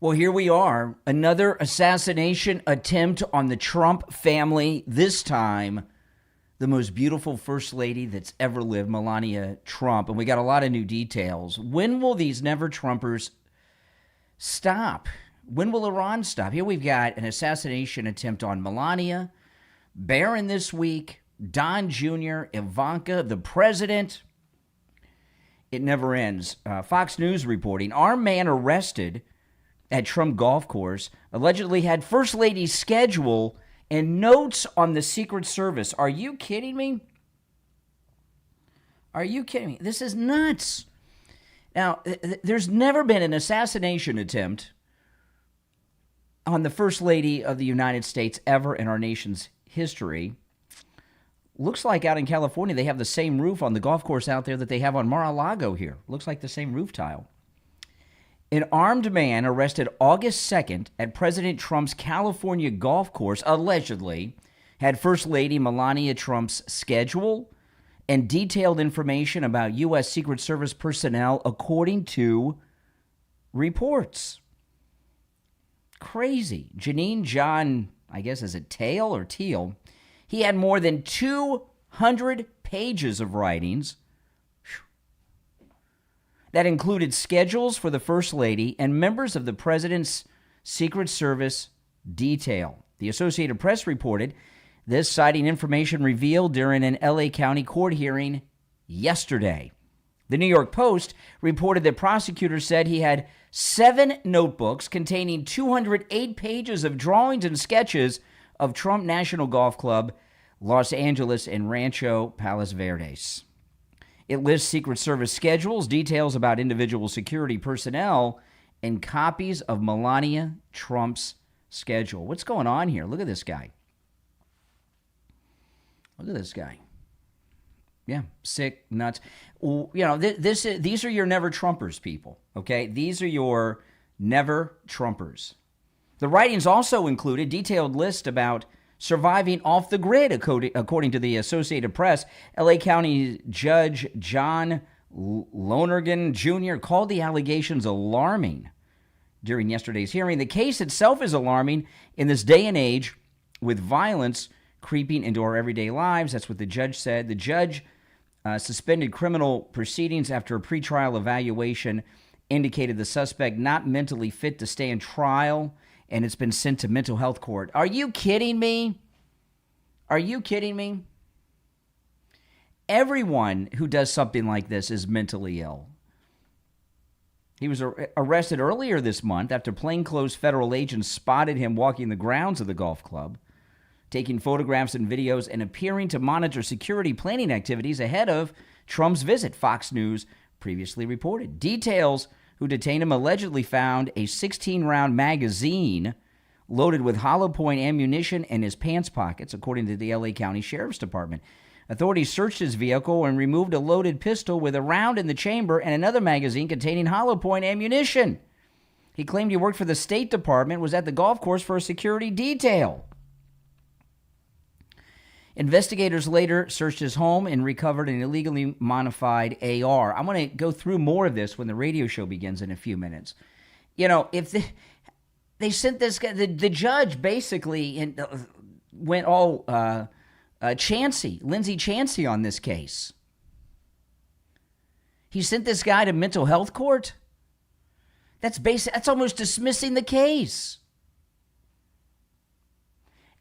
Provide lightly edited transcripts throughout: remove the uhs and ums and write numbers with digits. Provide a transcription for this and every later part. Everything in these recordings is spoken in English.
Well, here we are, another assassination attempt on the Trump family. This time, the most beautiful first lady that's ever lived, Melania Trump. And we got a lot of new details. When will these never Trumpers stop? When will Iran stop? Here we've got an assassination attempt on Melania, Barron this week, Don Jr., Ivanka, the president. It never ends. Fox News reporting, armed man arrested at Trump golf course allegedly had First Lady's schedule and notes on the Secret Service. Are you kidding me? Are you kidding me? This is nuts. Now, there's never been an assassination attempt on the First Lady of the United States ever in our nation's history. Looks like out in California, they have the same roof on the golf course out there that they have on Mar-a-Lago here. Looks like the same roof tile. An armed man arrested August 2nd at President Trump's California golf course allegedly had First Lady Melania Trump's schedule and detailed information about U.S. Secret Service personnel, according to reports. Crazy. Janine John, I guess, is it Tail or Teal? He had more than 200 pages of writings that included schedules for the First Lady and members of the President's Secret Service detail. The Associated Press reported this, citing information revealed during an L.A. County court hearing yesterday. The New York Post reported that prosecutors said he had 7 notebooks containing 208 pages of drawings and sketches of Trump National Golf Club, Los Angeles, and Rancho Palos Verdes. It lists Secret Service schedules, details about individual security personnel, and copies of Melania Trump's schedule. What's going on here? Look at this guy. Look at this guy. Yeah, sick, nuts. You know, these are your never Trumpers, people, okay? These are your never Trumpers. The writings also include a detailed list about surviving off the grid, according to the Associated Press. L.A. County Judge John Lonergan Jr. called the allegations alarming during yesterday's hearing. The case itself is alarming in this day and age with violence creeping into our everyday lives. That's what the judge said. The judge suspended criminal proceedings after a pretrial evaluation indicated the suspect not mentally fit to stand trial, and it's been sent to mental health court. Are you kidding me? Are you kidding me? Everyone who does something like this is mentally ill. He was arrested earlier this month after plainclothes federal agents spotted him walking the grounds of the golf club, taking photographs and videos, and appearing to monitor security planning activities ahead of Trump's visit, Fox News previously reported. Details who detained him allegedly found a 16-round magazine loaded with hollow point ammunition in his pants pockets, according to the L.A. County Sheriff's Department. Authorities searched his vehicle and removed a loaded pistol with a round in the chamber and another magazine containing hollow point ammunition. He claimed he worked for the State Department, was at the golf course for a security detail. Investigators later searched his home and recovered an illegally modified AR. I'm going to go through more of this when the radio show begins in a few minutes. You know, if they sent this guy, the judge basically went all Lindsey Chancey on this case. He sent this guy to mental health court. That's almost dismissing the case.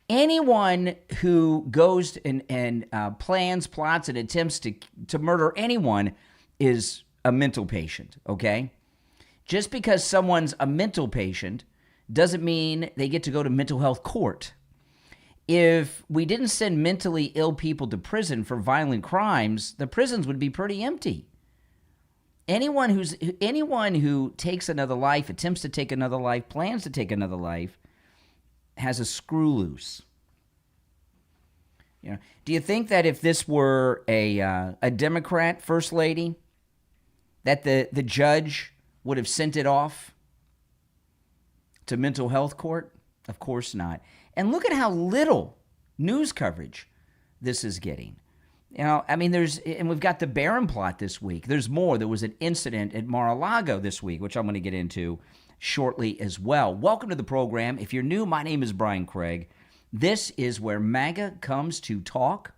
Anyone who goes and plans, plots, and attempts to murder anyone is a mental patient, okay? Just because someone's a mental patient doesn't mean they get to go to mental health court. If we didn't send mentally ill people to prison for violent crimes, the prisons would be pretty empty. Anyone who takes another life, attempts to take another life, plans to take another life, has a screw loose. You know, do you think that if this were a Democrat first lady, that the judge would have sent it off to mental health court? Of course not. And look at how little news coverage this is getting. You know, I mean, we've got the Barron plot this week. There's more. There was an incident at Mar-a-Lago this week, which I'm going to get into shortly as well. Welcome to the program. If you're new, my name is Brian Craig. This is where MAGA comes to talk.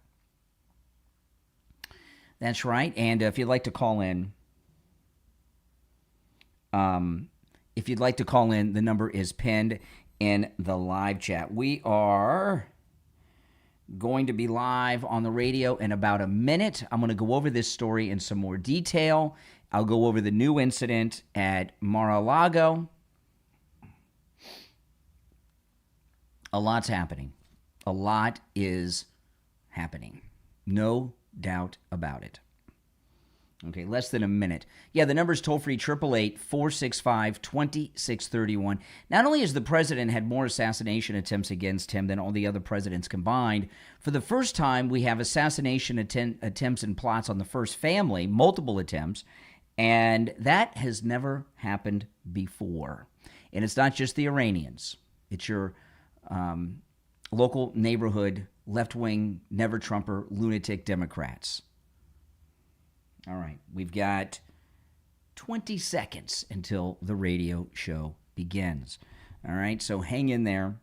That's right. And if you'd like to call in, the number is pinned in the live chat. We are going to be live on the radio in about a minute. I'm going to go over this story in some more detail. I'll go over the new incident at Mar-a-Lago. A lot's happening. A lot is happening. No doubt about it. Okay, less than a minute. Yeah, the number's toll-free, 888-465-2631. Not only has the president had more assassination attempts against him than all the other presidents combined, for the first time we have assassination attempts and plots on the first family, multiple attempts, and that has never happened before. And it's not just the Iranians. It's your local neighborhood, left-wing, never-Trumper, lunatic Democrats. All right, we've got 20 seconds until the radio show begins. All right, so hang in there.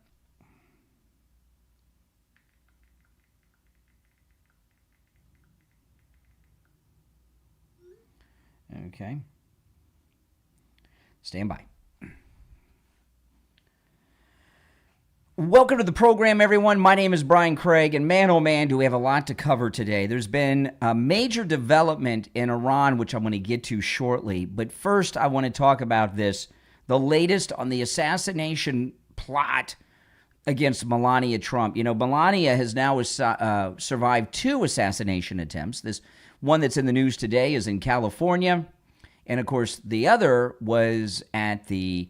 Okay. Stand by. Welcome to the program, everyone. My name is Brian Craig, and man, oh man, do we have a lot to cover today. There's been a major development in Iran, which I'm going to get to shortly. But first, I want to talk about the latest on the assassination plot against Melania Trump. You know, Melania has now survived 2 assassination attempts. This one that's in the news today is in California. And, of course, the other was at the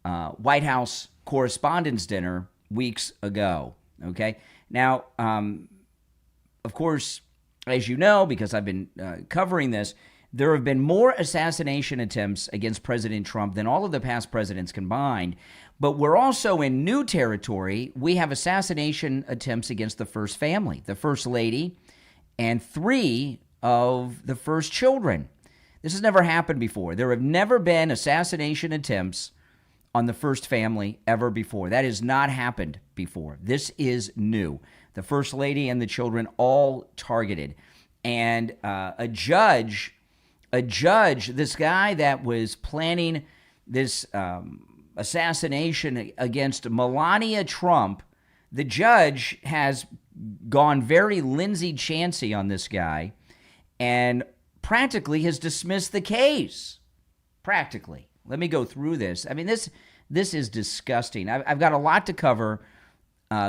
White House Correspondents' Dinner weeks ago, okay? Now, of course, as you know, because I've been covering this, there have been more assassination attempts against President Trump than all of the past presidents combined. But we're also in new territory. We have assassination attempts against the first family, the first lady, and 3 of the first children. This has never happened before. There have never been assassination attempts on the first family ever before. That has not happened before. This is new. The first lady and the children all targeted. And a judge, this guy that was planning this assassination against Melania Trump, the judge has gone very Lindsay Chancy on this guy and practically has dismissed the case. Practically. Let me go through this. I mean, this is disgusting. I've got a lot to cover.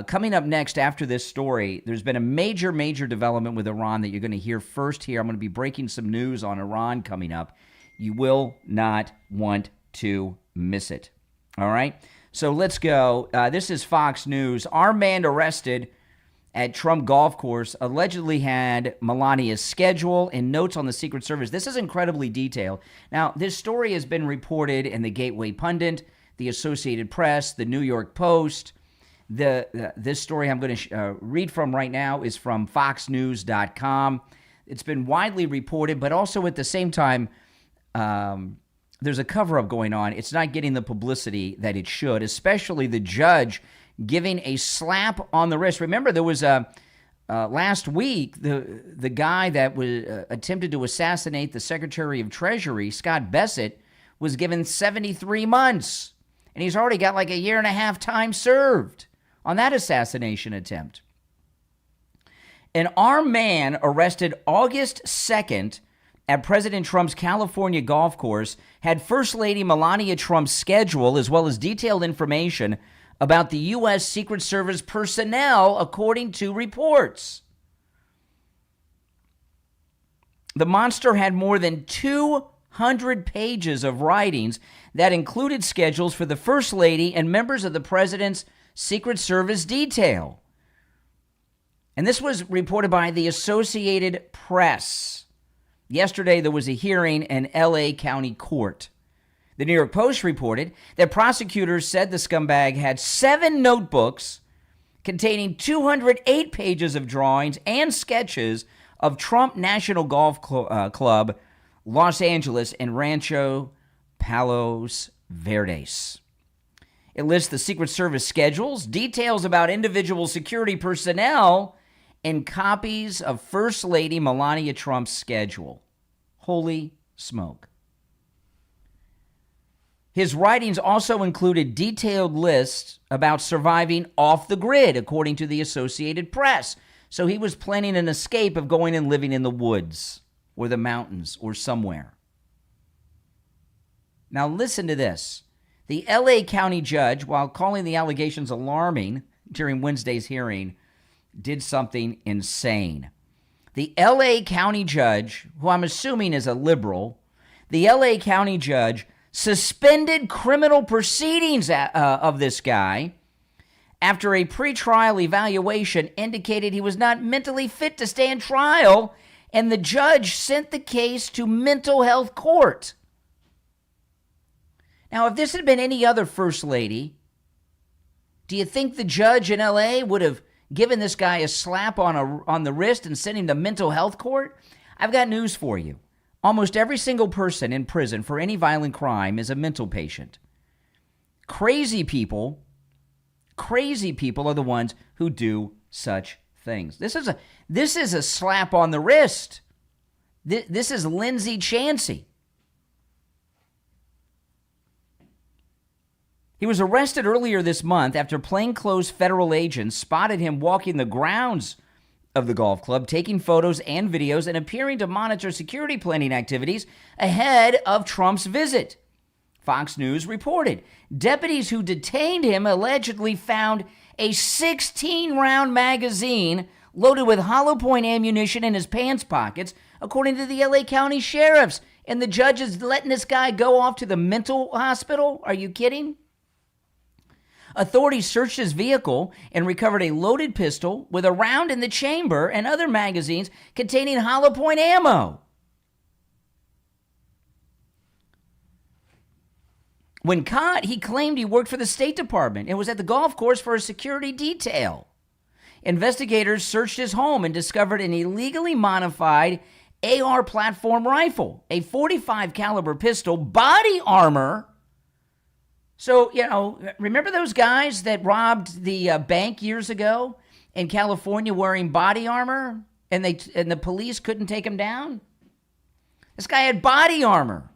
Coming up next after this story, there's been a major, major development with Iran that you're going to hear first here. I'm going to be breaking some news on Iran coming up. You will not want to miss it. All right? So let's go. This is Fox News. Armed man arrested at Trump golf course allegedly had Melania's schedule and notes on the Secret Service. This is incredibly detailed. Now, this story has been reported in the Gateway Pundit, the Associated Press, the New York Post. This story I'm going to read from right now is from foxnews.com. It's been widely reported, but also at the same time, there's a cover-up going on. It's not getting the publicity that it should, especially the judge giving a slap on the wrist. Remember, there was last week, the guy that was attempted to assassinate the Secretary of Treasury, Scott Bessent, was given 73 months. And he's already got like a 1.5 time served on that assassination attempt. An armed man arrested August 2nd at President Trump's California golf course had First Lady Melania Trump's schedule as well as detailed information about the U.S. Secret Service personnel, according to reports. The monster had more than 200 pages of writings that included schedules for the First Lady and members of the President's Secret Service detail. And this was reported by the Associated Press. Yesterday, there was a hearing in L.A. County Court. The New York Post reported that prosecutors said the scumbag had 7 notebooks containing 208 pages of drawings and sketches of Trump National Golf Club, Los Angeles, and Rancho Palos Verdes. It lists the Secret Service schedules, details about individual security personnel, and copies of First Lady Melania Trump's schedule. Holy smoke. His writings also included detailed lists about surviving off the grid, according to the Associated Press. So he was planning an escape of going and living in the woods or the mountains or somewhere. Now listen to this. The LA County judge, while calling the allegations alarming during Wednesday's hearing, did something insane. The LA County judge, who I'm assuming is a liberal, the LA County judge suspended criminal proceedings of this guy after a pretrial evaluation indicated he was not mentally fit to stand trial, and the judge sent the case to mental health court. Now, if this had been any other first lady, do you think the judge in LA would have given this guy a slap on the wrist and sent him to mental health court? I've got news for you. Almost every single person in prison for any violent crime is a mental patient. Crazy people are the ones who do such things. This is a slap on the wrist. This is Lindsay Chancey. He was arrested earlier this month after plainclothes federal agents spotted him walking the grounds of the golf club, taking photos and videos, and appearing to monitor security planning activities ahead of Trump's visit. Fox News reported deputies who detained him allegedly found a 16-round magazine loaded with hollow point ammunition in his pants pockets, according to the LA County sheriffs. And the judge is letting this guy go off to the mental hospital? Are you kidding? Authorities searched his vehicle and recovered a loaded pistol with a round in the chamber and other magazines containing hollow point ammo. When caught, he claimed he worked for the State Department and was at the golf course for a security detail. Investigators searched his home and discovered an illegally modified AR platform rifle, a .45 caliber pistol, body armor. So, remember those guys that robbed the bank years ago in California wearing body armor and the police couldn't take him down? This guy had body armor.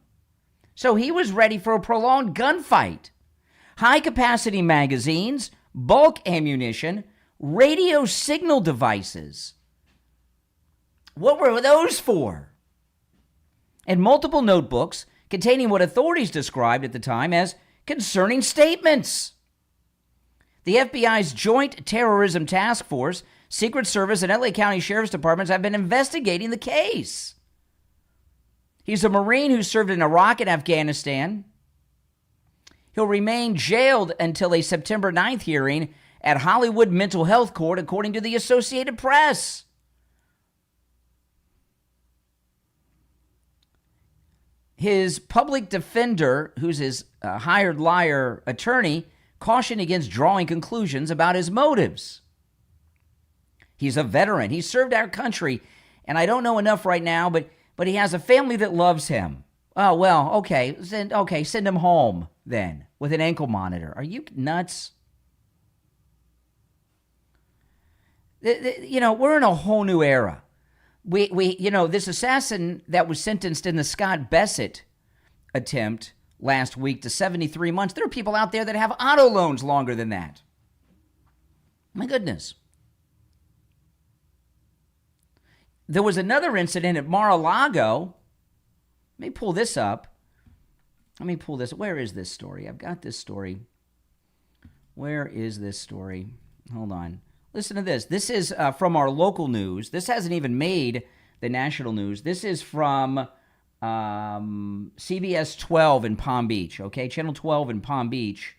So he was ready for a prolonged gunfight. High-capacity magazines, bulk ammunition, radio signal devices. What were those for? And multiple notebooks containing what authorities described at the time as concerning statements. The FBI's Joint Terrorism Task Force, Secret Service, and LA County Sheriff's Departments have been investigating the case. He's a Marine who served in Iraq and Afghanistan. He'll remain jailed until a September 9th hearing at Hollywood Mental Health Court, according to the Associated Press. His public defender, who's his hired liar attorney, cautioned against drawing conclusions about his motives. He's a veteran. He served our country, and I don't know enough right now, but he has a family that loves him. Oh, well, okay. Send him home then with an ankle monitor. Are you nuts? We're in a whole new era. This assassin that was sentenced in the Scott Bassett attempt last week to 73 months, there are people out there that have auto loans longer than that. My goodness. There was another incident at Mar-a-Lago. Let me pull this up. Where is this story? I've got this story. Where is this story? Hold on. Listen to this. This is from our local news. This hasn't even made the national news. This is from CBS 12 in Palm Beach, okay? Channel 12 in Palm Beach.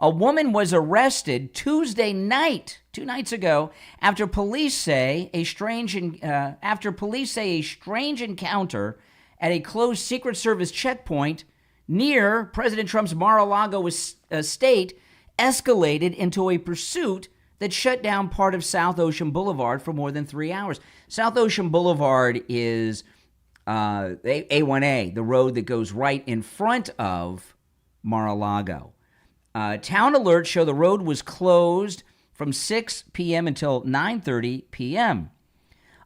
A woman was arrested Tuesday night, 2 nights ago, after police say a strange encounter at a closed Secret Service checkpoint near President Trump's Mar-a-Lago estate escalated into a pursuit that shut down part of South Ocean Boulevard for more than 3 hours. South Ocean Boulevard is A1A, the road that goes right in front of Mar-a-Lago. Town alerts show the road was closed from 6 p.m. until 9:30 p.m.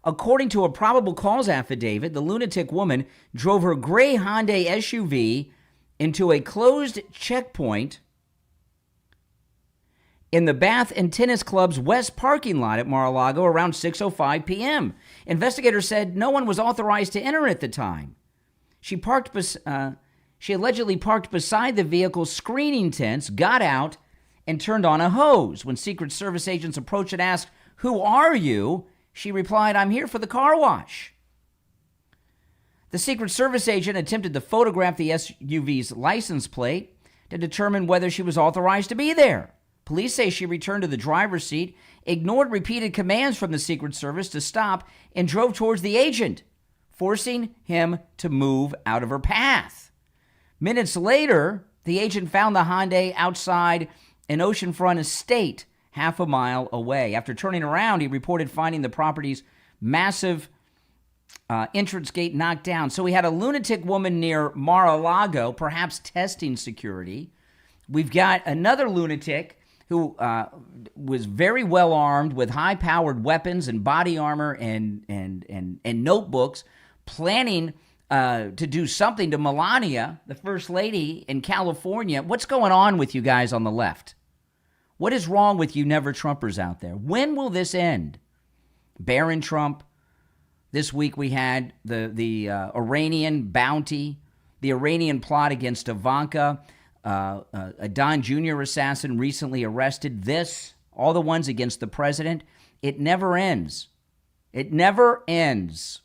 According to a probable cause affidavit, the lunatic woman drove her gray Hyundai SUV into a closed checkpoint in the Bath and Tennis Club's west parking lot at Mar-a-Lago around 6:05 p.m. Investigators said no one was authorized to enter at the time. She allegedly parked beside the vehicle's screening tents, got out, and turned on a hose. When Secret Service agents approached and asked, "Who are you?" she replied, "I'm here for the car wash." The Secret Service agent attempted to photograph the SUV's license plate to determine whether she was authorized to be there. Police say she returned to the driver's seat, ignored repeated commands from the Secret Service to stop, and drove towards the agent, forcing him to move out of her path. Minutes later, the agent found the Hyundai outside an oceanfront estate half a mile away. After turning around, he reported finding the property's massive entrance gate knocked down. So we had a lunatic woman near Mar-a-Lago, perhaps testing security. We've got another lunatic who was very well armed with high-powered weapons and body armor and notebooks, planning to do something to Melania, the First Lady in California. What's going on with you guys on the left? What is wrong with you never Trumpers out there? When will this end? Barron Trump. This week we had the Iranian bounty, the Iranian plot against Ivanka, a Don Jr. assassin recently arrested. This, all the ones against the president. It never ends. It never ends.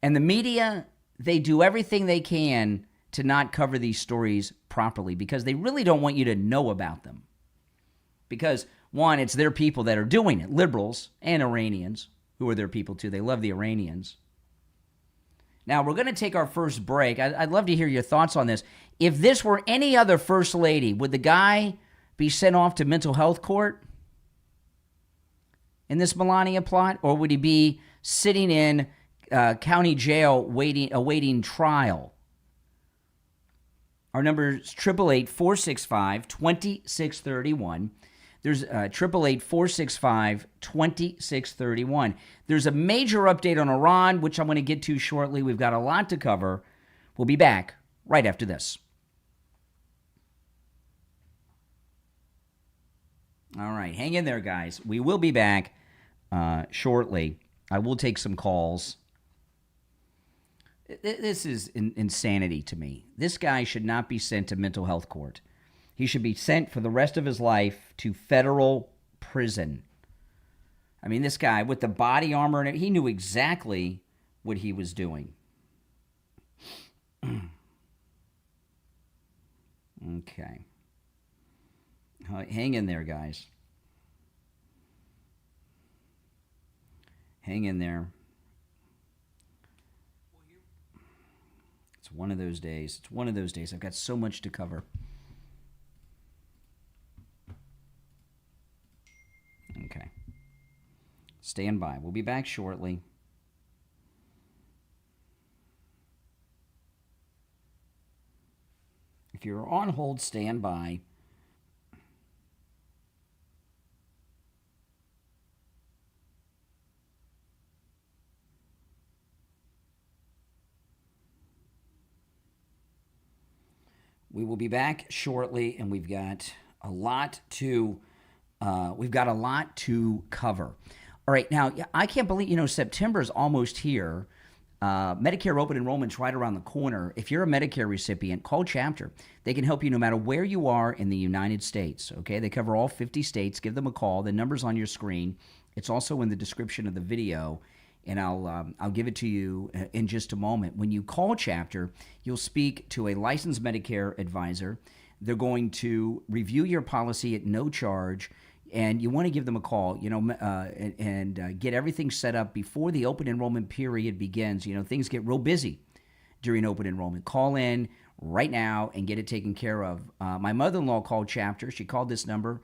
And the media, they do everything they can to not cover these stories properly because they really don't want you to know about them. Because, one, it's their people that are doing it, liberals and Iranians, who are their people too. They love the Iranians. Now, we're going to take our first break. I'd love to hear your thoughts on this. If this were any other First Lady, would the guy be sent off to mental health court in this Melania plot? Or would he be sitting in county jail awaiting trial? Our number is 888-465-2631. There's 888-465-2631. There's a major update on Iran, which I'm going to get to shortly. We've got a lot to cover. We'll be back right after this. All right, hang in there, guys. We will be back shortly. I will take some calls. This is insanity to me. This guy should not be sent to mental health court. He should be sent for the rest of his life to federal prison. I mean, this guy with the body armor, and he knew exactly what he was doing. Okay. Hang in there, guys. Hang in there. It's one of those days. It's one of those days. I've got so much to cover. Okay. Stand by. We'll be back shortly. If you're on hold, stand by. We will be back shortly, and we've got a lot to cover. All right, now I can't believe September is almost here. Medicare open enrollment's right around the corner. If you're a Medicare recipient, call Chapter. They can help you no matter where you are in the United States. Okay, they cover all 50 states. Give them a call. The number's on your screen. It's also in the description of the video. And I'll give it to you in just a moment. When you call Chapter, you'll speak to a licensed Medicare advisor. They're going to review your policy at no charge, and you want to give them a call, and get everything set up before the open enrollment period begins. Things get real busy during open enrollment. Call in right now and get it taken care of. My mother-in-law called Chapter. She called this number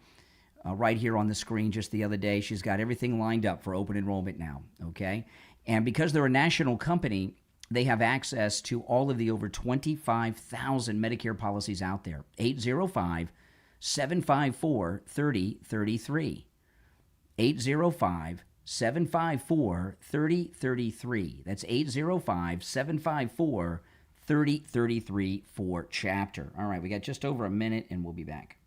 right here on the screen just the other day. She's got everything lined up for open enrollment now, okay? And because they're a national company, they have access to all of the over 25,000 Medicare policies out there. 805-754-3033. 805-754-3033. That's 805-754-3033 for chapter. All right, we got just over a minute, and we'll be back.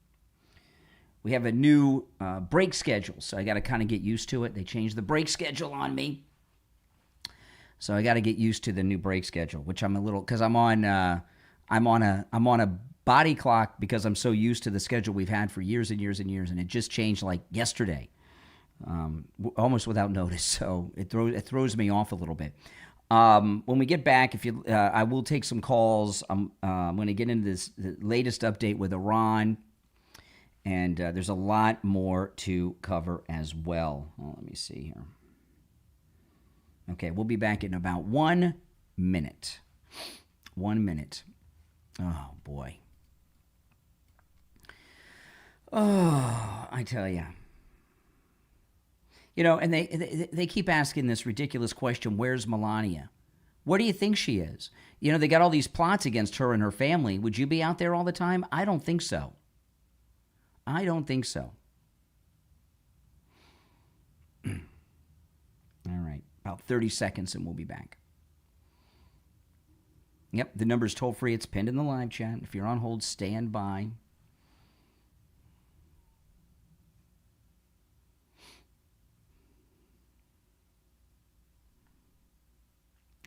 We have a new break schedule, so I got to kind of get used to it. They changed the break schedule on me, so I got to get used to the new break schedule, which I'm a little, because I'm on a body clock because I'm so used to the schedule we've had for years and years and years, and it just changed like yesterday, almost without notice. So it throws me off a little bit. When we get back, I will take some calls. I'm going to get into the latest update with Iran. And there's a lot more to cover as well. Let me see here. Okay, we'll be back in about 1 minute. 1 minute. Oh, boy. Oh, I tell you. You know, and they keep asking this ridiculous question, where's Melania? Where do you think she is? You know, they got all these plots against her and her family. Would you be out there all the time? I don't think so. I don't think so. All right, about 30 seconds and we'll be back. Yep, the number's toll free. It's pinned in the live chat. If you're on hold, stand by.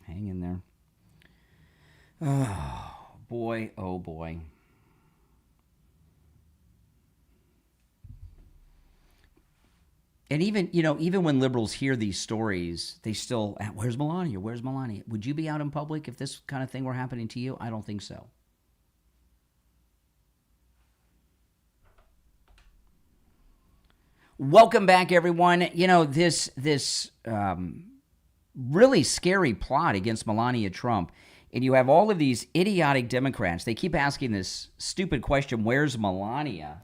Hang in there. Oh, boy. Oh, boy. And even when liberals hear these stories, they still, where's Melania? Where's Melania? Would you be out in public if this kind of thing were happening to you? I don't think so. Welcome back, everyone. You know, this really scary plot against Melania Trump, and you have all of these idiotic Democrats. They keep asking this stupid question, where's Melania?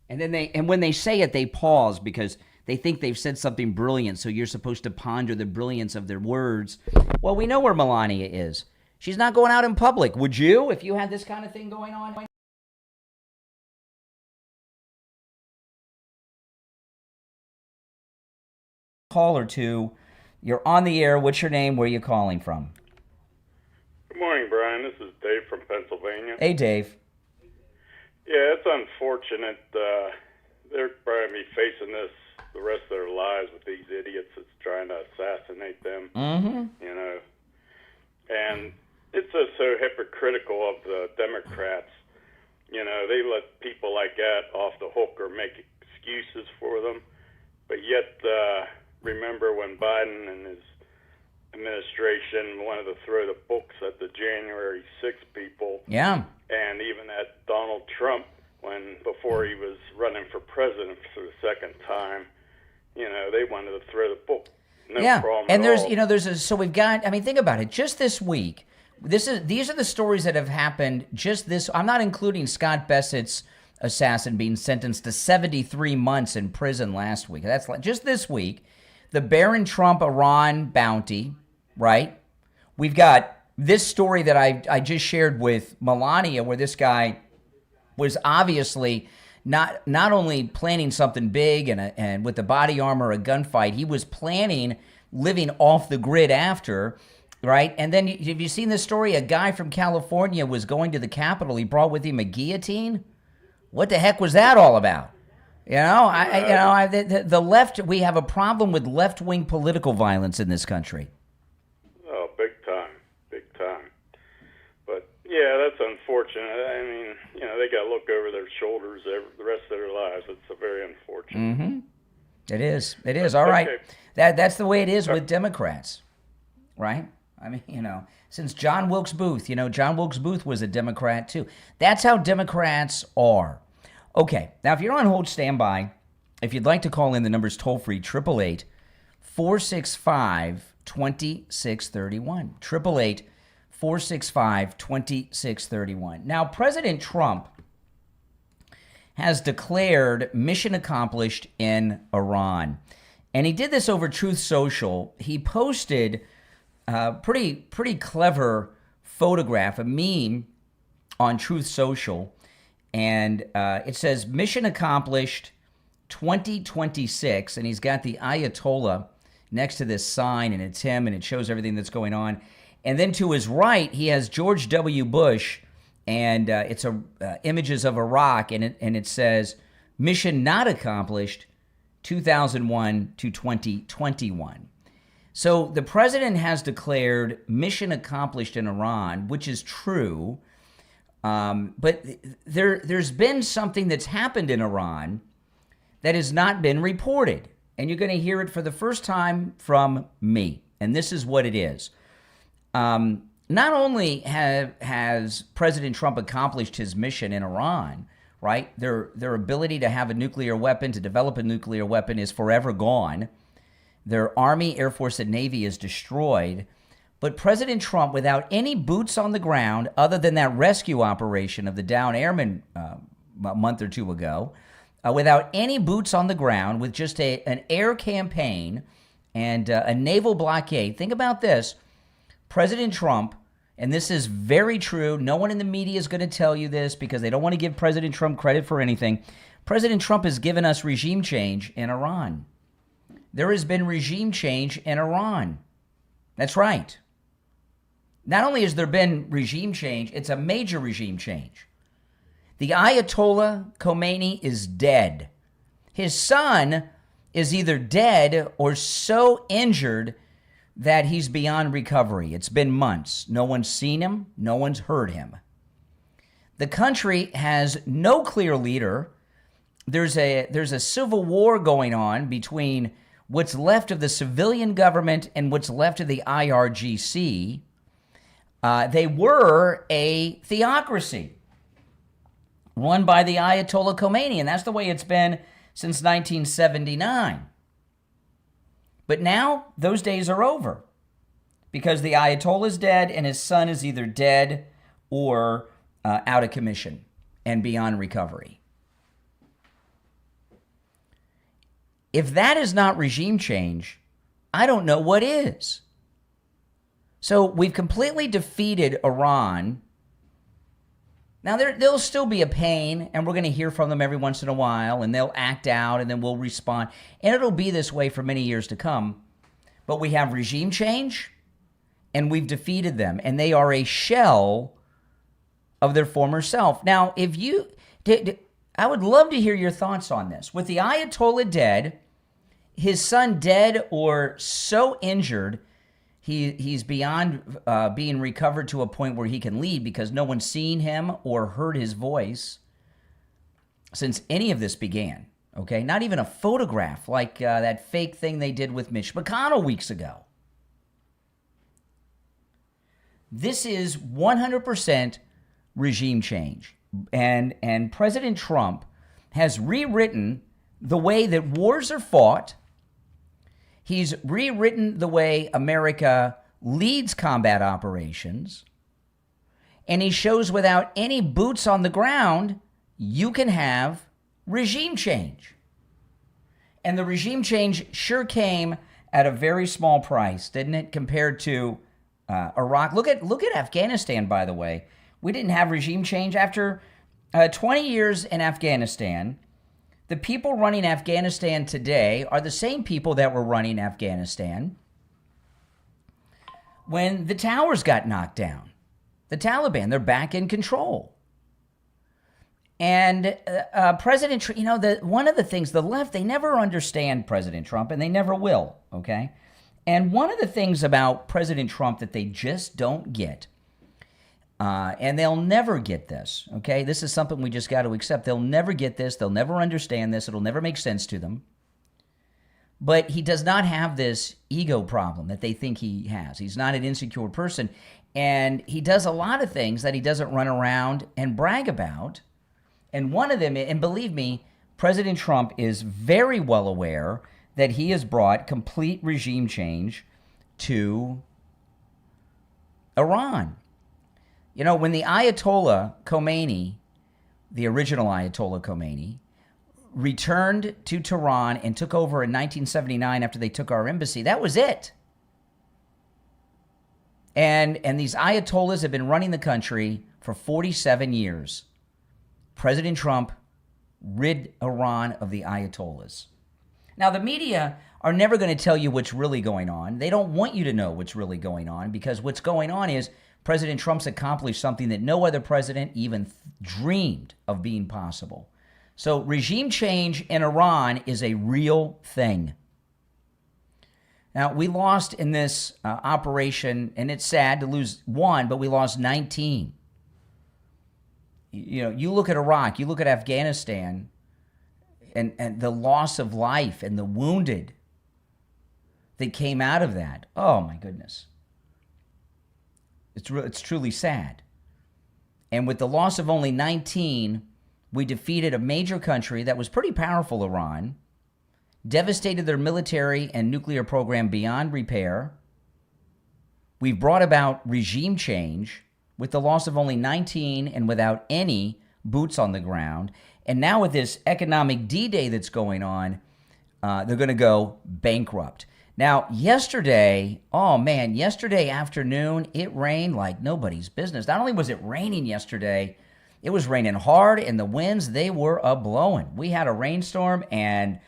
And then when they say it, they pause because they think they've said something brilliant, so you're supposed to ponder the brilliance of their words. Well, we know where Melania is. She's not going out in public. Would you, if you had this kind of thing going on? Call or two. You're on the air. What's your name? Where are you calling from? Good morning, Brian. This is Dave from Pennsylvania. Hey, Dave. Yeah, it's unfortunate. They're probably facing this the rest of their lives with these idiots that's trying to assassinate them. Mm-hmm. You know, and it's just so hypocritical of the Democrats. You know, they let people like that off the hook or make excuses for them. But yet, remember when Biden and his administration wanted to throw the books at the January 6th people. Yeah. And even at Donald Trump, before he was running for president for the second time, you know, they wanted to throw the book. No problem and at all. So we've got, I mean, think about it. Just this week, these are the stories that have happened just this. I'm not including Scott Bessett's assassin being sentenced to 73 months in prison last week. That's just this week. The Barron Trump Iran bounty, right? We've got this story that I just shared with Melania, where this guy was obviously not only planning something big and with the body armor, a gunfight, he was planning living off the grid after, right? And then have you seen this story? A guy from California was going to the Capitol. He brought with him a guillotine. What the heck was that all about? You know, the left, we have a problem with left-wing political violence in this country. Oh, big time. But, yeah, that's unfortunate. I mean, you know, they got to look over their shoulders the rest of their lives. It's very unfortunate. Mm-hmm. It is. All right. That's the way it is with Democrats, right? I mean, you know, since John Wilkes Booth, John Wilkes Booth was a Democrat too. That's how Democrats are. Okay, now if you're on hold, stand by. If you'd like to call in, the number's toll-free, 888-465-2631. 888-465-2631. Now, President Trump has declared mission accomplished in Iran. And he did this over Truth Social. He posted pretty clever photograph, a meme on Truth Social, and it says "Mission accomplished 2026," and he's got the Ayatollah next to this sign, and it's him, and it shows everything that's going on. And then to his right, he has George W. Bush, and it's images of Iraq, and it says "Mission not accomplished 2001 to 2021." So the president has declared mission accomplished in Iran, which is true. But there's been something that's happened in Iran that has not been reported. And you're going to hear it for the first time from me. And this is what it is. Not only has President Trump accomplished his mission in Iran, right? Their ability to have a nuclear weapon, to develop a nuclear weapon is forever gone. Their Army, Air Force, and Navy is destroyed. But President Trump, without any boots on the ground, other than that rescue operation of the downed airmen a month or two ago, without any boots on the ground, with just an air campaign and a naval blockade. Think about this. President Trump, and this is very true, no one in the media is going to tell you this because they don't want to give President Trump credit for anything. President Trump has given us regime change in Iran. There has been regime change in Iran. That's right. Not only has there been regime change, it's a major regime change. The Ayatollah Khomeini is dead. His son is either dead or so injured that he's beyond recovery. It's been months. No one's seen him. No one's heard him. The country has no clear leader. There's a civil war going on between what's left of the civilian government and what's left of the IRGC. They were a theocracy run by the Ayatollah Khomeini, and that's the way it's been since 1979. But now those days are over because the Ayatollah is dead and his son is either dead or out of commission and beyond recovery. If that is not regime change, I don't know what is. So we've completely defeated Iran. Now, there'll still be a pain, and we're going to hear from them every once in a while, and they'll act out, and then we'll respond. And it'll be this way for many years to come. But we have regime change, and we've defeated them, and they are a shell of their former self. Now, if you did, I would love to hear your thoughts on this. With the Ayatollah dead, his son dead or so injured, he's beyond being recovered to a point where he can lead because no one's seen him or heard his voice since any of this began, okay? Not even a photograph like that fake thing they did with Mitch McConnell weeks ago. This is 100% regime change. And President Trump has rewritten the way that wars are fought. He's rewritten the way America leads combat operations. And he shows without any boots on the ground, you can have regime change. And the regime change sure came at a very small price, didn't it, compared to Iraq? Look at Afghanistan, by the way. We didn't have regime change after 20 years in Afghanistan. The people running Afghanistan today are the same people that were running Afghanistan when the towers got knocked down. The Taliban, they're back in control. And President Trump, one of the things, the left, they never understand President Trump, and they never will, okay? And one of the things about President Trump that they just don't get, and they'll never get this, okay? This is something we just got to accept. They'll never get this. They'll never understand this. It'll never make sense to them. But he does not have this ego problem that they think he has. He's not an insecure person. And he does a lot of things that he doesn't run around and brag about. And one of them, and believe me, President Trump is very well aware that he has brought complete regime change to Iran. You know, when the Ayatollah Khomeini, the original Ayatollah Khomeini, returned to Tehran and took over in 1979 after they took our embassy, that was it. And these Ayatollahs have been running the country for 47 years. President Trump rid Iran of the Ayatollahs. Now, the media are never going to tell you what's really going on. They don't want you to know what's really going on, because what's going on is President Trump's accomplished something that no other president even dreamed of being possible. So regime change in Iran is a real thing. Now, we lost in this operation, and it's sad to lose one, but we lost 19. You know, you look at Iraq, you look at Afghanistan, and the loss of life and the wounded that came out of that. Oh, my goodness. It's truly sad. And with the loss of only 19, we defeated a major country that was pretty powerful, Iran, devastated their military and nuclear program beyond repair. We've brought about regime change with the loss of only 19 and without any boots on the ground. And now with this economic D-Day that's going on, they're going to go bankrupt. Now, yesterday afternoon, it rained like nobody's business. Not only was it raining yesterday, it was raining hard, and the winds, they were a-blowing. We had a rainstorm, and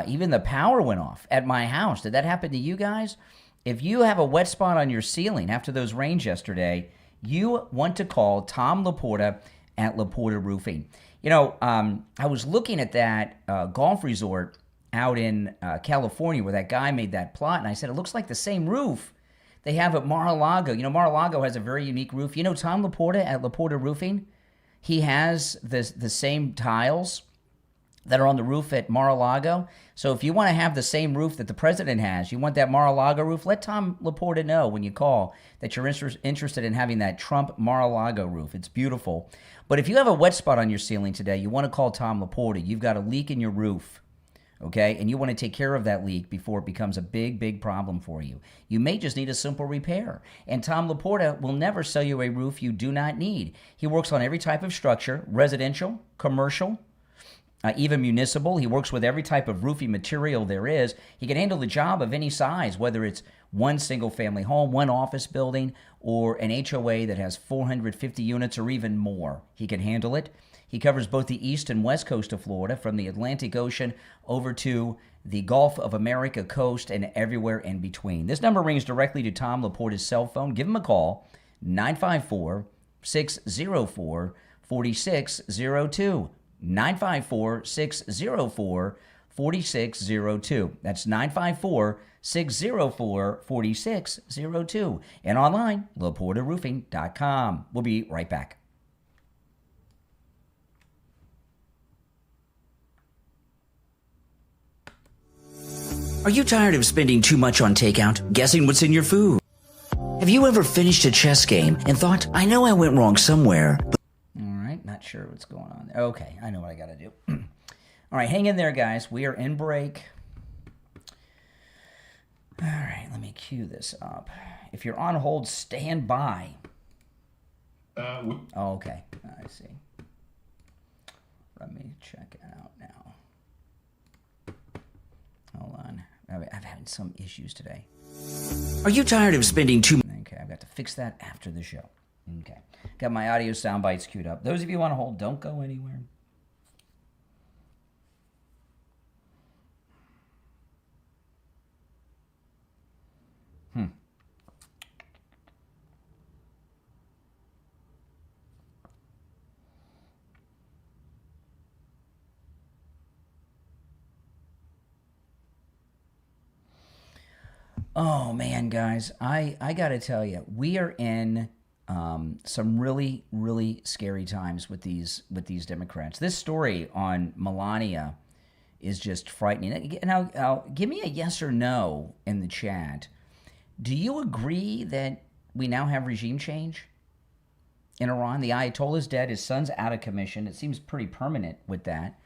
even the power went off at my house. Did that happen to you guys? If you have a wet spot on your ceiling after those rains yesterday, you want to call Tom Laporta at Laporta Roofing. You know, I was looking at that golf resort out in California where that guy made that plot, and I said, it looks like the same roof they have at Mar-a-Lago. You know, Mar-a-Lago has a very unique roof. You know, Tom Laporta at Laporta Roofing, he has the same tiles that are on the roof at Mar-a-Lago. So if you want to have the same roof that the president has, you want that Mar-a-Lago roof, let Tom Laporta know when you call that you're interested in having that Trump Mar-a-Lago roof. It's beautiful. But if you have a wet spot on your ceiling today, you want to call Tom Laporta. You've got a leak in your roof, okay? And you want to take care of that leak before it becomes a big, big problem for you. You may just need a simple repair. And Tom Laporta will never sell you a roof you do not need. He works on every type of structure, residential, commercial, even municipal. He works with every type of roofing material there is. He can handle the job of any size, whether it's one single-family home, one office building, or an HOA that has 450 units or even more. He can handle it. He covers both the east and west coast of Florida, from the Atlantic Ocean over to the Gulf of America coast and everywhere in between. This number rings directly to Tom Laporta's cell phone. Give him a call, 954-604-4602. 954-604-4602. That's 954-604-4602. And online, LaportaRoofing.com. We'll be right back. Are you tired of spending too much on takeout, guessing what's in your food? Have you ever finished a chess game and thought, I know I went wrong somewhere, but not sure what's going on there. Okay, I know what I got to do. All right, hang in there, guys. We are in break. All right, let me cue this up. If you're on hold, stand by. Oh, okay, I see. Let me check it out now. Hold on. I've had some issues today. Are you tired of spending too much? Okay, I've got to fix that after the show. Okay. Got my audio sound bites queued up. Those of you on hold, don't go anywhere. Oh, man, guys. I got to tell you, we are in some really, really scary times with these Democrats. This story on Melania is just frightening. Now, give me a yes or no in the chat. Do you agree that we now have regime change in Iran? The Ayatollah's dead. His son's out of commission. It seems pretty permanent with that.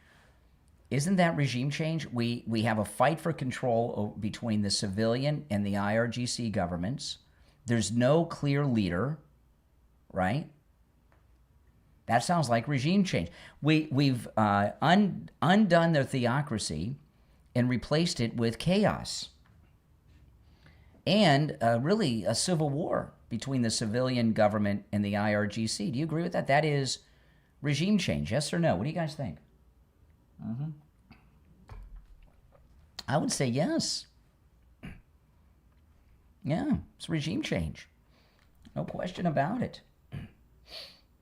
Isn't that regime change? We have a fight for control between the civilian and the IRGC governments. There's no clear leader, right? That sounds like regime change. We've undone their theocracy and replaced it with chaos and really a civil war between the civilian government and the IRGC. Do you agree with that? That is regime change, yes or no? What do you guys think? I would say yes. Yeah, it's regime change. No question about it.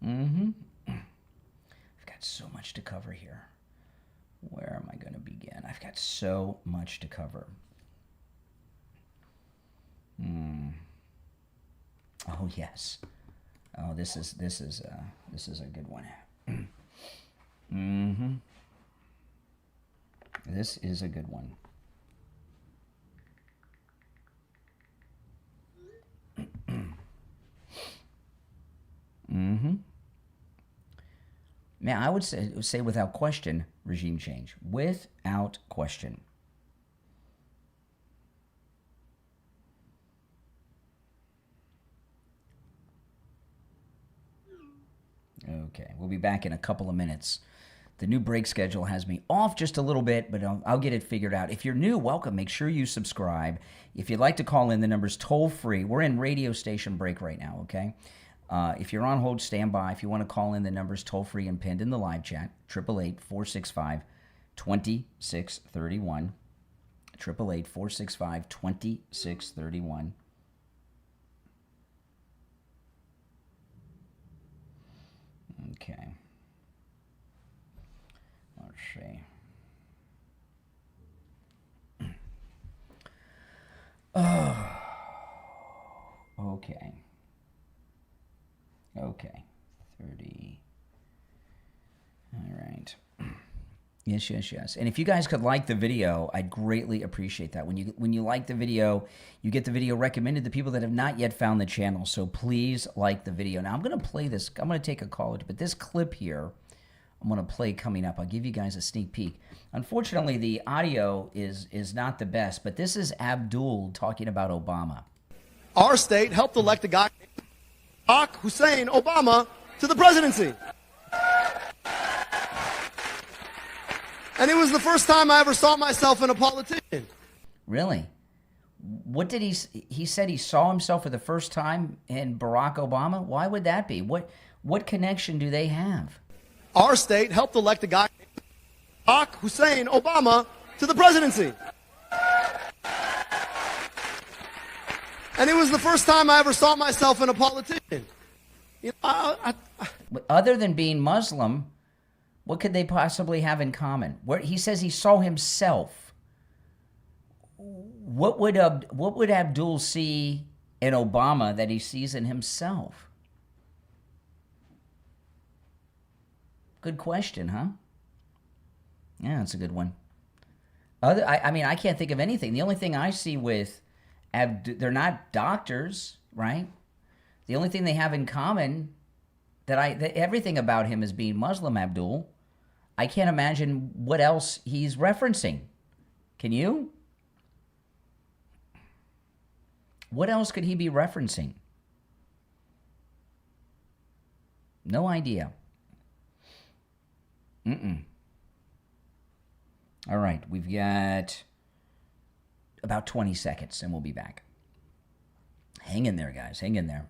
I've got so much to cover here. Where am I going to begin? I've got so much to cover. Oh yes. Oh, this is a good one. This is a good one. Man, I would say without question, regime change. Without question. Okay, we'll be back in a couple of minutes. The new break schedule has me off just a little bit, but I'll get it figured out. If you're new, welcome. Make sure you subscribe. If you'd like to call in, the number's toll-free. We're in radio station break right now, okay? If you're on hold, stand by. If you want to call in, the number's toll-free and pinned in the live chat, 888-465-2631. 888-465-2631. Okay. Let's see. Oh. Okay. Okay. 30. All right. Yes. And if you guys could like the video, I'd greatly appreciate that. When you like the video, you get the video recommended to people that have not yet found the channel. So please like the video. Now I'm going to play this. I'm going to take a call, but this clip here, I'm going to play coming up. I'll give you guys a sneak peek. Unfortunately, the audio is not the best, but this is Abdul talking about Obama. Our state helped elect a guy, Barack Hussein Obama, to the presidency. And it was the first time I ever saw myself in a politician. Really? What did he said he saw himself for the first time in Barack Obama? Why would that be? What connection do they have? Our state helped elect a guy, Barack Hussein Obama, to the presidency. And it was the first time I ever saw myself in a politician. You know, Other than being Muslim, what could they possibly have in common? He says he saw himself. What would Abdul see in Obama that he sees in himself? Good question, huh? Yeah, that's a good one. I can't think of anything. The only thing I see with they're not doctors, right? The only thing they have in common that everything about him is being Muslim, Abdul. I can't imagine what else he's referencing. Can you? What else could he be referencing? No idea. All right, we've got about 20 seconds and we'll be back. Hang in there, guys. Hang in there.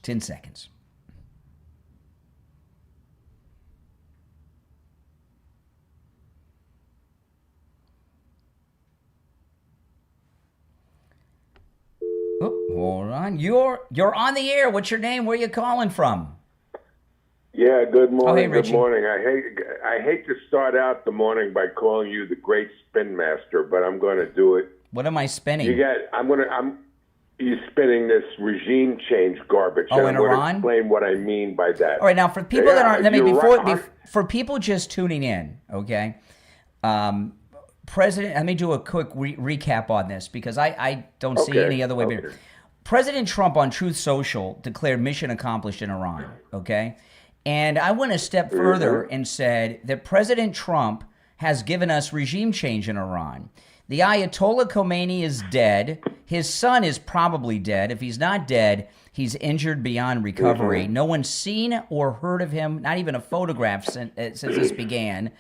10 seconds. Oh, hold on. You're on the air. What's your name? Where are you calling from? Yeah, good morning. Oh, hey, Richie. Good morning. I hate to start out the morning by calling you the great spin master, but I'm going to do it. What am I spinning? You're spinning this regime change garbage. Oh, in I'm going Iran? to explain what I mean by that. All right, now for people that aren't, for people just tuning in, okay? Let me do a quick recap on this because I don't see any other way. Okay. President Trump on Truth Social declared mission accomplished in Iran, okay? And I went a step further and said that President Trump has given us regime change in Iran. The Ayatollah Khomeini is dead. His son is probably dead. If he's not dead, he's injured beyond recovery. No one's seen or heard of him, not even a photograph since this began.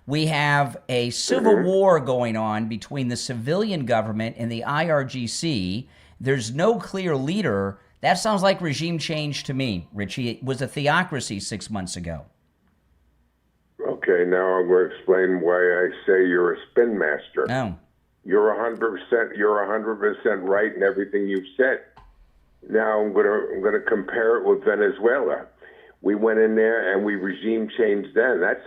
We have a civil war going on between the civilian government and the IRGC. There's no clear leader. That sounds like regime change to me, Richie. It was a theocracy 6 months ago. Okay, now I'm going to explain why I say you're a spin master. Oh. You're 100%. You're 100% right in everything you've said. Now I'm going to compare it with Venezuela. We went in there and we regime changed then. That's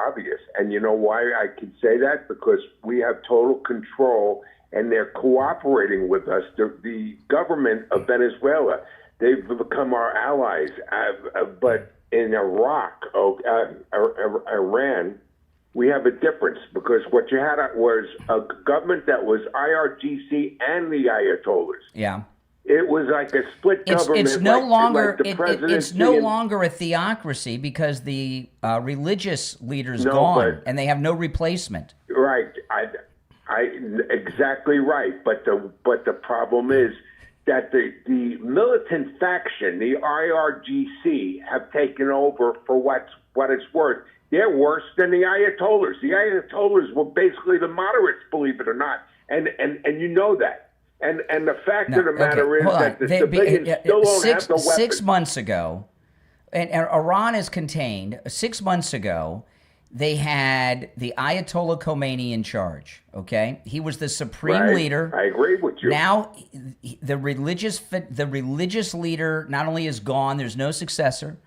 obvious. And you know why I can say that? Because we have total control and they're cooperating with us. The government of Venezuela, they've become our allies. But in Iraq, Iran, we have a difference because what you had was a government that was IRGC and the Ayatollahs. Yeah. It was like a split government. It's no longer like the presidency it's no longer a theocracy because the religious leader's No, gone but- and they have no replacement. Right, I exactly right. But the problem is that the militant faction, the IRGC, have taken over for what it's worth. They're worse than the Ayatollahs. The Ayatollahs were basically the moderates, believe it or not, and you know that. And the fact of the matter is that the civilians still don't have the weapons. 6 months ago, and Iran is contained. 6 months ago, they had the Ayatollah Khomeini in charge. Okay, he was the supreme leader. I agree with you. Now, the religious leader not only is gone. There's no successor.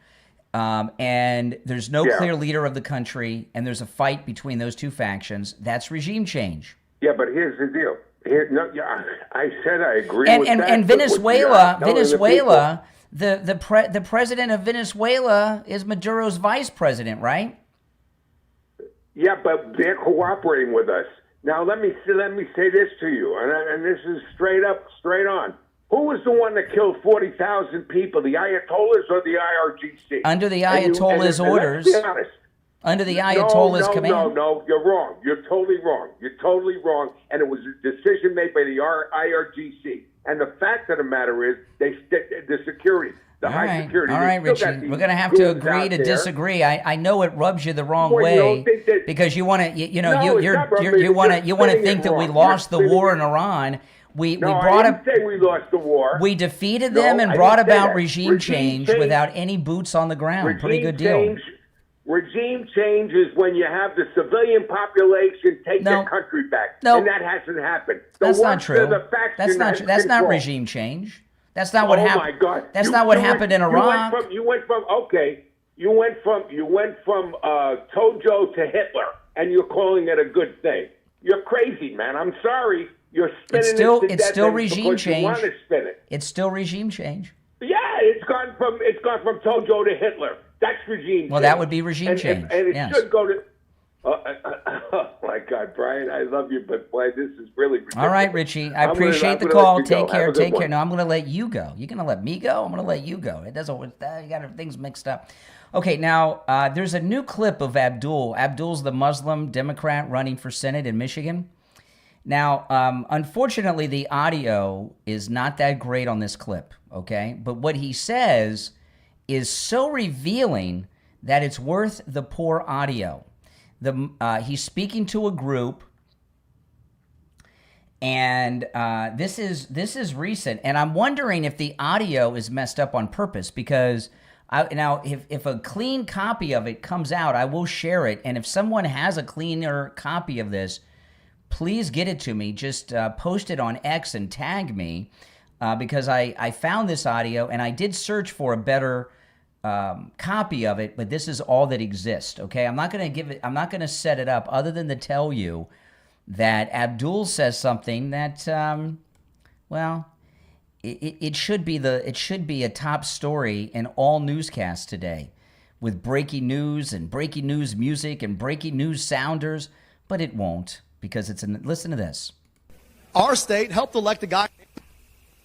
And there's no clear leader of the country, and there's a fight between those two factions. That's regime change. Yeah, but here's the deal. I said I agree with that. And Venezuela, the president of Venezuela is Maduro's vice president, right? Yeah, but they're cooperating with us. Now let me say this to you, and this is straight up, straight on. Who was the one that killed 40,000 people, the Ayatollahs or the IRGC? Under the Ayatollah's orders. Let's be honest. Under the Ayatollah's command. No, you're wrong. You're totally wrong. You're totally wrong. And it was a decision made by the IRGC. And the fact of the matter is, they stick the security, the high security. All right, Richie. We're going to have to agree to disagree. I know it rubs you the wrong way because you want to, you want to think that we lost the war in Iran. We didn't say we lost the war. We defeated them and brought about regime change without any boots on the ground. Pretty good deal. Regime change is when you have the civilian population take their country back. No. And that hasn't happened. That's not true. That's not true. That's not regime change. That's not what happened. Oh my God. That's not what happened in Iraq. You went from Tojo to Hitler, and you're calling it a good thing. You're crazy, man. I'm sorry. You're spinning it's still regime change. You want to spin it. It's still regime change. Yeah, it's gone from Tojo to Hitler. That's regime change. Well, that would be regime change. And it should go to. Oh my God, Brian, I love you, but boy, this is really ridiculous. All right, Richie, I appreciate the call. Take care. No, I'm going to let you go. You're going to let me go. I'm going to let you go. It doesn't. You got things mixed up. Okay, now there's a new clip of Abdul. Abdul's the Muslim Democrat running for Senate in Michigan. Now, unfortunately, the audio is not that great on this clip, okay? But what he says is so revealing that it's worth the poor audio. He's speaking to a group, and this is recent, and I'm wondering if the audio is messed up on purpose because if a clean copy of it comes out, I will share it, and if someone has a cleaner copy of this, please get it to me. Just post it on X and tag me because I found this audio and I did search for a better copy of it, but this is all that exists. Okay, I'm not going to set it up other than to tell you that Abdul says something that, it should be a top story in all newscasts today, with breaking news and breaking news music and breaking news sounders, but it won't. Because listen to this. Our state helped elect a guy,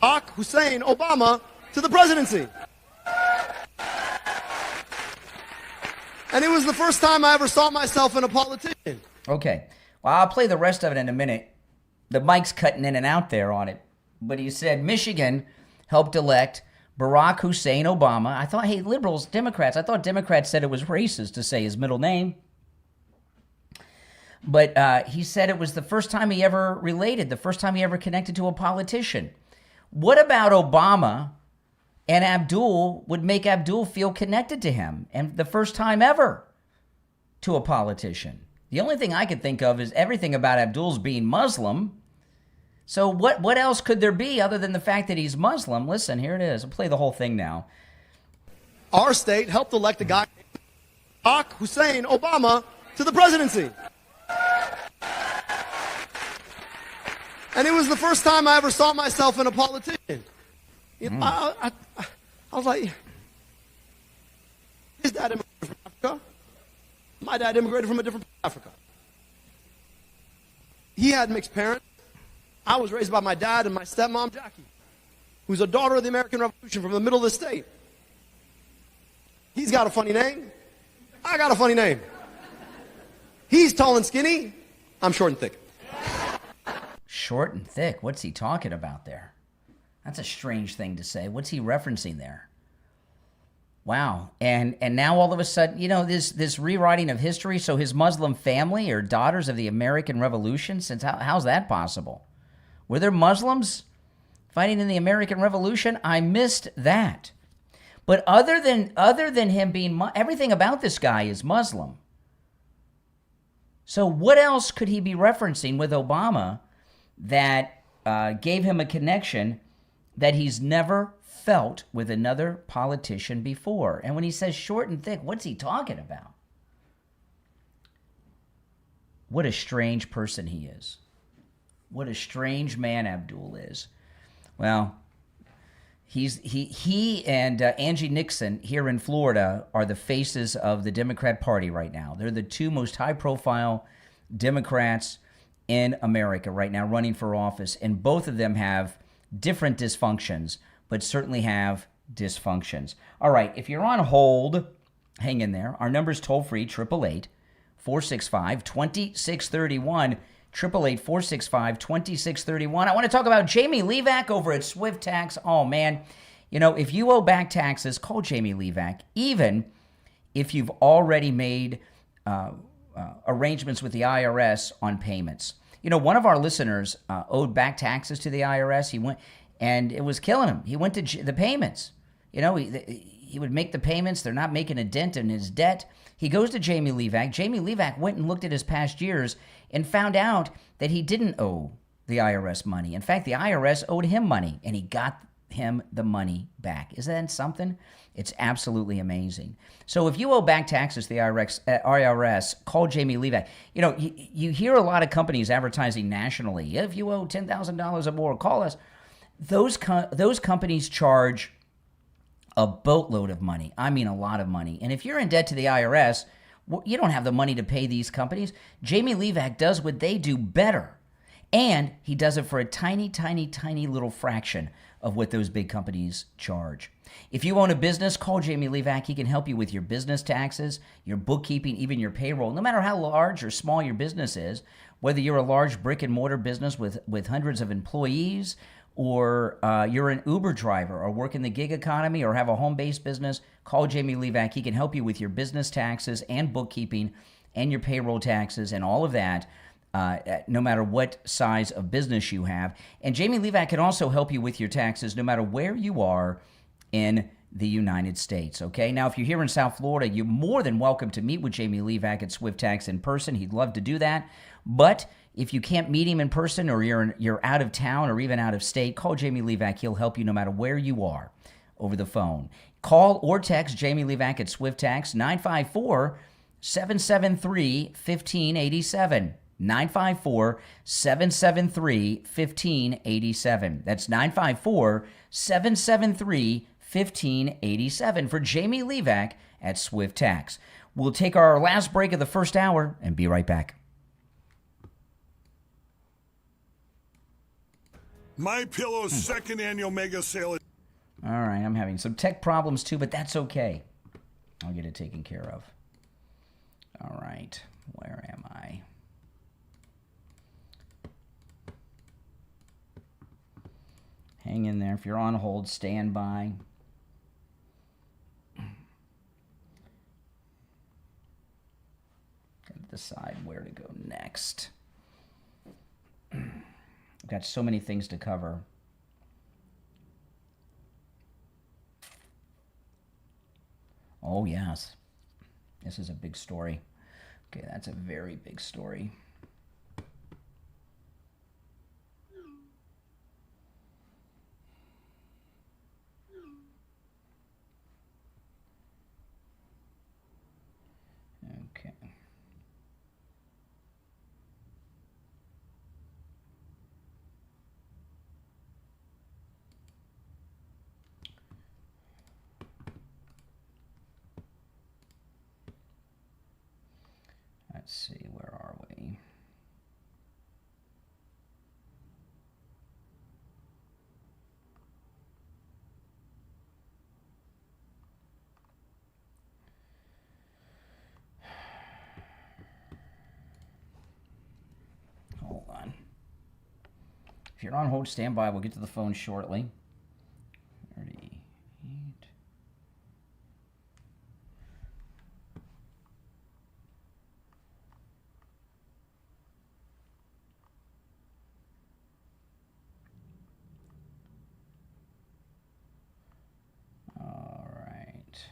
Barack Hussein Obama, to the presidency. And it was the first time I ever saw myself in a politician. Okay. Well, I'll play the rest of it in a minute. The mic's cutting in and out there on it. But he said Michigan helped elect Barack Hussein Obama. I thought, hey, liberals, Democrats, I thought Democrats said it was racist to say his middle name. But he said it was the first time he ever related, the first time he ever connected to a politician. What about Obama and Abdul would make Abdul feel connected to him, and the first time ever to a politician? The only thing I could think of is everything about Abdul's being Muslim. So what else could there be other than the fact that he's Muslim? Listen, here it is. I'll play the whole thing now. Our state helped elect a guy, Barack Hussein Obama, to the presidency. And it was the first time I ever saw myself in a politician. I was like, his dad immigrated from Africa. My dad immigrated from a different part of Africa. He had mixed parents. I was raised by my dad and my stepmom, Jackie, who's a daughter of the American Revolution from the middle of the state. He's got a funny name. I got a funny name. He's tall and skinny. I'm short and thick. Short and thick? What's he talking about there? That's a strange thing to say. What's he referencing there? Wow. And now all of a sudden, you know, this rewriting of history, so his Muslim family are daughters of the American Revolution? Since how's that possible? Were there Muslims fighting in the American Revolution? I missed that. But other than him being, everything about this guy is Muslim. So what else could he be referencing with Obama that gave him a connection that he's never felt with another politician before? And when he says short and thick, what's he talking about? What a strange person he is. What a strange man Abdul is. Well, he and Angie Nixon here in Florida are the faces of the Democrat Party right now. They're the two most high-profile Democrats in America right now running for office, and both of them have different dysfunctions, but certainly have dysfunctions. All right, if you're on hold, hang in there. Our number's toll-free, 888-465-2631. 888-465-2631. I want to talk about Jamie Levac over at Swift Tax. Oh, man. You know, if you owe back taxes, call Jamie Levac, even if you've already made arrangements with the IRS on payments. You know, one of our listeners owed back taxes to the IRS. He went, and it was killing him. He went to the payments. You know, he would make the payments. They're not making a dent in his debt. He goes to Jamie Levac. Jamie Levac went and looked at his past years and found out that he didn't owe the IRS money. In fact, the IRS owed him money, and he got him the money back. Isn't that something? It's absolutely amazing. So if you owe back taxes to the IRS, call Jamie Levac. You know, you hear a lot of companies advertising nationally. If you owe $10,000 or more, call us. Those companies charge a boatload of money. I mean, a lot of money. And if you're in debt to the IRS, you don't have the money to pay these companies. Jamie Levac does what they do better. And he does it for a tiny, tiny, tiny little fraction of what those big companies charge. If you own a business, call Jamie Levac. He can help you with your business taxes, your bookkeeping, even your payroll. No matter how large or small your business is, whether you're a large brick and mortar business with hundreds of employees, or you're an Uber driver, or work in the gig economy, or have a home-based business, call Jamie Levac. He can help you with your business taxes and bookkeeping and your payroll taxes and all of that, no matter what size of business you have. And Jamie Levac can also help you with your taxes no matter where you are in the United States, okay? Now, if you're here in South Florida, you're more than welcome to meet with Jamie Levac at Swift Tax in person. He'd love to do that. But if you can't meet him in person, or you're out of town or even out of state, call Jamie Levac. He'll help you no matter where you are over the phone. Call or text Jamie Levac at Swift Tax, 954-773-1587. 954-773-1587. That's 954-773-1587 for Jamie Levac at Swift Tax. We'll take our last break of the first hour and be right back. MyPillow's second annual mega sale. All right, I'm having some tech problems too, but that's okay. I'll get it taken care of. All right, where am I? Hang in there. If you're on hold, stand by. Gotta decide where to go next. I've got so many things to cover. Oh, yes. This is a big story. Okay, that's a very big story. Okay. Let's see, where are we? Hold on. If you're on hold, stand by. We'll get to the phone shortly. 38. All right.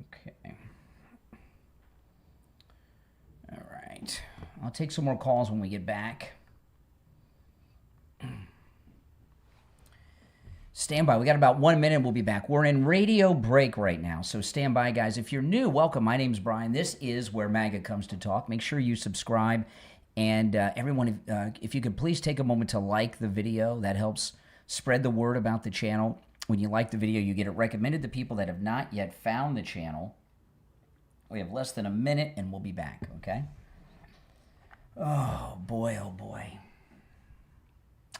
Okay. All right. I'll take some more calls when we get back. Stand by. We got about 1 minute. We'll be back. We're in radio break right now, so stand by, guys. If you're new, welcome. My name's Brian. This is where MAGA comes to talk. Make sure you subscribe. And everyone, if you could please take a moment to like the video. That helps spread the word about the channel. When you like the video, you get it recommended to people that have not yet found the channel. We have less than a minute, and we'll be back, okay? Oh, boy, oh, boy.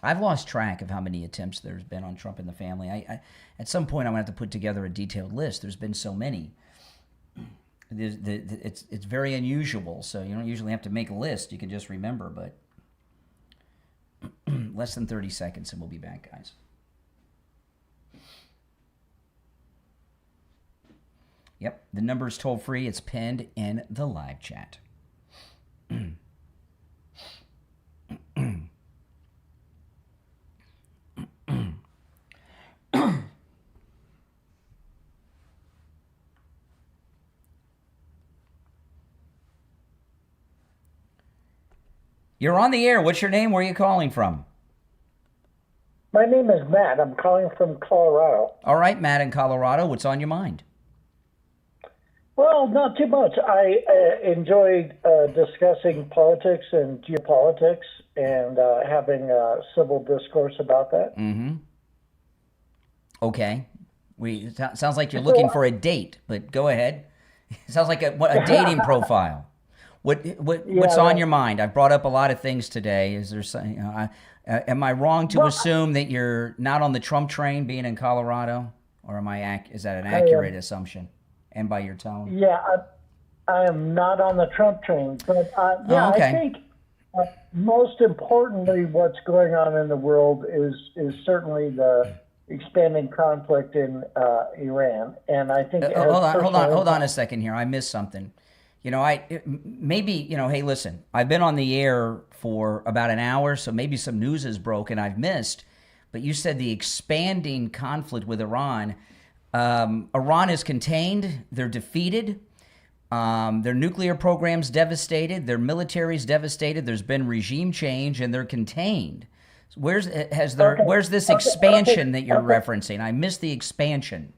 I've lost track of how many attempts there's been on Trump and the family. I at some point, I'm going to have to put together a detailed list. There's been so many. It's very unusual, so you don't usually have to make a list. You can just remember, but less than 30 seconds, and we'll be back, guys. Yep, the number is toll-free. It's pinned in the live chat. You're on the air. What's your name? Where are you calling from? My name is Matt. I'm calling from Colorado. All right, Matt in Colorado. What's on your mind? Well, not too much. I enjoyed discussing politics and geopolitics and having civil discourse about that. Mm-hmm. Okay. Sounds like you're looking for a date, but go ahead. Sounds like a dating profile. What's on your mind? I've brought up a lot of things today. Is there something? Am I wrong to assume that you're not on the Trump train, being in Colorado, or is that an accurate assumption? And by your tone, yeah, I am not on the Trump train, but yeah, okay. I think most importantly, what's going on in the world is certainly the expanding conflict in Iran, and I think hold on a second here. I missed something. You know, hey, listen, I've been on the air for about an hour, so maybe some news is broken I've missed. But you said the expanding conflict with Iran. Iran is contained. They're defeated. Their nuclear program's devastated. Their military's devastated. There's been regime change, and they're contained. Where's this expansion that you're referencing? I missed the expansion.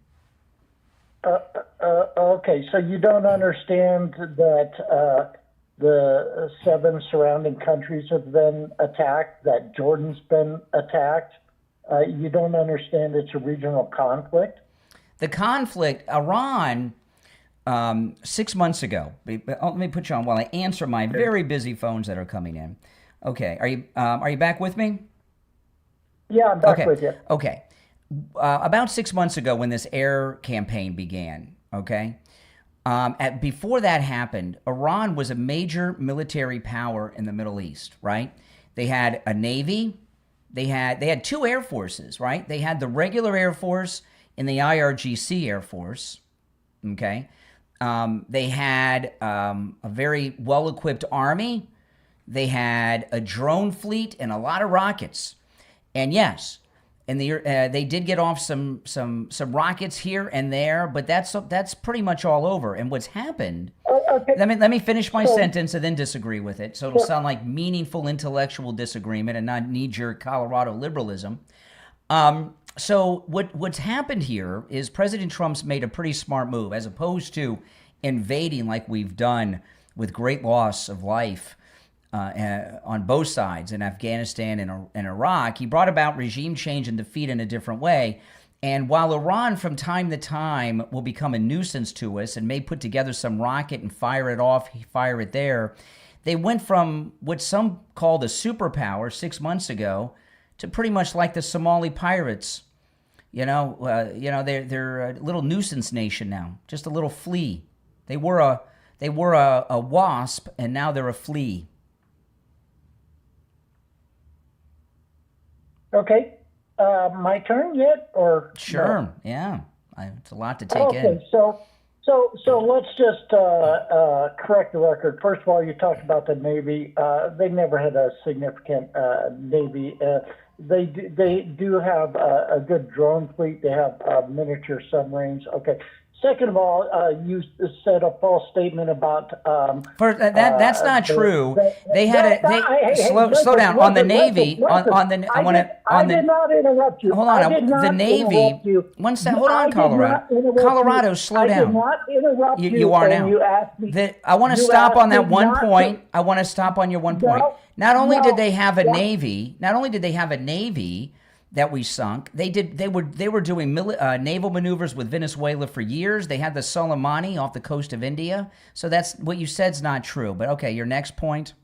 Okay, so you don't understand that the 7 surrounding countries have been attacked, that Jordan's been attacked. You don't understand it's a regional conflict. The conflict, Iran, 6 months ago. Let me put you on while I answer my very busy phones that are coming in. Okay, are you back with me? Yeah, I'm back with you. Okay. About 6 months ago when this air campaign began, okay, Before that happened, Iran was a major military power in the Middle East, right? They had a navy. They had two air forces, right? They had the regular Air Force and the IRGC Air Force, okay? They had a very well-equipped army. They had a drone fleet and a lot of rockets. And yes, they did get off some rockets here and there, but that's pretty much all over. And what's happened? Okay. Let me finish my sentence and then disagree with it, so it'll sound like meaningful intellectual disagreement and not knee-jerk Colorado liberalism. So what's happened here is President Trump's made a pretty smart move, as opposed to invading like we've done with great loss of life on both sides in Afghanistan and Iraq. He brought about regime change and defeat in a different way. And while Iran from time to time will become a nuisance to us and may put together some rocket and fire it off, fire it there, they went from what some called a superpower 6 months ago to pretty much like the Somali pirates. They're a little nuisance nation now, just a little flea. They were a wasp, and now they're a flea. Okay. My turn yet, or sure? No? Yeah, it's a lot to take in. Okay, so let's just correct the record. First of all, you talked about the Navy. They never had a significant Navy. They do have a good drone fleet. They have miniature submarines. Okay. Second of all, you said a false statement about. First, that's not true. They had slow down on the Navy. I did not interrupt you. Hold on, the Navy. One second. Hold on, Colorado. Colorado, slow down. I did not interrupt you. You are now. You asked me. I want to stop on that one point. I want to stop on your one point. Not only did they have a Navy. Not only did they have a Navy that we sunk. They were doing naval maneuvers with Venezuela for years. They had the Soleimani off the coast of India. So that's what you said's not true. But okay, your next point.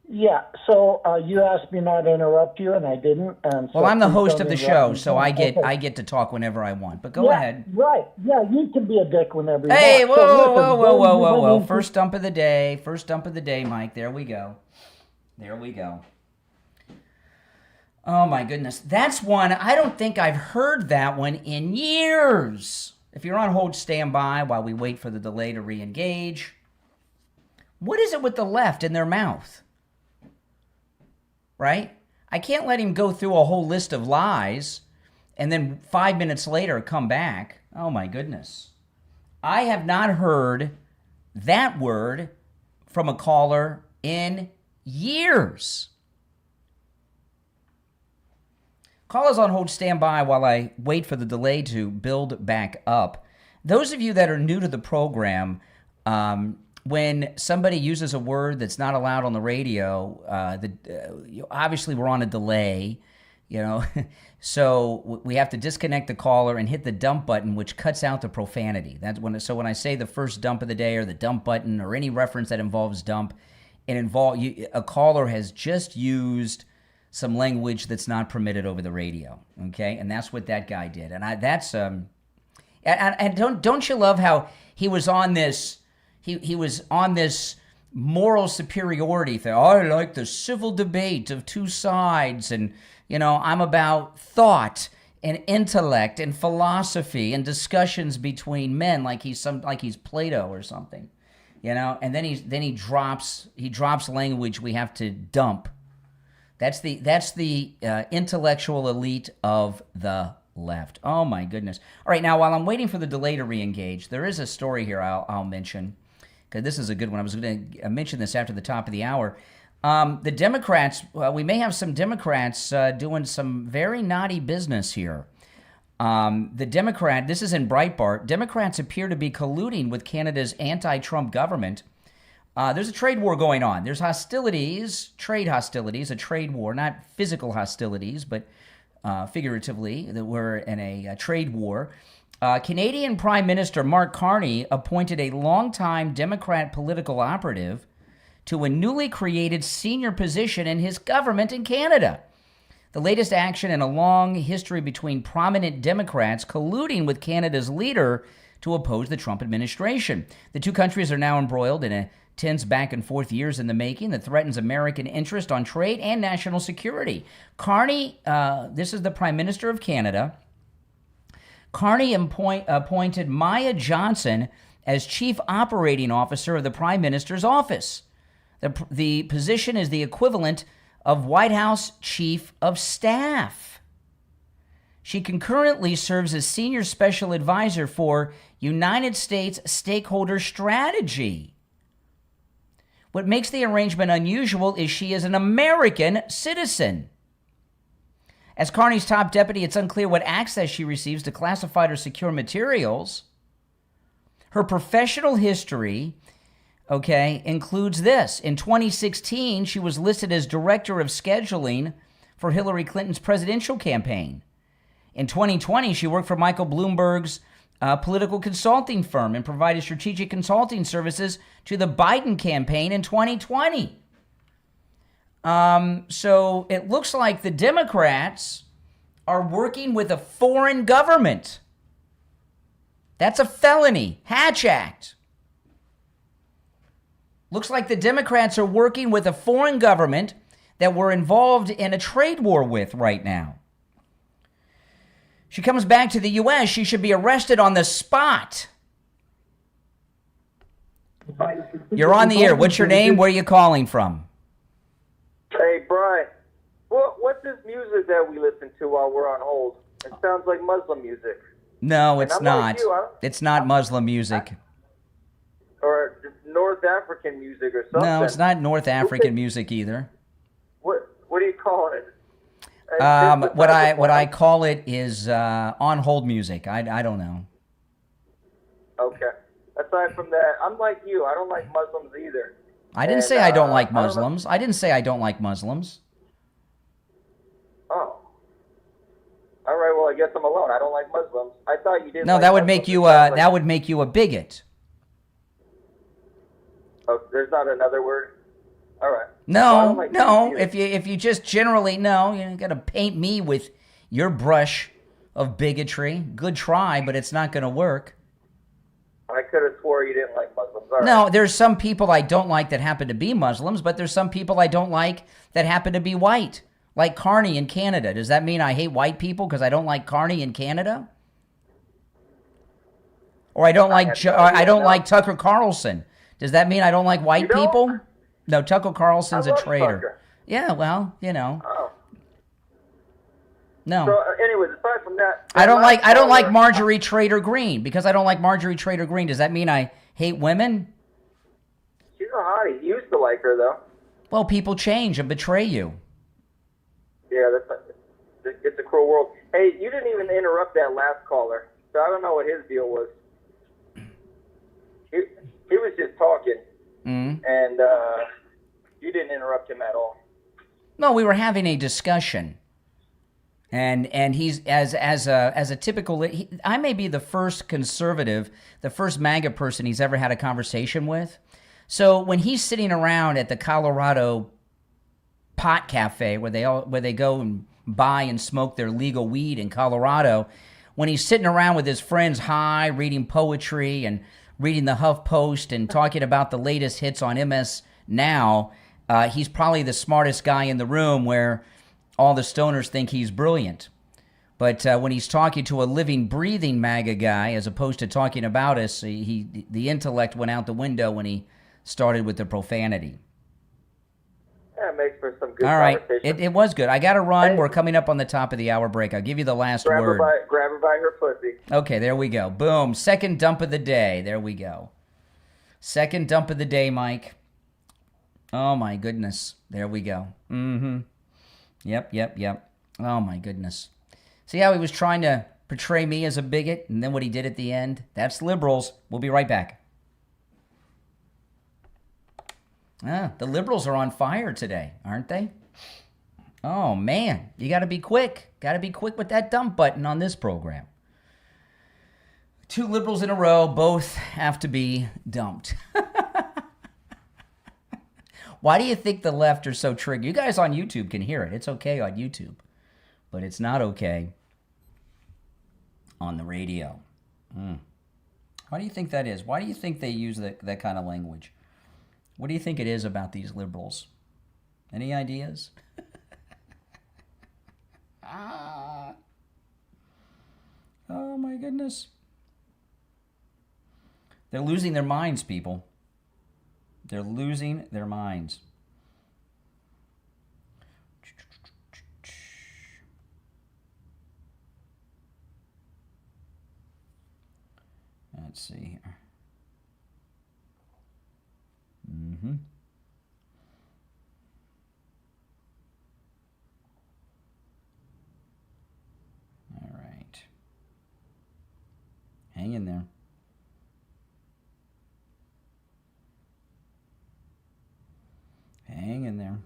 Yeah. So you asked me not to interrupt you, and I didn't. And so well, I'm the host of the show, so I get to talk whenever I want. But go ahead. Right. Yeah, you can be a dick whenever you want. Hey, whoa. So First dump of the day, Mike. There we go. Oh, my goodness. That's one. I don't think I've heard that one in years. If you're on hold, stand by while we wait for the delay to re-engage. What is it with the left in their mouth? Right? I can't let him go through a whole list of lies and then 5 minutes later come back. Oh, my goodness. I have not heard that word from a caller in years. Call us on hold, stand by while I wait for the delay to build back up. Those of you that are new to the program, when somebody uses a word that's not allowed on the radio, obviously we're on a delay, so we have to disconnect the caller and hit the dump button, which cuts out the profanity. So when I say the first dump of the day or the dump button or any reference that involves dump, a caller has just used some language that's not permitted over the radio, okay? And that's what that guy did. And don't you love how he was on this, he was on this moral superiority thing. I like the civil debate of two sides, and, I'm about thought and intellect and philosophy and discussions between men, like he's Plato or something, and then he drops language we have to dump. That's the intellectual elite of the left. Oh, my goodness. All right, now, while I'm waiting for the delay to re-engage, there is a story here I'll mention, because this is a good one. I was going to mention this after the top of the hour. The Democrats, we may have some Democrats doing some very naughty business here. This is in Breitbart, Democrats appear to be colluding with Canada's anti-Trump government. There's a trade war going on. There's trade hostilities, a trade war, not physical hostilities, but figuratively, that we're in a trade war. Canadian Prime Minister Mark Carney appointed a longtime Democrat political operative to a newly created senior position in his government in Canada. The latest action in a long history between prominent Democrats colluding with Canada's leader to oppose the Trump administration. The two countries are now embroiled in a tense back and forth years in the making that threatens American interest on trade and national security. Carney, this is the Prime Minister of Canada. Carney appointed Maya Johnson as Chief Operating Officer of the Prime Minister's office. The position is the equivalent of White House Chief of Staff. She concurrently serves as Senior Special Advisor for United States Stakeholder Strategy. What makes the arrangement unusual is she is an American citizen. As Carney's top deputy, it's unclear what access she receives to classified or secure materials. Her professional history, includes this. In 2016, she was listed as Director of Scheduling for Hillary Clinton's presidential campaign. In 2020, she worked for Michael Bloomberg's political consulting firm and provided strategic consulting services to the Biden campaign in 2020. So it looks like the Democrats are working with a foreign government. That's a felony. Hatch Act. Looks like the Democrats are working with a foreign government that we're involved in a trade war with right now. She comes back to the U.S., she should be arrested on the spot. You're on the air. What's your name? Where are you calling from? Hey, Brian. What's this music that we listen to while we're on hold? It sounds like Muslim music. No, it's not. It's not Muslim music. Or North African music or something. No, it's not North African music either. What do you call it? What I call it is on hold music. I don't know. Okay. Aside from that, I'm like you. I don't like Muslims either. I didn't say I don't like Muslims. I didn't say I don't like Muslims. Oh. All right. Well, I guess I'm alone. I don't like Muslims. I thought you did. No, like that would Muslims. make you that would make you a bigot. Oh, there's not another word. All right. No, Well, no. If you just generally you got to paint me with your brush of bigotry. Good try, but it's not going to work. I could have swore you didn't like Muslims. All No, right. there's some people I don't like that happen to be Muslims, but there's some people I don't like that happen to be white, like Carney in Canada. Does that mean I hate white people because I don't like Carney in Canada? Or I don't like Tucker Carlson. Does that mean I don't like white people? No, Tucker Carlson's a traitor. Tucker. Yeah, well, Oh. No. So, anyways, aside from that, I don't like Marjorie Trader Green. Because I don't like Marjorie Trader Green, does that mean I hate women? She's a hottie. You used to like her, though. Well, people change and betray you. Yeah, it's a cruel world. Hey, you didn't even interrupt that last caller, so I don't know what his deal was. He was just talking, and you didn't interrupt him at all. No, we were having a discussion. And he's as a typical. I may be the first conservative, the first MAGA person he's ever had a conversation with. So when he's sitting around at the Colorado pot cafe where they go and buy and smoke their legal weed in Colorado, when he's sitting around with his friends high, reading poetry and reading the HuffPost and talking about the latest hits on MS Now, he's probably the smartest guy in the room where all the stoners think he's brilliant. But when he's talking to a living, breathing MAGA guy, as opposed to talking about us, the intellect went out the window when he started with the profanity. Yeah, it makes for some good All right, conversation. it was good. I got to run. Hey. We're coming up on the top of the hour break. I'll give you the last grab word. Grab her by her pussy. Okay, there we go. Boom. Second dump of the day. There we go. Second dump of the day, Mike. Oh, my goodness. There we go. Mm-hmm. Yep. Oh, my goodness. See how he was trying to portray me as a bigot, and then what he did at the end? That's liberals. We'll be right back. The liberals are on fire today, aren't they? Oh, man. You got to be quick. Got to be quick with that dump button on this program. 2 liberals in a row, both have to be dumped. Why do you think the left are so triggered? You guys on YouTube can hear it. It's okay on YouTube. But it's not okay on the radio. Why do you think that is? Why do you think they use that kind of language? What do you think it is about these liberals? Any ideas? Oh my goodness. They're losing their minds, people. They're losing their minds. Let's see here. All right. Hang in there. Hang in there.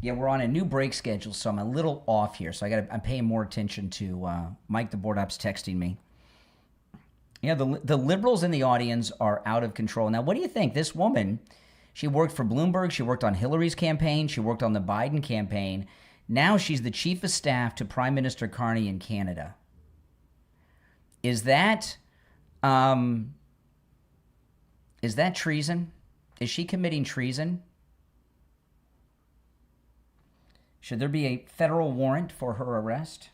Yeah, we're on a new break schedule, so I'm a little off here. So I'm paying more attention to Mike the board op's texting me. Yeah, the liberals in the audience are out of control. Now, what do you think? This woman, she worked for Bloomberg. She worked on Hillary's campaign. She worked on the Biden campaign. Now she's the chief of staff to Prime Minister Carney in Canada. Is that treason? Is she committing treason? Should there be a federal warrant for her arrest?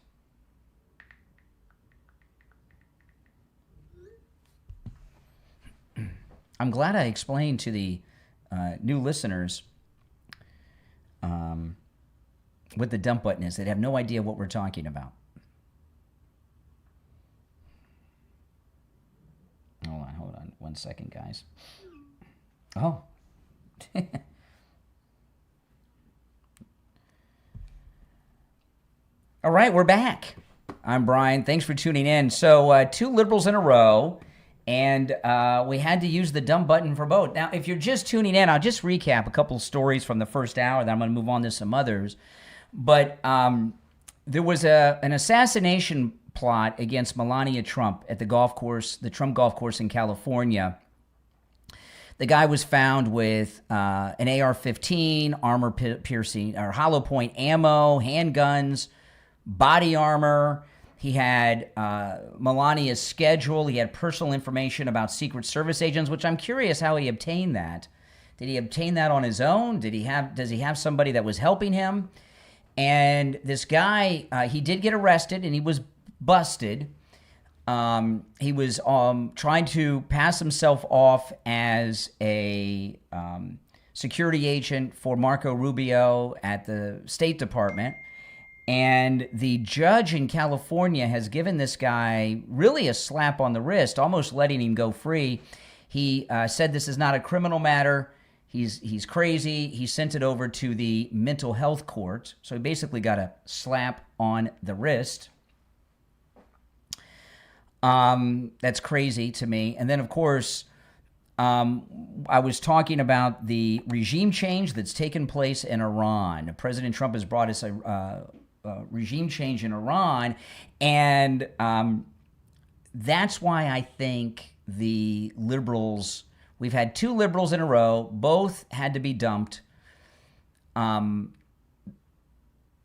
I'm glad I explained to the new listeners what the dump button is. They have no idea what we're talking about. Hold on 1 second, guys. Oh. All right, we're back. I'm Brian. Thanks for tuning in. So 2 liberals in a row, and we had to use the dumb button for both. Now, if you're just tuning in, I'll just recap a couple of stories from the first hour, then I'm going to move on to some others. But there was an assassination plot against Melania Trump at the golf course, the Trump golf course in California. The guy was found with an AR-15, armor-piercing or hollow point ammo, handguns, body armor. He had Melania's schedule. He had personal information about Secret Service agents, which I'm curious how he obtained that. Did he obtain that on his own? Does he have somebody that was helping him? And this guy, he did get arrested and he was busted. He was trying to pass himself off as a security agent for Marco Rubio at the State Department. And the judge in California has given this guy really a slap on the wrist, almost letting him go free. He said this is not a criminal matter. He's crazy. He sent it over to the mental health court. So he basically got a slap on the wrist. That's crazy to me. And then, of course, I was talking about the regime change that's taken place in Iran. President Trump has brought us a regime change in Iran, and that's why I think the liberals, we've had 2 liberals in a row, both had to be dumped. The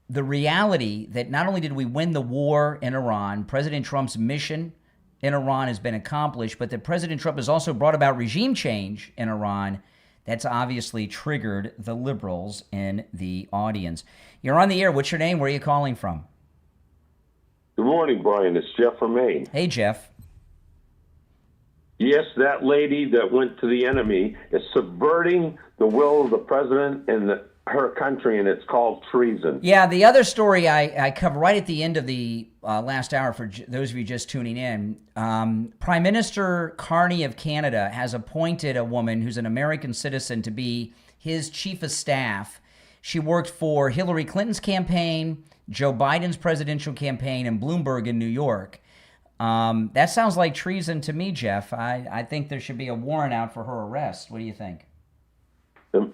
reality that not only did we win the war in Iran, President Trump's mission in Iran has been accomplished, but that President Trump has also brought about regime change in Iran. That's obviously triggered the liberals in the audience. You're on the air. What's your name? Where are you calling from? Good morning, Brian. It's Jeff from Maine. Hey, Jeff. Yes, that lady that went to the enemy is subverting the will of the president and her country, and it's called treason. Yeah, the other story I cover right at the end of the last hour for those of you just tuning in. Prime Minister Carney of Canada has appointed a woman who's an American citizen to be his chief of staff. She worked for Hillary Clinton's campaign, Joe Biden's presidential campaign, and Bloomberg in New York. That sounds like treason to me, Jeff. I think there should be a warrant out for her arrest. What do you think?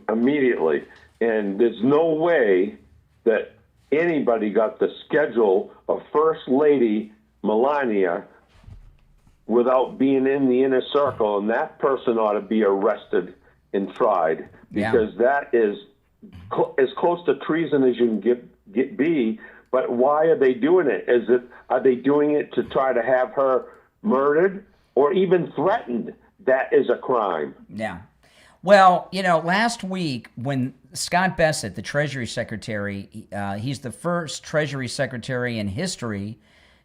Immediately. And there's no way that anybody got the schedule of First Lady Melania without being in the inner circle, and that person ought to be arrested and tried, because that is as close to treason as you can be. But why are they doing it? Are they doing it to try to have her murdered or even threatened? That is a crime. Yeah. Well, last week when Scott Bessent, the Treasury Secretary, he's the first Treasury Secretary in history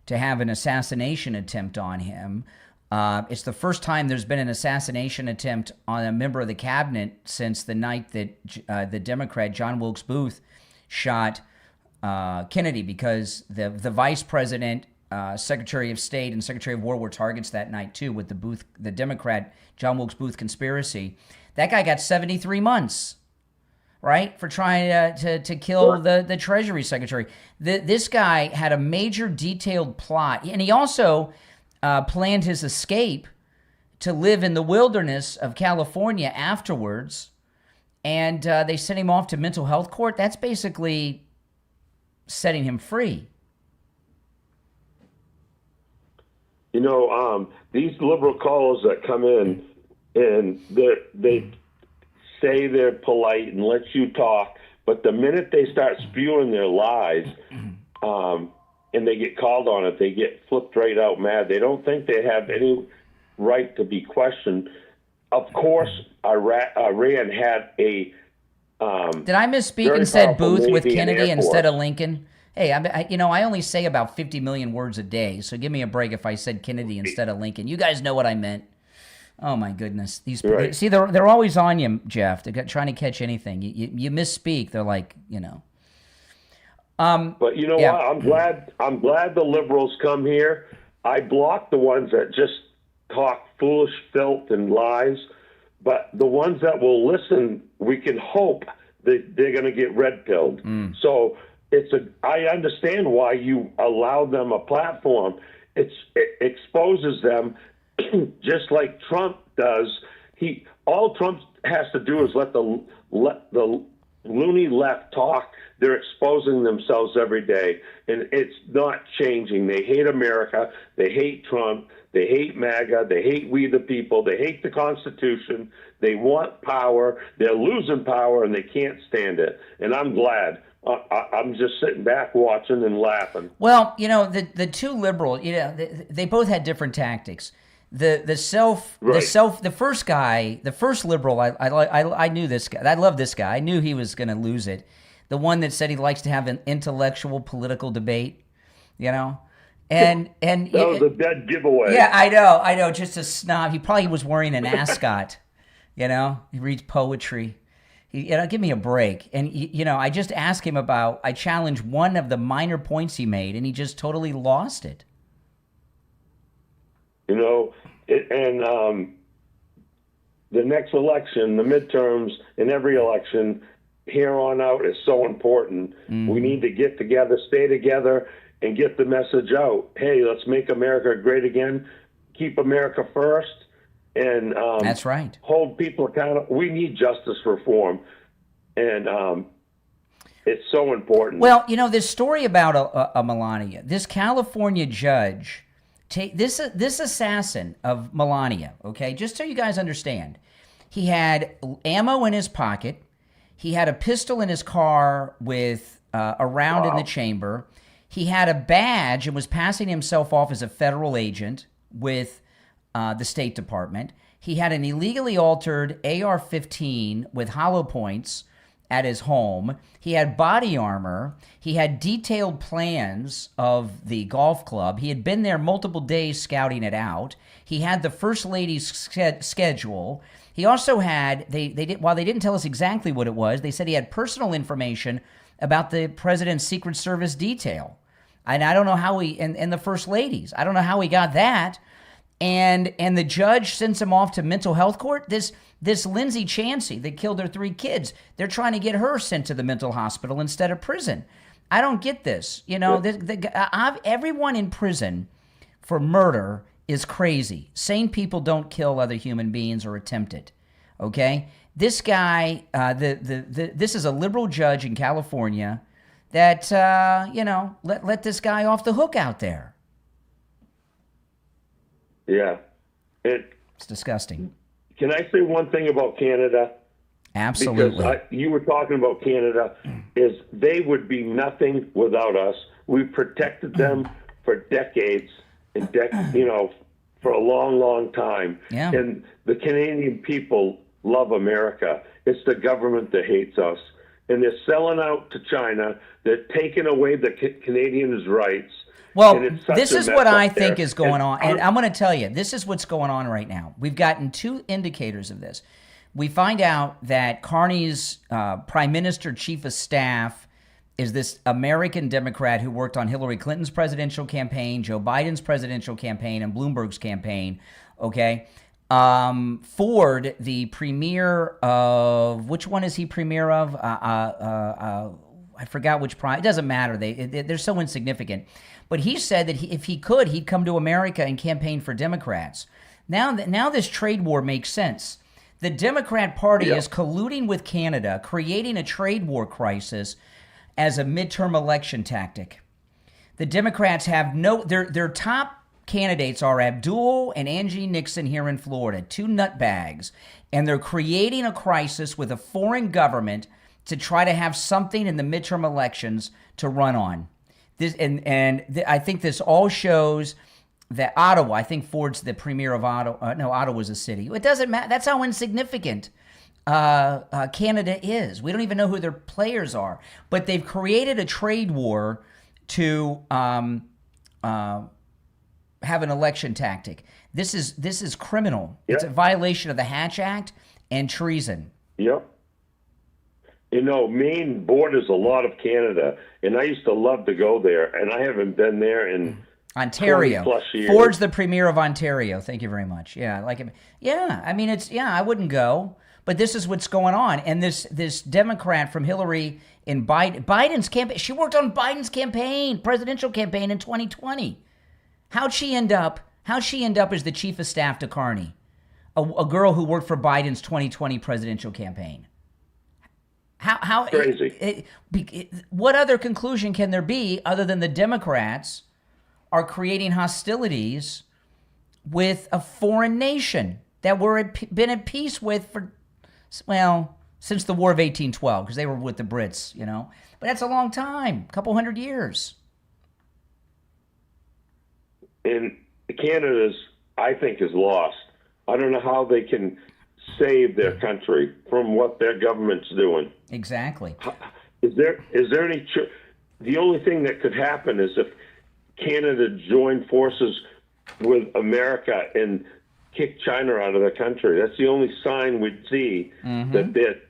to have an assassination attempt on him. It's the first time there's been an assassination attempt on a member of the cabinet since the night that the Democrat John Wilkes Booth shot Kennedy, because the vice president, Secretary of State, and Secretary of War were targets that night too with the Democrat John Wilkes Booth conspiracy. That guy got 73 months, right, for trying to kill the Treasury Secretary. This guy had a major detailed plot, and he also planned his escape to live in the wilderness of California afterwards, and they sent him off to mental health court. That's basically setting him free. These liberal callers that come in and they say they're polite and let you talk, but the minute they start spewing their lies, and they get called on it, they get flipped right out mad. They don't think they have any right to be questioned. Of course, Iran had a Did I misspeak and said Booth with Kennedy instead of Lincoln? Hey, I only say about 50 million words a day, so give me a break if I said Kennedy instead of Lincoln. You guys know what I meant. Oh my goodness, these right. See, they're always on you, Jeff. They're trying to catch anything. You misspeak, they're like, But what? I'm glad the liberals come here. I block the ones that just talk foolish filth and lies. But the ones that will listen, we can hope that they're going to get red-pilled. So I understand why you allow them a platform. It exposes them just like Trump does. All Trump has to do is let the loony left talk. They're exposing themselves every day, and it's not changing. They hate America. They hate Trump. They hate MAGA. They hate we the people. They hate the Constitution. They want power. They're losing power, and they can't stand it. And I'm glad. I'm just sitting back watching and laughing. Well, the two liberals, they both had different tactics. The first guy, the first liberal, I knew this guy. I love this guy. I knew he was going to lose it. The one that said he likes to have an intellectual political debate, and that was a dead giveaway. Yeah, I know, just a snob. He probably was wearing an ascot, he reads poetry. Give me a break. And I just asked him I challenged one of the minor points he made, and he just totally lost it. The next election, the midterms, and every election here on out is so important. Mm-hmm. We need to get together, stay together, and get the message out. Hey, let's make America great again. Keep America first. And that's right. Hold people accountable. We need justice reform. And it's so important. Well, this story about Melania, this California judge, this assassin of Melania, okay, just so you guys understand, he had ammo in his pocket. He had a pistol in his car with a round in the chamber. He had a badge and was passing himself off as a federal agent with the State Department. He had an illegally altered AR-15 with hollow points at his home. He had body armor. He had detailed plans of the golf club. He had been there multiple days scouting it out. He had the First Lady's schedule. He also had, while they didn't tell us exactly what it was, they said he had personal information about the president's Secret Service detail. And I don't know how and the First Ladies. I don't know how he got that. And the judge sends him off to mental health court. This Lindsay Chancey that killed her 3 kids, they're trying to get her sent to the mental hospital instead of prison. I don't get this. Everyone in prison for murder is crazy. Sane people don't kill other human beings or attempt it. Okay? This guy, this is a liberal judge in California that, let this guy off the hook out there. Yeah. It's disgusting. Can I say one thing about Canada? Absolutely. Because you were talking about Canada, is they would be nothing without us. We've protected them for decades and for a long, long time. Yeah. And the Canadian people love America. It's the government that hates us. And they're selling out to China. They're taking away the Canadians' rights. Well, And it's such this a is mess what up I there. think is going on. And I'm going to tell you, this is what's going on right now. We've gotten two indicators of this. We find out that Carney's prime minister, chief of staff, is this American Democrat who worked on Hillary Clinton's presidential campaign, Joe Biden's presidential campaign, and Bloomberg's campaign, okay? Ford, the premier of, which one is he premier of? I forgot which prime. It doesn't matter. They're so insignificant. But he said that if he could, he'd come to America and campaign for Democrats. Now this trade war makes sense. The Democrat Party is colluding with Canada, creating a trade war crisis as a midterm election tactic. The Democrats have their top candidates are Abdul and Angie Nixon here in Florida, two nutbags, and they're creating a crisis with a foreign government to try to have something in the midterm elections to run on. I think this all shows that Ottawa, I think Ford's the premier of Ottawa. No, Ottawa's a city. It doesn't matter. That's how insignificant Canada is. We don't even know who their players are. But they've created a trade war to have an election tactic. This is criminal. Yep. It's a violation of the Hatch Act and treason. Yep. Maine borders a lot of Canada, and I used to love to go there, and I haven't been there in Ontario. 20+ years. Ford's the premier of Ontario. Thank you very much. Yeah, I mean, I wouldn't go, but this is what's going on. And this Democrat from Hillary in Biden's campaign, she worked on Biden's presidential campaign in 2020. How'd she end up as the chief of staff to Carney, a girl who worked for Biden's 2020 presidential campaign? How crazy? What other conclusion can there be other than the Democrats are creating hostilities with a foreign nation that been at peace with since the War of 1812, because they were with the Brits, But that's a long time, a couple hundred years. And Canada's, I think, is lost. I don't know how they can save their country from what their government's doing. Exactly. Is there any? The only thing that could happen is if Canada joined forces with America and kick China out of their country. That's the only sign we'd see that they're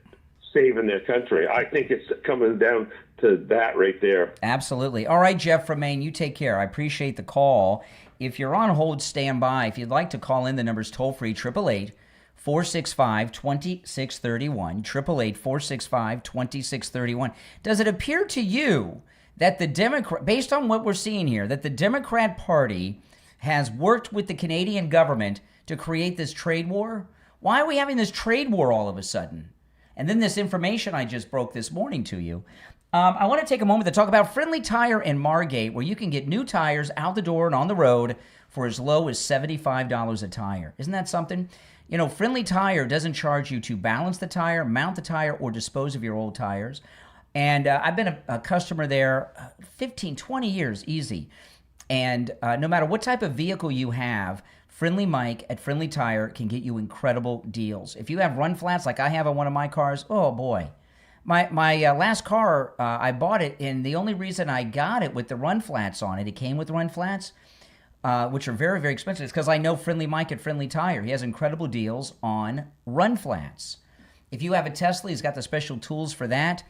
saving their country. I think it's coming down to that right there. Absolutely. All right, Jeff from Maine, you take care. I appreciate the call. If you're on hold, stand by. If you'd like to call in, the number's toll-free, 888-465-2631, 888-465-2631. Does it appear to you that the Democrat, based on what we're seeing here, that the Democrat Party has worked with the Canadian government to create this trade war? Why are we having this trade war all of a sudden? And then this information I just broke this morning to you. I want to take a moment to talk about Friendly Tire in Margate, where you can get new tires out the door and on the road for as low as $75 a tire. Isn't that something? Friendly Tire doesn't charge you to balance the tire, mount the tire, or dispose of your old tires. And I've been a customer there 15, 20 years, easy. And no matter what type of vehicle you have, Friendly Mike at Friendly Tire can get you incredible deals. If you have run flats like I have on one of my cars, oh boy. My last car, I bought it, and the only reason I got it with the run flats on it came with run flats, which are very, very expensive, is because I know Friendly Mike at Friendly Tire. He has incredible deals on run flats. If you have a Tesla, he's got the special tools for that,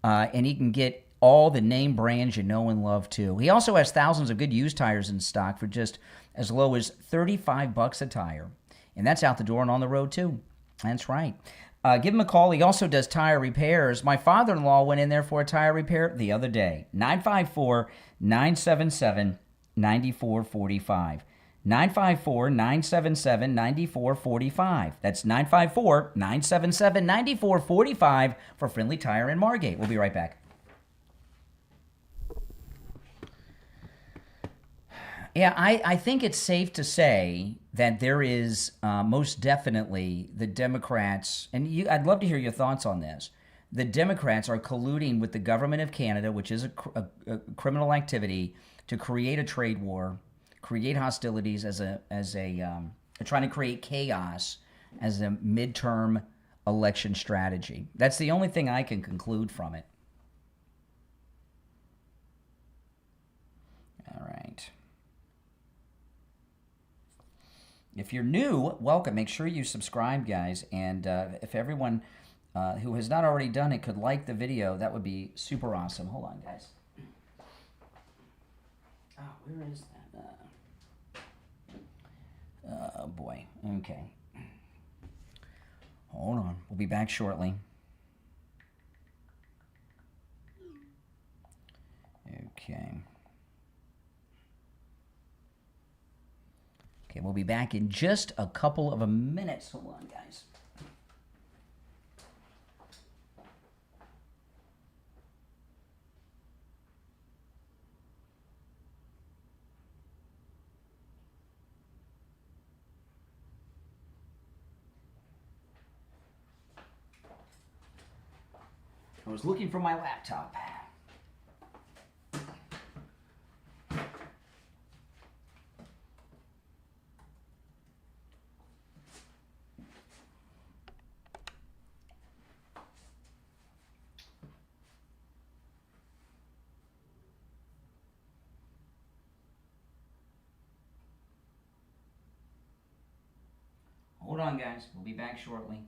and he can get all the name brands you know and love, too. He also has thousands of good used tires in stock for just as low as $35 a tire, and that's out the door and on the road, too. That's right. Give him a call. He also does tire repairs. My father-in-law went in there for a tire repair the other day. 954-977-9445. 954-977-9445. That's 954-977-9445 for Friendly Tire in Margate. We'll be right back. Yeah, I think it's safe to say that there is most definitely the Democrats, and I'd love to hear your thoughts on this. The Democrats are colluding with the government of Canada, which is a criminal activity, to create a trade war, create hostilities trying to create chaos as a midterm election strategy. That's the only thing I can conclude from it. All right. If you're new, welcome. Make sure you subscribe, guys. And if everyone who has not already done it could like the video, that would be super awesome. Hold on, guys. Oh, where is that? Oh, boy. Okay. Hold on. We'll be back shortly. Okay. Okay, we'll be back in just a couple of minutes. Hold on, guys. I was looking for my laptop. Hold on, guys. We'll be back shortly.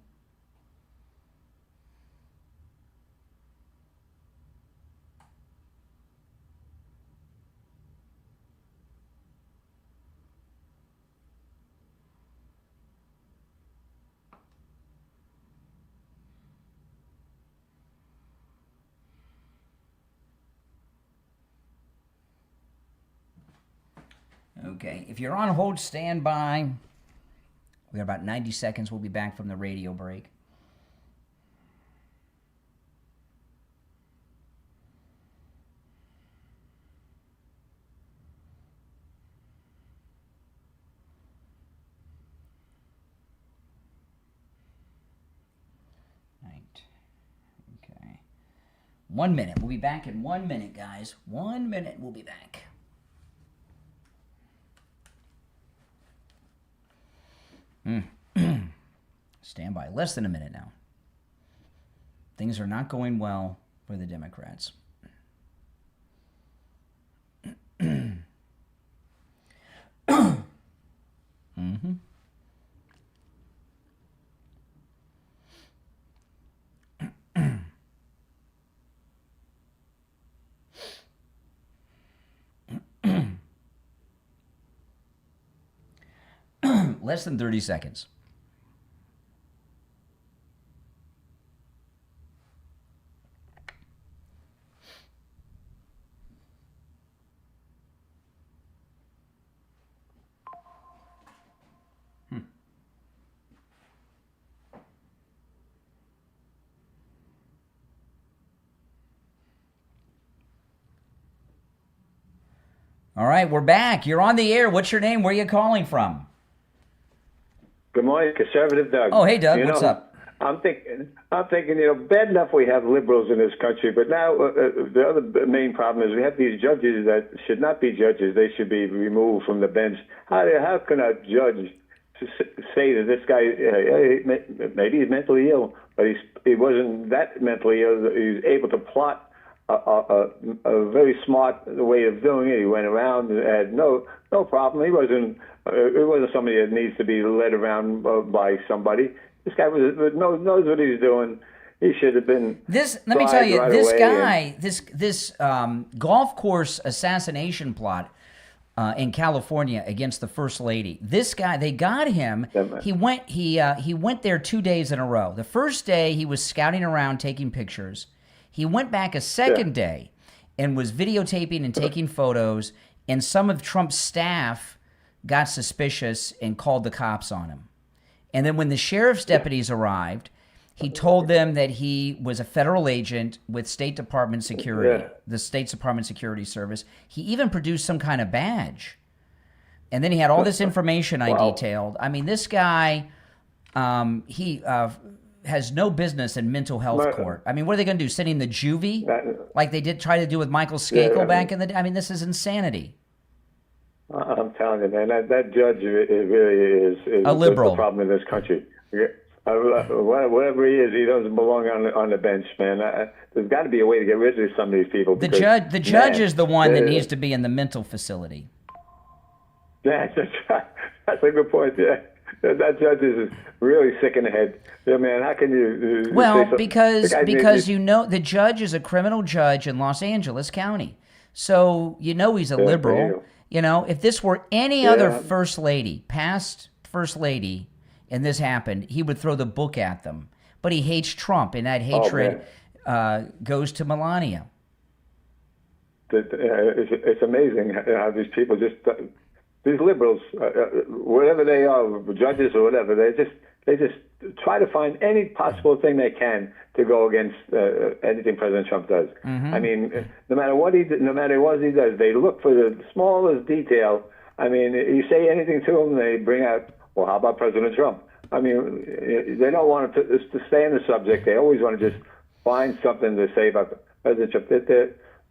Okay, if you're on hold, stand by. We got about 90 seconds. We'll be back from the radio break. Right. Okay. 1 minute. We'll be back in 1 minute, guys. 1 minute. We'll be back. Stand by. Less than a minute now. Things are not going well for the Democrats. Mm-hmm. Less than 30 seconds. All right, we're back. You're on the air. What's your name? Where are you calling from? Good morning, Conservative Doug. Oh, hey, Doug. What's up? I'm thinking, bad enough we have liberals in this country, but now the other main problem is we have these judges that should not be judges. They should be removed from the bench. How can a judge say that this guy, maybe he's mentally ill, but he wasn't that mentally ill. He was able to plot a very smart way of doing it. He went around and had no problem. It wasn't somebody that needs to be led around by somebody. This guy knows what he's doing. He should have been. Let me tell you, this guy, this golf course assassination plot in California against the First Lady. This guy, they got him. He went there 2 days in a row. The first day he was scouting around, taking pictures. He went back a second day and was videotaping and taking photos, and some of Trump's staff got suspicious and called the cops on him. And then when the sheriff's deputies arrived, he told them that he was a federal agent with State Department security, the State Department Security Service. He even produced some kind of badge. And then he had all this information I detailed. I mean, this guy, he has no business in mental health court. I mean, what are they going to do? Send him to juvie like they did try to do with Michael Skakel back in the day? I mean, this is insanity. I'm telling you, man, that judge really is a liberal. The problem in this country. Whatever he is, he doesn't belong on the bench, man. There's got to be a way to get rid of some of these people. The judge is the one that needs to be in the mental facility. That's a good point. Yeah, that judge is really sick in the head. Yeah, man. How can you? Well, because you know the judge is a criminal judge in Los Angeles County, so you know he's a liberal. You know, if this were any other first lady, past first lady, and this happened, he would throw the book at them. But he hates Trump, and that hatred goes to Melania. It's amazing how these people these liberals, whatever they are, judges or whatever, they just try to find any possible thing they can to go against anything President Trump does. I mean, no matter what he does, they look for the smallest detail. I mean, you say anything to them, they bring out, well, how about President Trump? I mean, they don't want to stay in the subject. They always want to just find something to say about President Trump.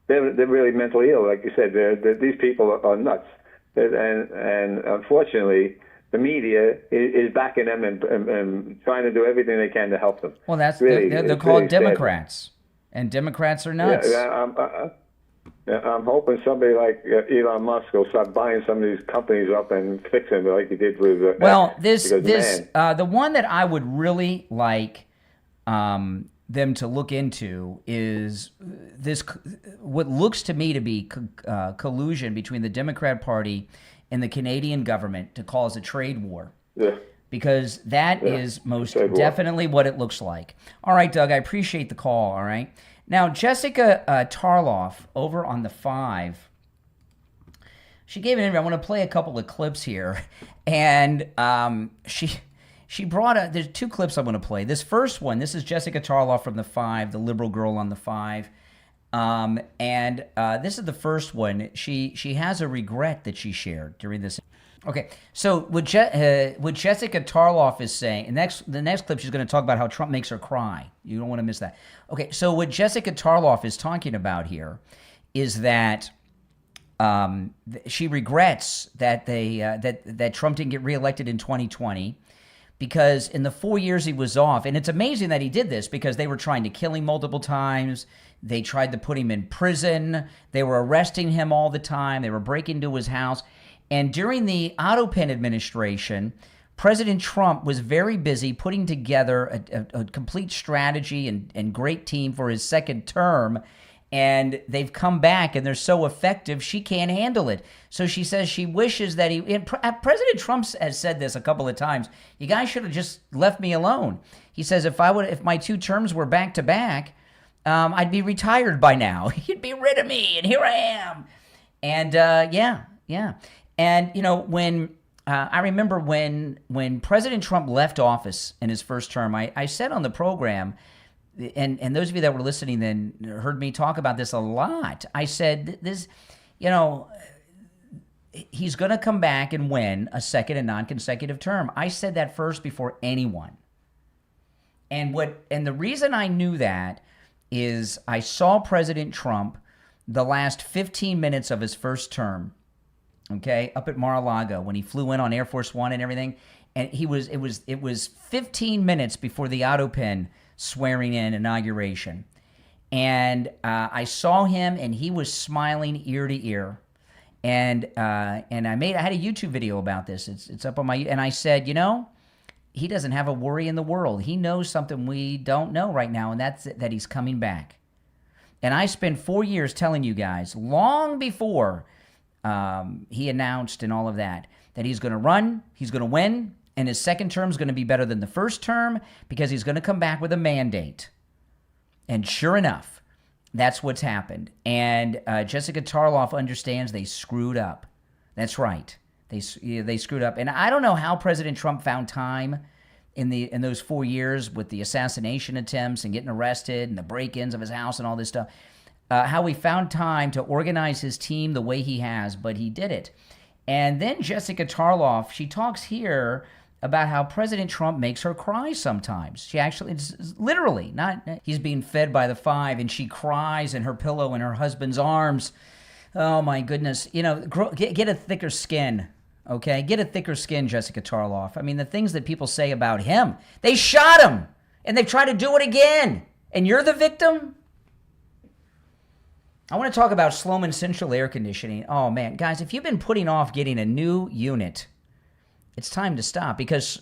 They're really mentally ill, like you said. These people are nuts, and unfortunately, the media is backing them and trying to do everything they can to help them. Well, that's really, they're called Democrats, and Democrats are nuts. I'm hoping somebody like Elon Musk will start buying some of these companies up and fix them like he did with. The one that I would really like them to look into is this, what looks to me to be collusion between the Democrat Party and the Canadian government to cause a trade war. Yeah. Because that is most definitely what it looks like. All right, Doug, I appreciate the call, all right? Now, Jessica Tarloff over on the 5, she gave an interview. I want to play a couple of clips here. And she brought there's 2 clips I'm going to play. This first one, this is Jessica Tarloff from the 5, the liberal girl on the 5. And this is the first one. She has a regret that she shared during this. Okay, so what Jessica Tarloff is saying, and the next clip she's going to talk about how Trump makes her cry. You don't want to miss that. Okay, so what Jessica Tarloff is talking about here is that she regrets that that Trump didn't get reelected in 2020 because in the 4 years he was off, and it's amazing that he did this because they were trying to kill him multiple times. They tried to put him in prison. They were arresting him all the time. They were breaking into his house. And during the Autopen administration, President Trump was very busy putting together a complete strategy and great team for his second term. And they've come back and they're so effective, she can't handle it. So she says she wishes that President Trump has said this a couple of times. You guys should have just left me alone. He says if my 2 terms were back to back, I'd be retired by now. You'd be rid of me, and here I am. And yeah. And, you know, when I remember when President Trump left office in his first term, I said on the program, and those of you that were listening then heard me talk about this a lot. I said, this, you know, he's going to come back and win a second and non-consecutive term. I said that first before anyone. And the reason I knew that is I saw President Trump the last 15 minutes of his first term. Okay, up at Mar-a-Lago when he flew in on Air Force One and everything, and it was 15 minutes before the Autopen swearing in inauguration, and I saw him and he was smiling ear to ear, and I had a YouTube video about this. It's up on my, and I said, you know, he doesn't have a worry in the world. He knows something we don't know right now, and that's that he's coming back. And I spent 4 years telling you guys long before. He announced and all of that he's going to run, he's going to win, and his second term is going to be better than the first term because he's going to come back with a mandate. And sure enough, that's what's happened. And Jessica Tarloff understands they screwed up. That's right. They screwed up. And I don't know how President Trump found time in those 4 years with the assassination attempts and getting arrested and the break-ins of his house and all this stuff. How he found time to organize his team the way he has, but he did it. And then Jessica Tarloff, she talks here about how President Trump makes her cry sometimes. She actually, it's literally, not he's being fed by the five, and she cries in her pillow in her husband's arms. Oh, my goodness. You know, get a thicker skin, okay? Get a thicker skin, Jessica Tarloff. I mean, the things that people say about him, they shot him, and they've tried to do it again, and you're the victim? I want to talk about Sloman Central Air Conditioning. Oh, man. Guys, if you've been putting off getting a new unit, it's time to stop because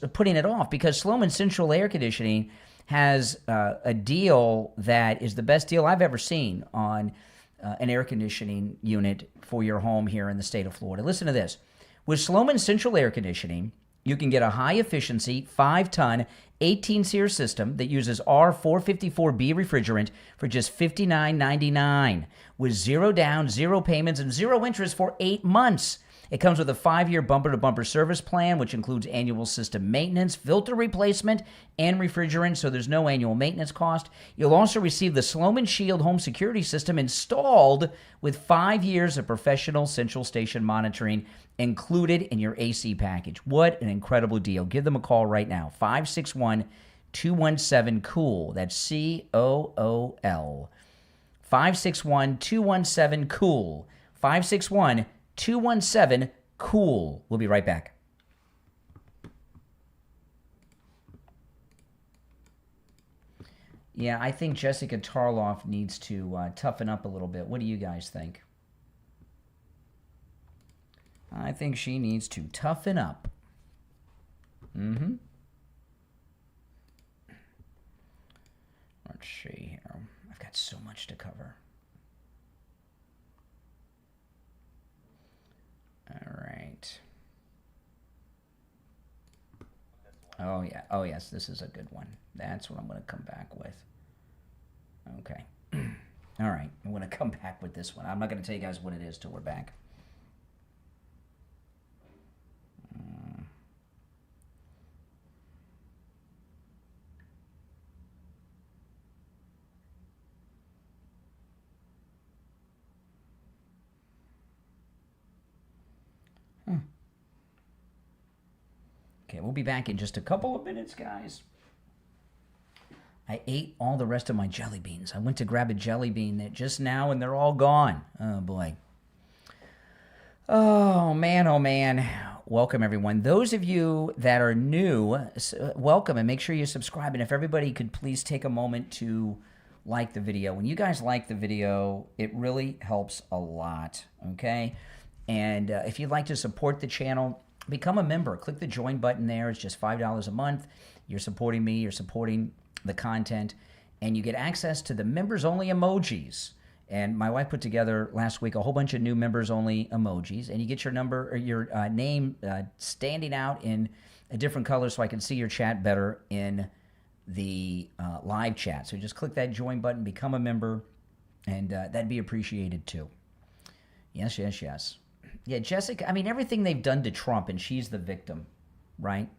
Sloman Central Air Conditioning has a deal that is the best deal I've ever seen on an air conditioning unit for your home here in the state of Florida. Listen to this. With Sloman Central Air Conditioning, you can get a high-efficiency, 5-ton, 18-SEER system that uses R454B refrigerant for just $59.99 with zero down, zero payments, and zero interest for 8 months. It comes with a 5-year bumper-to-bumper service plan, which includes annual system maintenance, filter replacement, and refrigerant, so there's no annual maintenance cost. You'll also receive the Sloman Shield home security system installed with 5 years of professional central station monitoring included in your AC package. What an incredible deal. Give them a call right now, 561-217-COOL. That's C-O-O-L. 561-217-COOL. 561-217-COOL. We'll be right back. Yeah, I think Jessica Tarloff needs to toughen up a little bit. What do you guys think? I think she needs to toughen up. Let's see here. I've got so much to cover. All right. Oh, yeah. Oh, yes, this is a good one. That's what I'm going to come back with. Okay. All right. I'm going to come back with this one. I'm not going to tell you guys what it is till we're back. Okay, we'll be back in just a couple of minutes, guys. I ate all the rest of my jelly beans. I went to grab a jelly bean that just now, and they're all gone. Oh, boy. Oh, man, oh, man. Welcome, everyone. Those of you that are new, welcome, and make sure you subscribe. And if everybody could please take a moment to like the video. When you guys like the video, it really helps a lot, okay? And if you'd like to support the channel, become a member. Click the join button there. It's just $5 a month. You're supporting me. You're supporting the content. And you get access to the members-only emojis. And my wife put together last week a whole bunch of new members-only emojis. And you get your number or your name standing out in a different color so I can see your chat better in the live chat. So just click that join button, become a member, and that'd be appreciated too. Yes, yes, yes. Yeah, Jessica, I mean, everything they've done to Trump, and she's the victim, right?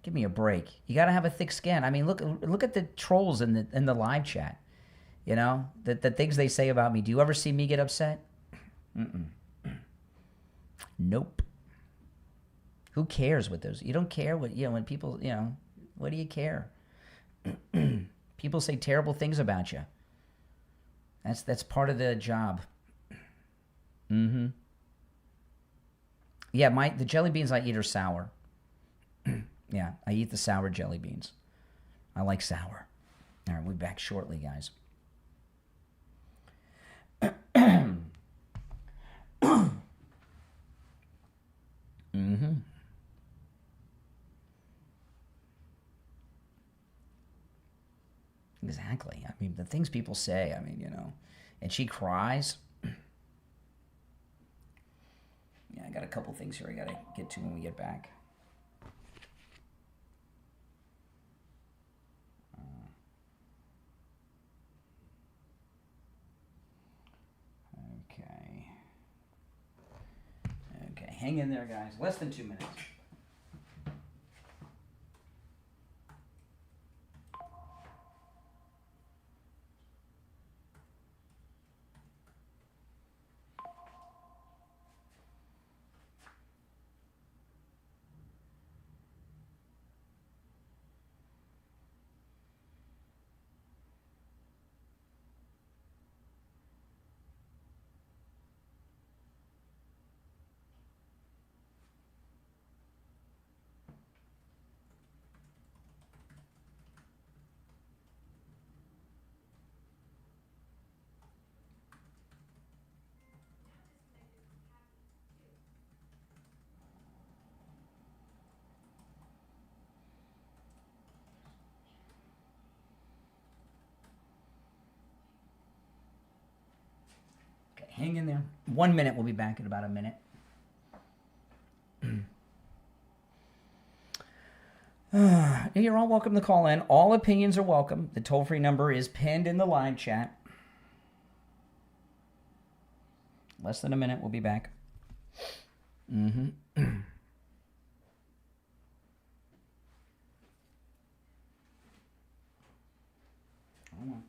Give me a break. You got to have a thick skin. I mean, look at the trolls in the live chat. You know, the things they say about me. Do you ever see me get upset? Nope. Who cares what those? You don't care what, you know, when people, you know, what do you care? People say terrible things about you. That's part of the job. Yeah, the jelly beans I eat are sour. Yeah, I eat the sour jelly beans. I like sour. All right, we'll be back shortly, guys. Exactly. I mean, the things people say, I mean, you know, and she cries. Yeah, I got a couple things here I got to get to when we get back. Okay, hang in there, guys. Less than 2 minutes. Hang in there. 1 minute. We'll be back in about a minute. You're all welcome to call in. All opinions are welcome. The toll-free number is pinned in the live chat. Less than a minute. We'll be back. Hold on.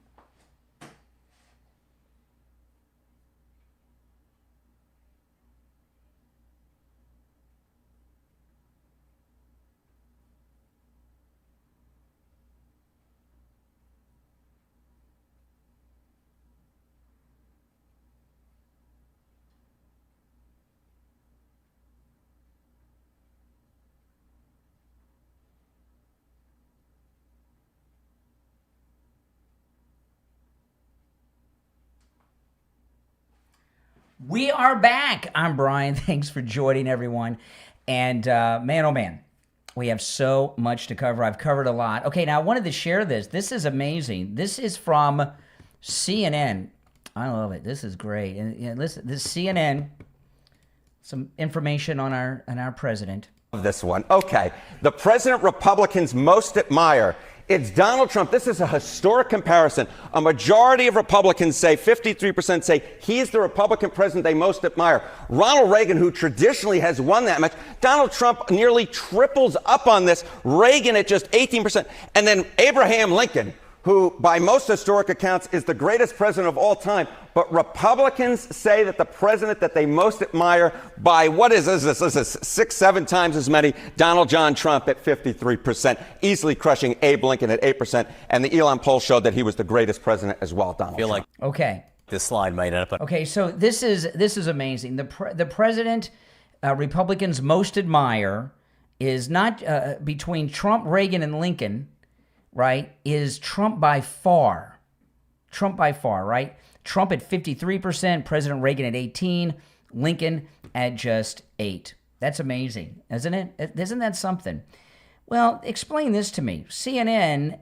We are back. I'm Brian. Thanks for joining, everyone. And man, oh man, we have so much to cover. I've covered a lot. Okay, now I wanted to share this. This is amazing. This is from CNN. I love it. This is great. And listen, this CNN, some information on our president. This one. Okay. The president Republicans most admire. It's Donald Trump. This is a historic comparison. A majority of Republicans say, 53% say, he's the Republican president they most admire. Ronald Reagan, who traditionally has won that much, Donald Trump nearly triples up on this. Reagan at just 18%. And then Abraham Lincoln, who by most historic accounts is the greatest president of all time. But Republicans say that the president that they most admire by, what is this? This is 6-7 times as many, Donald John Trump at 53%, easily crushing Abe Lincoln at 8%. And the Elon poll showed that he was the greatest president as well, Donald Trump. Okay. This slide might end up. Okay, so this is amazing. The president Republicans most admire is not between Trump, Reagan, and Lincoln, right, is Trump by far. Trump by far, right? Trump at 53%, President Reagan at 18%, Lincoln at just 8%. That's amazing, isn't it? Isn't that something? Well, explain this to me. CNN,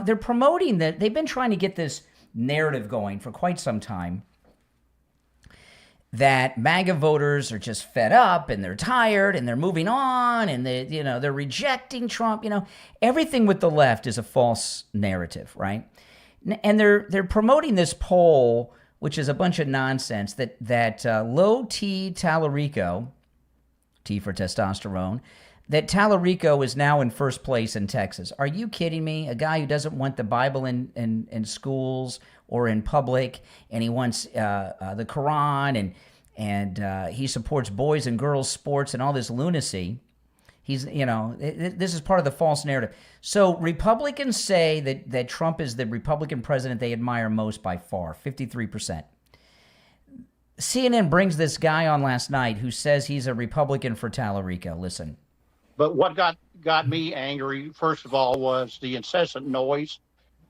they're promoting that. They've been trying to get this narrative going for quite some time that MAGA voters are just fed up and they're tired and they're moving on and they're rejecting Trump. Everything with the left is a false narrative, right? And they're promoting this poll, which is a bunch of nonsense, that low T Tallarico, T for testosterone, that Tallarico is now in first place in Texas. Are you kidding me? A guy who doesn't want the Bible in schools or in public, and he wants the Quran, and he supports boys and girls sports and all this lunacy. He's, this is part of the false narrative. So Republicans say that Trump is the Republican president they admire most by far, 53%. CNN brings this guy on last night who says he's a Republican for Tallarico. Listen. But what got me angry, first of all, was the incessant noise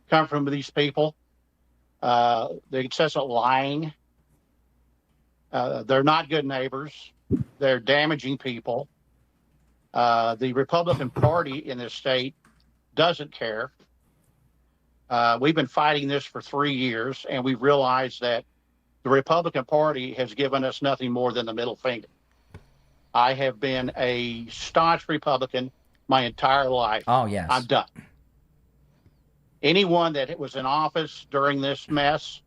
coming from these people, the incessant lying. They're not good neighbors. They're damaging people. The Republican Party in this state doesn't care. We've been fighting this for 3 years, and we've realized that the Republican Party has given us nothing more than the middle finger. I have been a staunch Republican my entire life. Oh, yes. I'm done. Anyone that was in office during this mess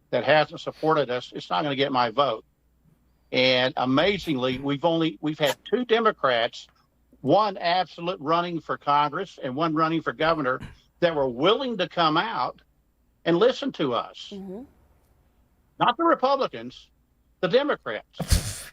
that hasn't supported us, it's not going to get my vote. And amazingly, we've had 2 Democrats, one absolute running for Congress and one running for governor, that were willing to come out and listen to us. Mm-hmm. Not the Republicans, the Democrats.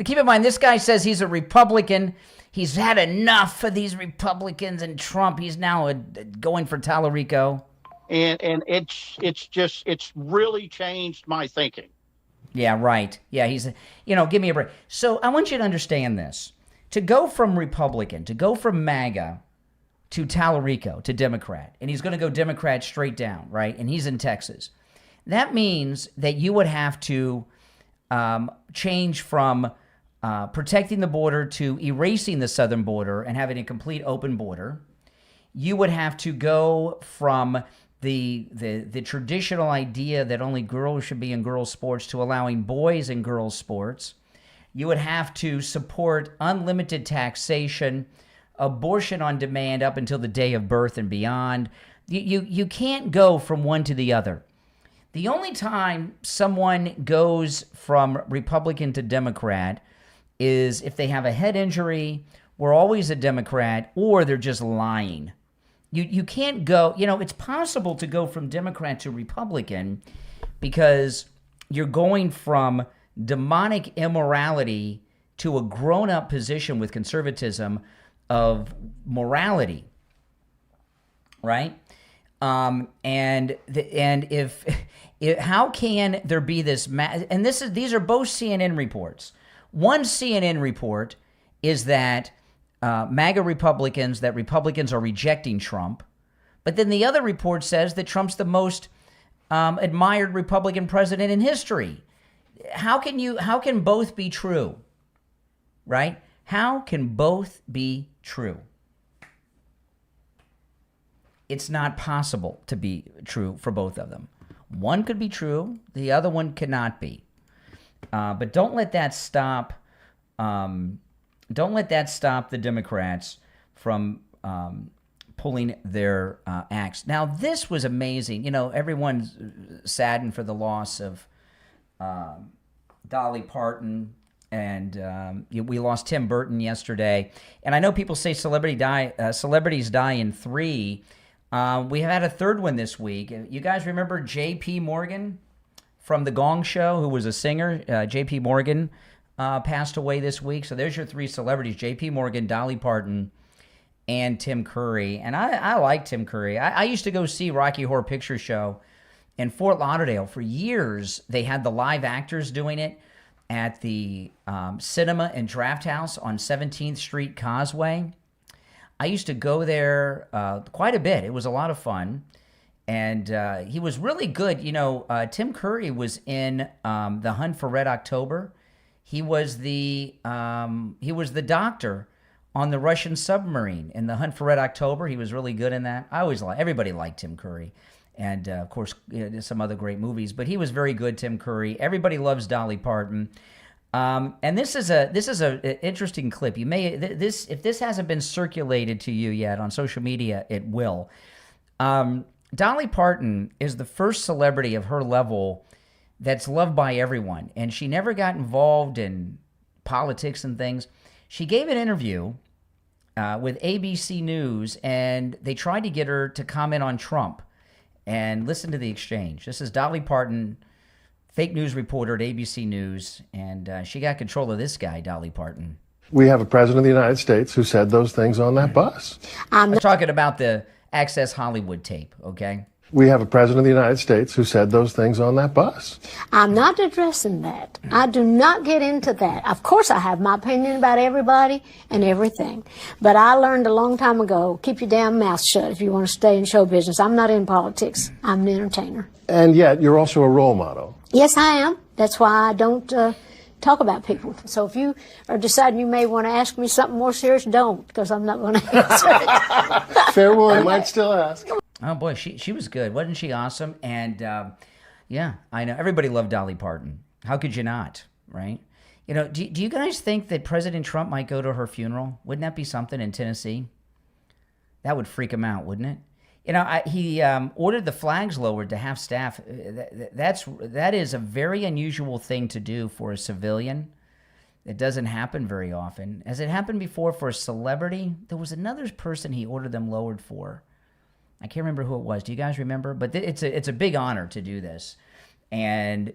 Keep in mind, this guy says he's a Republican. He's had enough of these Republicans and Trump. He's now going for Tallarico. And it's really changed my thinking. Yeah, right. Yeah, he's, give me a break. So I want you to understand this. To go from Republican, to go from MAGA to Tallarico, to Democrat, and he's going to go Democrat straight down, right? And he's in Texas. That means that you would have to change from protecting the border to erasing the southern border and having a complete open border. You would have to go from the traditional idea that only girls should be in girls' sports to allowing boys in girls' sports. You would have to support unlimited taxation, abortion on demand up until the day of birth and beyond. You can't go from one to the other. The only time someone goes from Republican to Democrat is if they have a head injury, we're always a Democrat, or they're just lying. You can't go, it's possible to go from Democrat to Republican because you're going from demonic immorality to a grown-up position with conservatism of morality, right? And if how can there be this? And these are both CNN reports. One CNN report is that MAGA Republicans are rejecting Trump, but then the other report says that Trump's the most admired Republican president in history. How can both be true? Right? How can both be true? It's not possible to be true for both of them. One could be true, the other one cannot be. But don't let that stop. Don't let that stop the Democrats from pulling their axe. Now, this was amazing. Everyone's saddened for the loss of Dolly Parton, and we lost Tim Burton yesterday. And I know people say celebrities die in three. We had a third one this week. You guys remember J.P. Morgan from The Gong Show, who was a singer? J.P. Morgan passed away this week. So there's your three celebrities: J.P. Morgan, Dolly Parton, and Tim Curry. And I like Tim Curry. I used to go see Rocky Horror Picture Show in Fort Lauderdale. For years, they had the live actors doing it at the Cinema and Draft House on 17th Street Causeway. I used to go there quite a bit. It was a lot of fun. And he was really good. Tim Curry was in The Hunt for Red October. He was the doctor on the Russian submarine in The Hunt for Red October. He was really good in that. Everybody liked Tim Curry. And, of course, some other great movies. But he was very good, Tim Curry. Everybody loves Dolly Parton. And this is an interesting clip. You may if this hasn't been circulated to you yet on social media, it will. Dolly Parton is the first celebrity of her level that's loved by everyone, and she never got involved in politics and things. She gave an interview with ABC News, and they tried to get her to comment on Trump. And listen to the exchange. This is Dolly Parton, fake news reporter at ABC News, and she got control of this guy, Dolly Parton. We have a president of the United States who said those things on that bus. I'm talking about the Access Hollywood tape, okay? We have a president of the United States who said those things on that bus. I'm not addressing that. I do not get into that. Of course, I have my opinion about everybody and everything. But I learned a long time ago, keep your damn mouth shut if you want to stay in show business. I'm not in politics. I'm an entertainer. And yet, you're also a role model. Yes, I am. That's why I don't talk about people. So if you are deciding you may want to ask me something more serious, don't, because I'm not going to answer it. Fair warning, I might still ask. Oh, boy, she was good. Wasn't she awesome? And, yeah, I know. Everybody loved Dolly Parton. How could you not, right? Do you guys think that President Trump might go to her funeral? Wouldn't that be something in Tennessee? That would freak him out, wouldn't it? He ordered the flags lowered to half staff. That is a very unusual thing to do for a civilian. It doesn't happen very often. Has it happened before for a celebrity? There was another person he ordered them lowered for. I can't remember who it was. Do you guys remember? But it's a big honor to do this. And,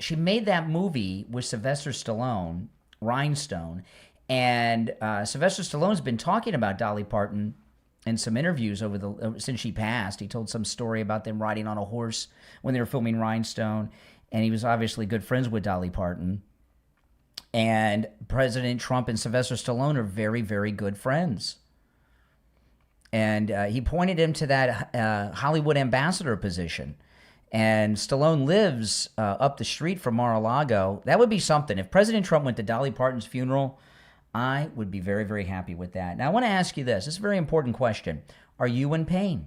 she made that movie with Sylvester Stallone, Rhinestone. And Sylvester Stallone's been talking about Dolly Parton in some interviews since she passed. He told some story about them riding on a horse when they were filming Rhinestone. And he was obviously good friends with Dolly Parton. And President Trump and Sylvester Stallone are very, very good friends. And he pointed him to that Hollywood ambassador position. And Stallone lives up the street from Mar-a-Lago. That would be something. If President Trump went to Dolly Parton's funeral, I would be very, very happy with that. Now, I want to ask you this. This is a very important question. Are you in pain?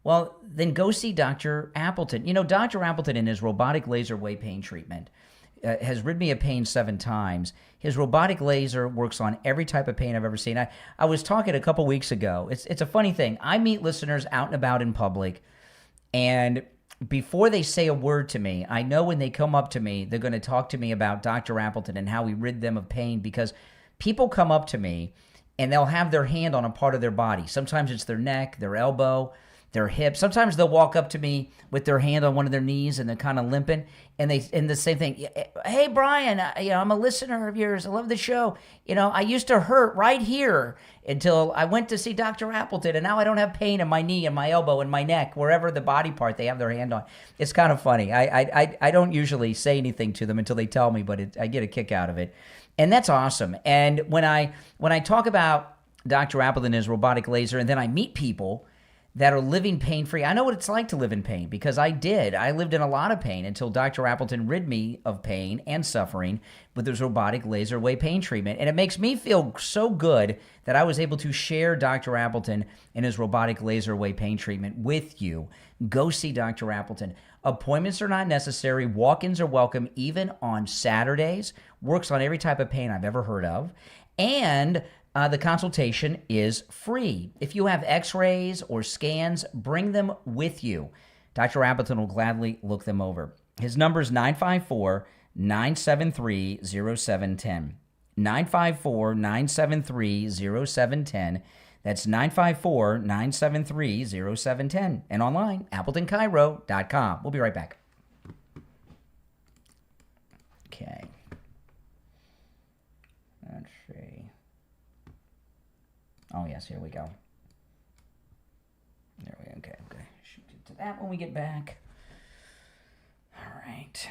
Well, then go see Dr. Appleton. You know, Dr. Appleton in his robotic laser wave pain treatment has rid me of pain 7 times. His robotic laser works on every type of pain I've ever seen. I was talking a couple weeks ago. It's a funny thing. I meet listeners out and about in public, and before they say a word to me, I know when they come up to me, they're going to talk to me about Dr. Appleton and how he rid them of pain, because people come up to me and they'll have their hand on a part of their body. Sometimes it's their neck, their elbow, their hip. Sometimes they'll walk up to me with their hand on one of their knees and they're kind of limping, and the same thing. Hey, Brian, I'm a listener of yours. I love the show. I used to hurt right here until I went to see Dr. Appleton, and now I don't have pain in my knee and my elbow and my neck, wherever the body part they have their hand on. It's kind of funny. I don't usually say anything to them until they tell me, but I get a kick out of it, and that's awesome. And when I talk about Dr. Appleton and his robotic laser, and then I meet people that are living pain-free. I know what it's like to live in pain, because I did. I lived in a lot of pain until Dr. Appleton rid me of pain and suffering with his robotic laser wave pain treatment. And it makes me feel so good that I was able to share Dr. Appleton and his robotic laser wave pain treatment with you. Go see Dr. Appleton. Appointments are not necessary. Walk-ins are welcome, even on Saturdays. Works on every type of pain I've ever heard of. And the consultation is free. If you have x-rays or scans, bring them with you. Dr. Appleton will gladly look them over. His number is 954-973-0710. 954-973-0710. That's 954-973-0710. And online, AppletonCairo.com. We'll be right back. Okay. Let's see. Oh, yes, here we go. There we go. Okay. Shoot it to that when we get back. All right.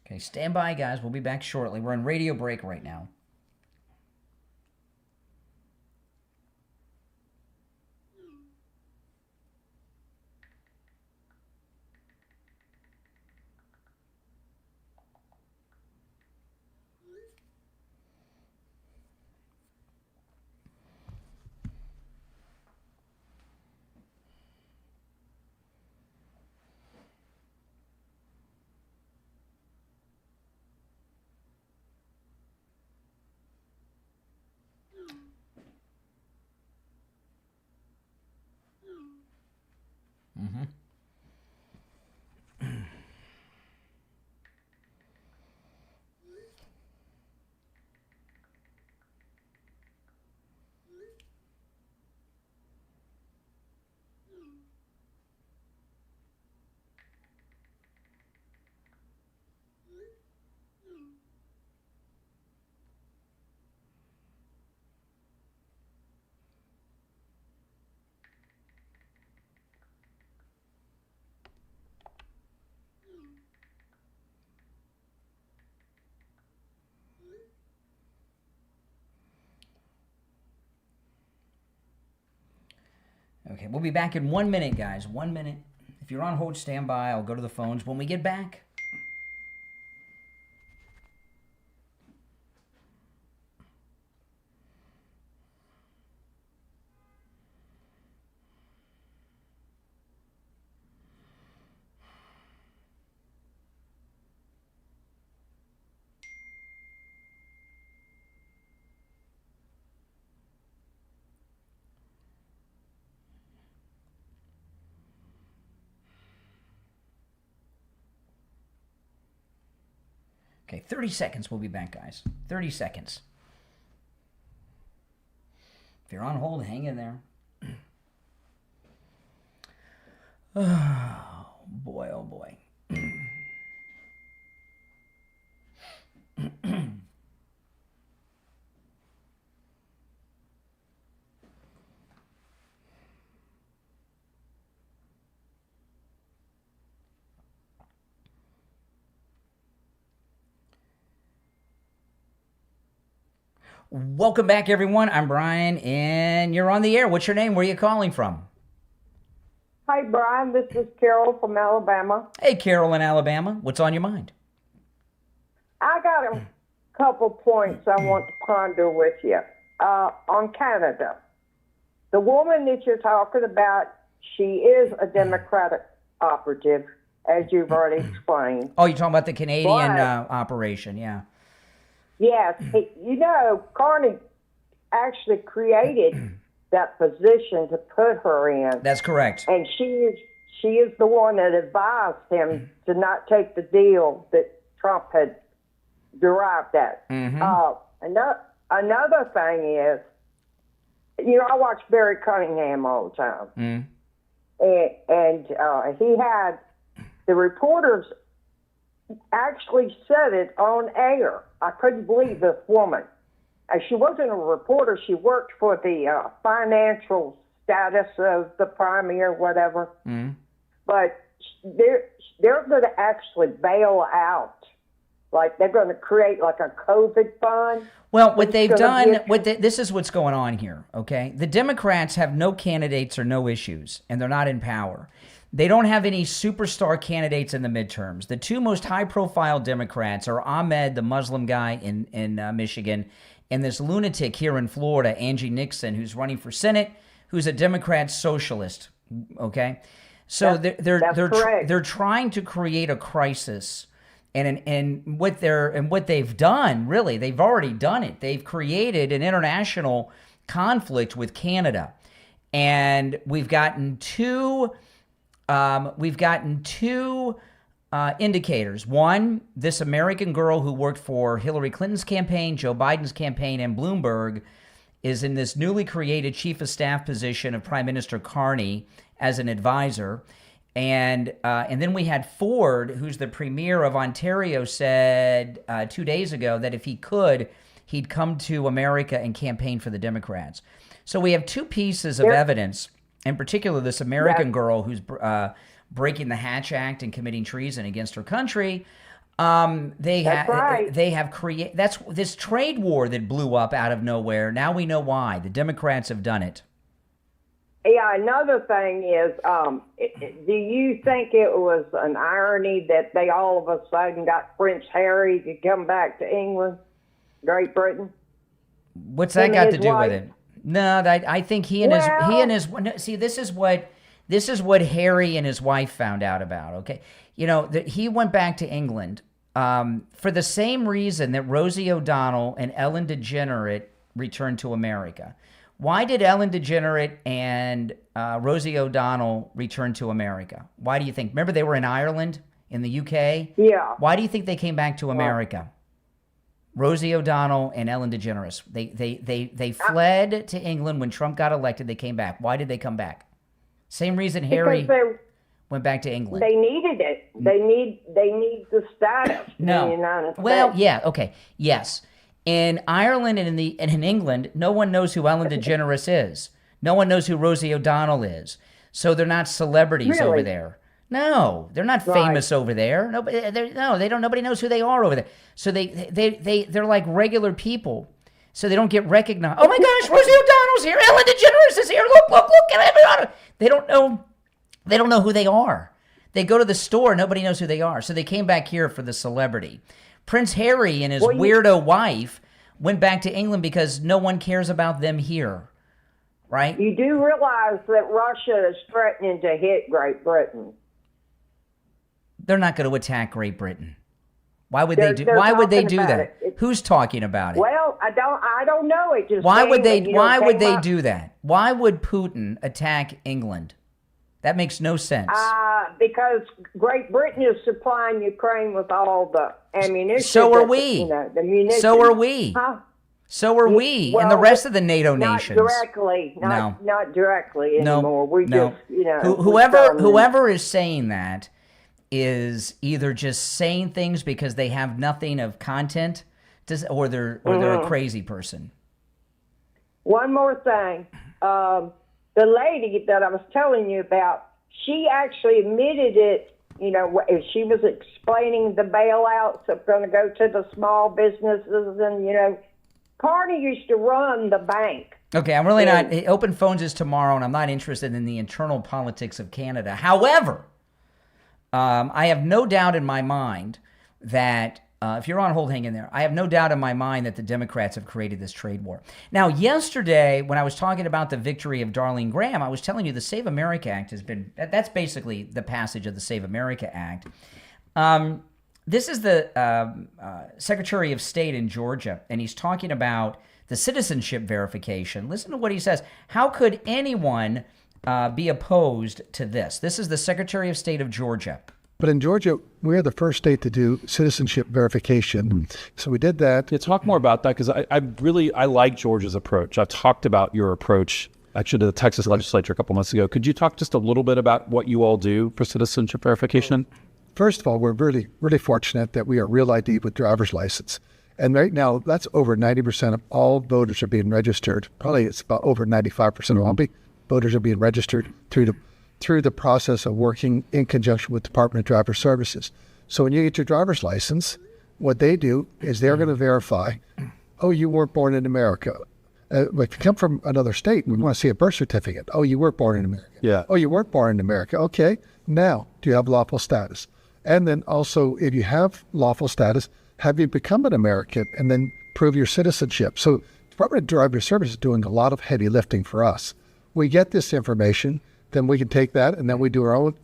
Okay, stand by, guys. We'll be back shortly. We're on radio break right now. Mm-hmm. Okay, we'll be back in 1 minute, guys. 1 minute. If you're on hold, stand by. I'll go to the phones when we get back. Okay, 30 seconds. We'll be back, guys. 30 seconds. If you're on hold, hang in there. Oh, boy, oh, boy. Welcome back, everyone. I'm Brian, and you're on the air. What's your name? Where are you calling from? Hi, Brian. This is Carol from Alabama. Hey, Carol in Alabama. What's on your mind? I got a couple points I want to ponder with you. On Canada, the woman that you're talking about, she is a Democratic operative, as you've already explained. Oh, you're talking about the Canadian operation, yeah. Yes. You know, Carney actually created that position to put her in. That's correct. And she is the one that advised him to not take the deal that Trump had derived at. Mm-hmm. Another thing is, you know, I watch Barry Cunningham all the time. And he had the reporters actually said it on air. I couldn't believe this woman. She wasn't a reporter. She worked for the financial status of the premier, whatever. But they're going to actually bail out. Like, they're going to create like a COVID fund. Well, what they've done, this is what's going on here, okay? The Democrats have no candidates or no issues, and they're not in power. They don't have any superstar candidates in the midterms. The two most high-profile Democrats are Ahmed, the Muslim guy in Michigan, and this lunatic here in Florida, Angie Nixon, who's running for Senate, who's a Democrat socialist, okay? So they're trying to create a crisis. And what they've done, really, they've already done it. They've created an international conflict with Canada, and we've gotten two indicators. One, this American girl who worked for Hillary Clinton's campaign, Joe Biden's campaign, and Bloomberg is in this newly created chief of staff position of Prime Minister Carney as an advisor. And then we had Ford, who's the premier of Ontario, said 2 days ago that if he could, he'd come to America and campaign for the Democrats. So we have two pieces of evidence, in particular this American girl who's breaking the Hatch Act and committing treason against her country. They have created this trade war that blew up out of nowhere. Now we know why. The Democrats have done it. Yeah, another thing is, do you think it was an irony that they all of a sudden got Prince Harry to come back to England, Great Britain? What's that got to do with it? No, I think he and his see, this is what Harry and his wife found out about. Okay, you know that he went back to England for the same reason that Rosie O'Donnell and Ellen DeGeneres returned to America. Why did Ellen DeGeneres and Rosie O'Donnell return to America? Why do you think? Remember, they were in Ireland, in the UK? Yeah. Why do you think they came back to America? Rosie O'Donnell and Ellen DeGeneres. They fled to England when Trump got elected. They came back. Why did they come back? Same reason Harry went back to England. They needed it. They need the status in the United States. Well, yeah, okay, yes. In Ireland and in England, no one knows who Ellen DeGeneres is. No one knows who Rosie O'Donnell is. So they're not celebrities over there. No, they're not famous over there. Nobody knows who they are over there. So they're like regular people. So they don't get recognized. Oh my gosh, Rosie O'Donnell's here. Ellen DeGeneres is here. Look. They don't know who they are. They go to the store, nobody knows who they are. So they came back here for the celebrity. Prince Harry and his weirdo wife went back to England because no one cares about them here, right? You do realize that Russia is threatening to hit Great Britain. They're not going to attack Great Britain. Why would they do? Why would they do that? Who's talking about it? Well, I don't know. It just why would they do that? Why would Putin attack England? That makes no sense. Because Great Britain is supplying Ukraine with all the ammunition. So are we. The munitions. So are we. Huh? So are we, and the rest of the NATO nations. Not directly anymore. Whoever is saying that is either just saying things because they have nothing of content, or they're a crazy person. One more thing. The lady that I was telling you about, she actually admitted it, you know, she was explaining the bailouts that are going to go to the small businesses and, you know, Carter used to run the bank. Okay, I'm really not. Open Phones is tomorrow, and I'm not interested in the internal politics of Canada. However, I have no doubt in my mind that, if you're on hold, hang in there. I have no doubt in my mind that the Democrats have created this trade war. Now, yesterday, when I was talking about the victory of Darlene Graham, I was telling you the Save America Act has been, that's basically the passage of the Save America Act. This is the Secretary of State in Georgia, and he's talking about the citizenship verification. Listen to what he says. How could anyone be opposed to this? This is the Secretary of State of Georgia. But in Georgia, we're the first state to do citizenship verification. So we did that. Yeah, talk more about that, because I like Georgia's approach. I've talked about your approach actually to the Texas legislature a couple months ago. Could you talk just a little bit about what you all do for citizenship verification? First of all, we're really, really fortunate that we are Real ID with driver's license. And right now, that's over 90% of all voters are being registered. Probably it's about over 95% of all voters are being registered through the process of working in conjunction with Department of Driver Services. So when you get your driver's license, what they do is they're going to verify, oh, you weren't born in America. If you come from another state, we want to see a birth certificate. Oh, you were born in America. Yeah. Oh, you weren't born in America. Okay. Now, do you have lawful status? And then also, if you have lawful status, have you become an American, and then prove your citizenship? So Department of Driver Services is doing a lot of heavy lifting for us. We get this information, then we can take that, and then we do our own,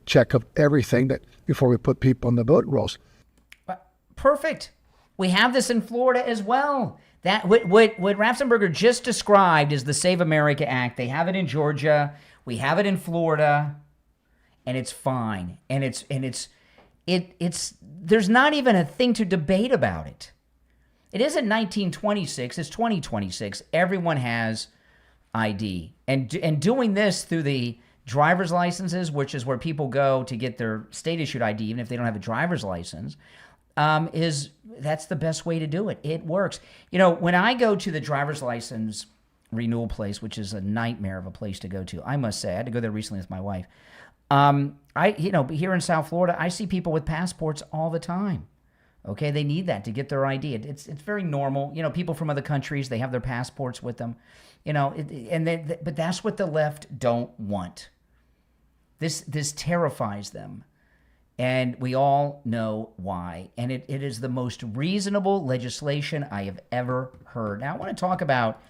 check of everything that before we put people on the vote rolls. Perfect. We have this in Florida as well. That what Ratzenberger just described is the Save America Act. They have it in Georgia. We have it in Florida, and it's fine. And it's there's not even a thing to debate about it. It isn't 1926, it's 2026. Everyone has ID. And doing this through the driver's licenses, which is where people go to get their state-issued ID, even if they don't have a driver's license, that's the best way to do it. It works. When I go to the driver's license renewal place, which is a nightmare of a place to go to, I must say, I had to go there recently with my wife. Here in South Florida, I see people with passports all the time. Okay, they need that to get their ID. It's very normal. People from other countries, they have their passports with them. But that's what the left don't want. This terrifies them, and we all know why. And it is the most reasonable legislation I have ever heard. Now I want to talk about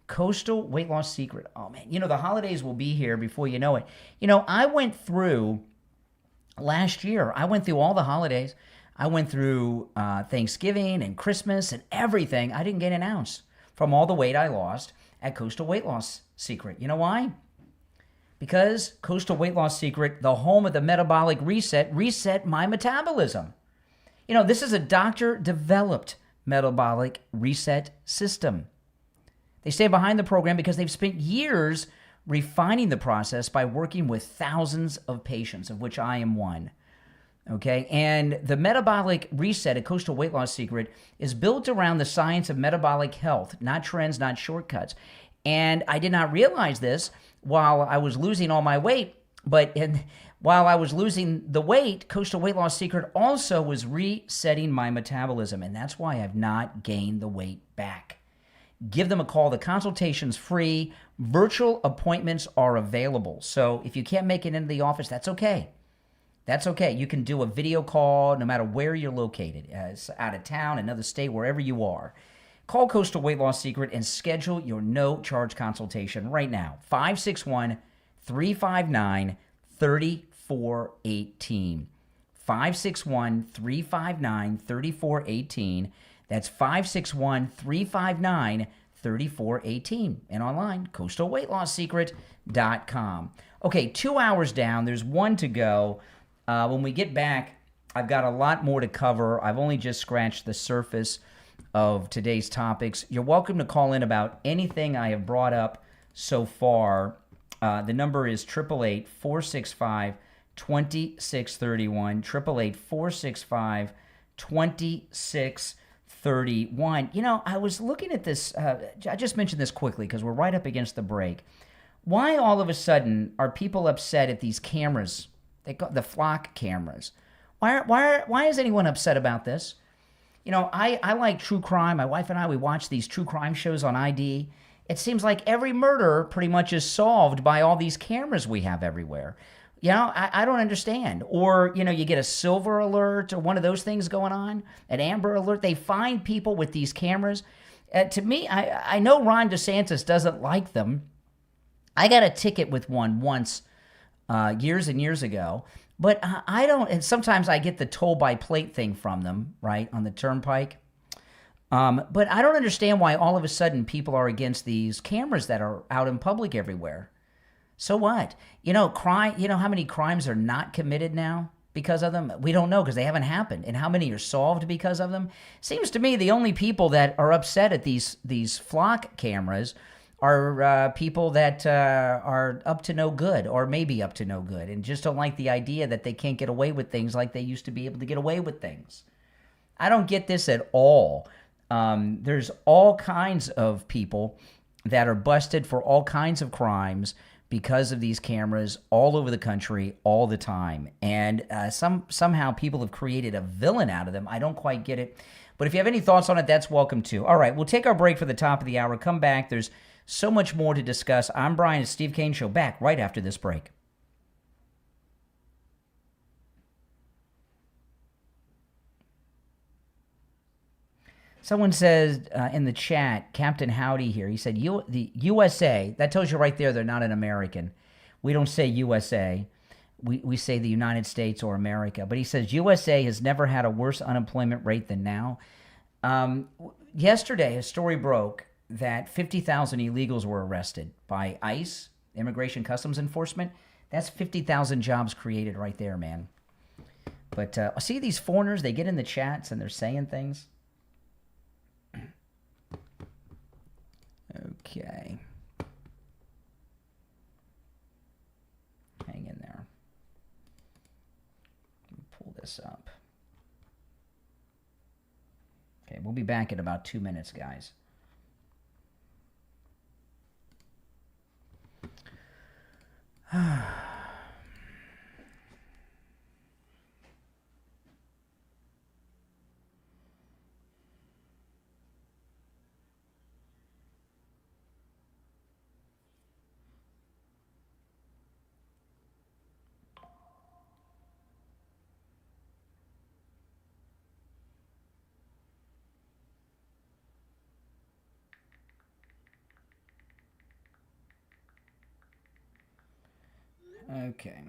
Coastal Weight Loss Secret. Oh man, the holidays will be here before you know it. I went through last year. I went through all the holidays. I went through Thanksgiving and Christmas and everything. I didn't gain an ounce from all the weight I lost at Coastal Weight Loss Secret. You know why? Because Coastal Weight Loss Secret, the home of the metabolic reset my metabolism. This is a doctor-developed metabolic reset system. They stay behind the program because they've spent years refining the process by working with thousands of patients, of which I am one. Okay, and the metabolic reset at Coastal Weight Loss Secret is built around the science of metabolic health, not trends, not shortcuts. And I did not realize this while I was losing all my weight, but while I was losing the weight, Coastal Weight Loss Secret also was resetting my metabolism, and that's why I've not gained the weight back. Give them a call. The consultation's free. Virtual appointments are available. So if you can't make it into the office, that's okay. That's okay. You can do a video call no matter where you're located, out of town, another state, wherever you are. Call Coastal Weight Loss Secret and schedule your no-charge consultation right now. 561-359-3418. 561-359-3418. That's 561-359-3418. And online, coastalweightloss.secret.com. Okay, 2 hours down. There's one to go. When we get back, I've got a lot more to cover. I've only just scratched the surface of today's topics. You're welcome to call in about anything I have brought up so far. The number is 888-465-2631. 888-465-2631. I was looking at this. I just mentioned this quickly because we're right up against the break. Why all of a sudden are people upset at these cameras? They call the flock cameras. Why is anyone upset about this? I like true crime. My wife and I, we watch these true crime shows on ID. It seems like every murder pretty much is solved by all these cameras we have everywhere. I don't understand. Or, you get a silver alert or one of those things going on, an amber alert. They find people with these cameras. To me, I know Ron DeSantis doesn't like them. I got a ticket with one once years and years ago. But I don't, and sometimes I get the toll by plate thing from them, right, on the turnpike. But I don't understand why all of a sudden people are against these cameras that are out in public everywhere. So what? Crime. How many crimes are not committed now because of them? We don't know because they haven't happened. And how many are solved because of them? Seems to me the only people that are upset at these flock cameras are people that are up to no good or maybe up to no good and just don't like the idea that they can't get away with things like they used to be able to get away with things. I don't get this at all. There's all kinds of people that are busted for all kinds of crimes because of these cameras all over the country all the time. And somehow people have created a villain out of them. I don't quite get it. But if you have any thoughts on it, that's welcome too. All right, we'll take our break for the top of the hour. Come back. There's so much more to discuss. I'm Brian, it's Steve Kane Show, back right after this break. Someone says in the chat, Captain Howdy here, he said, the USA, that tells you right there they're not an American. We don't say USA. We say the United States or America. But he says, USA has never had a worse unemployment rate than now. Yesterday, a story broke that 50,000 illegals were arrested by ICE, Immigration Customs Enforcement. That's 50,000 jobs created right there, man. But see these foreigners, they get in the chats and they're saying things. Okay. Hang in there. Let me pull this up. Okay, we'll be back in about 2 minutes, guys. Okay.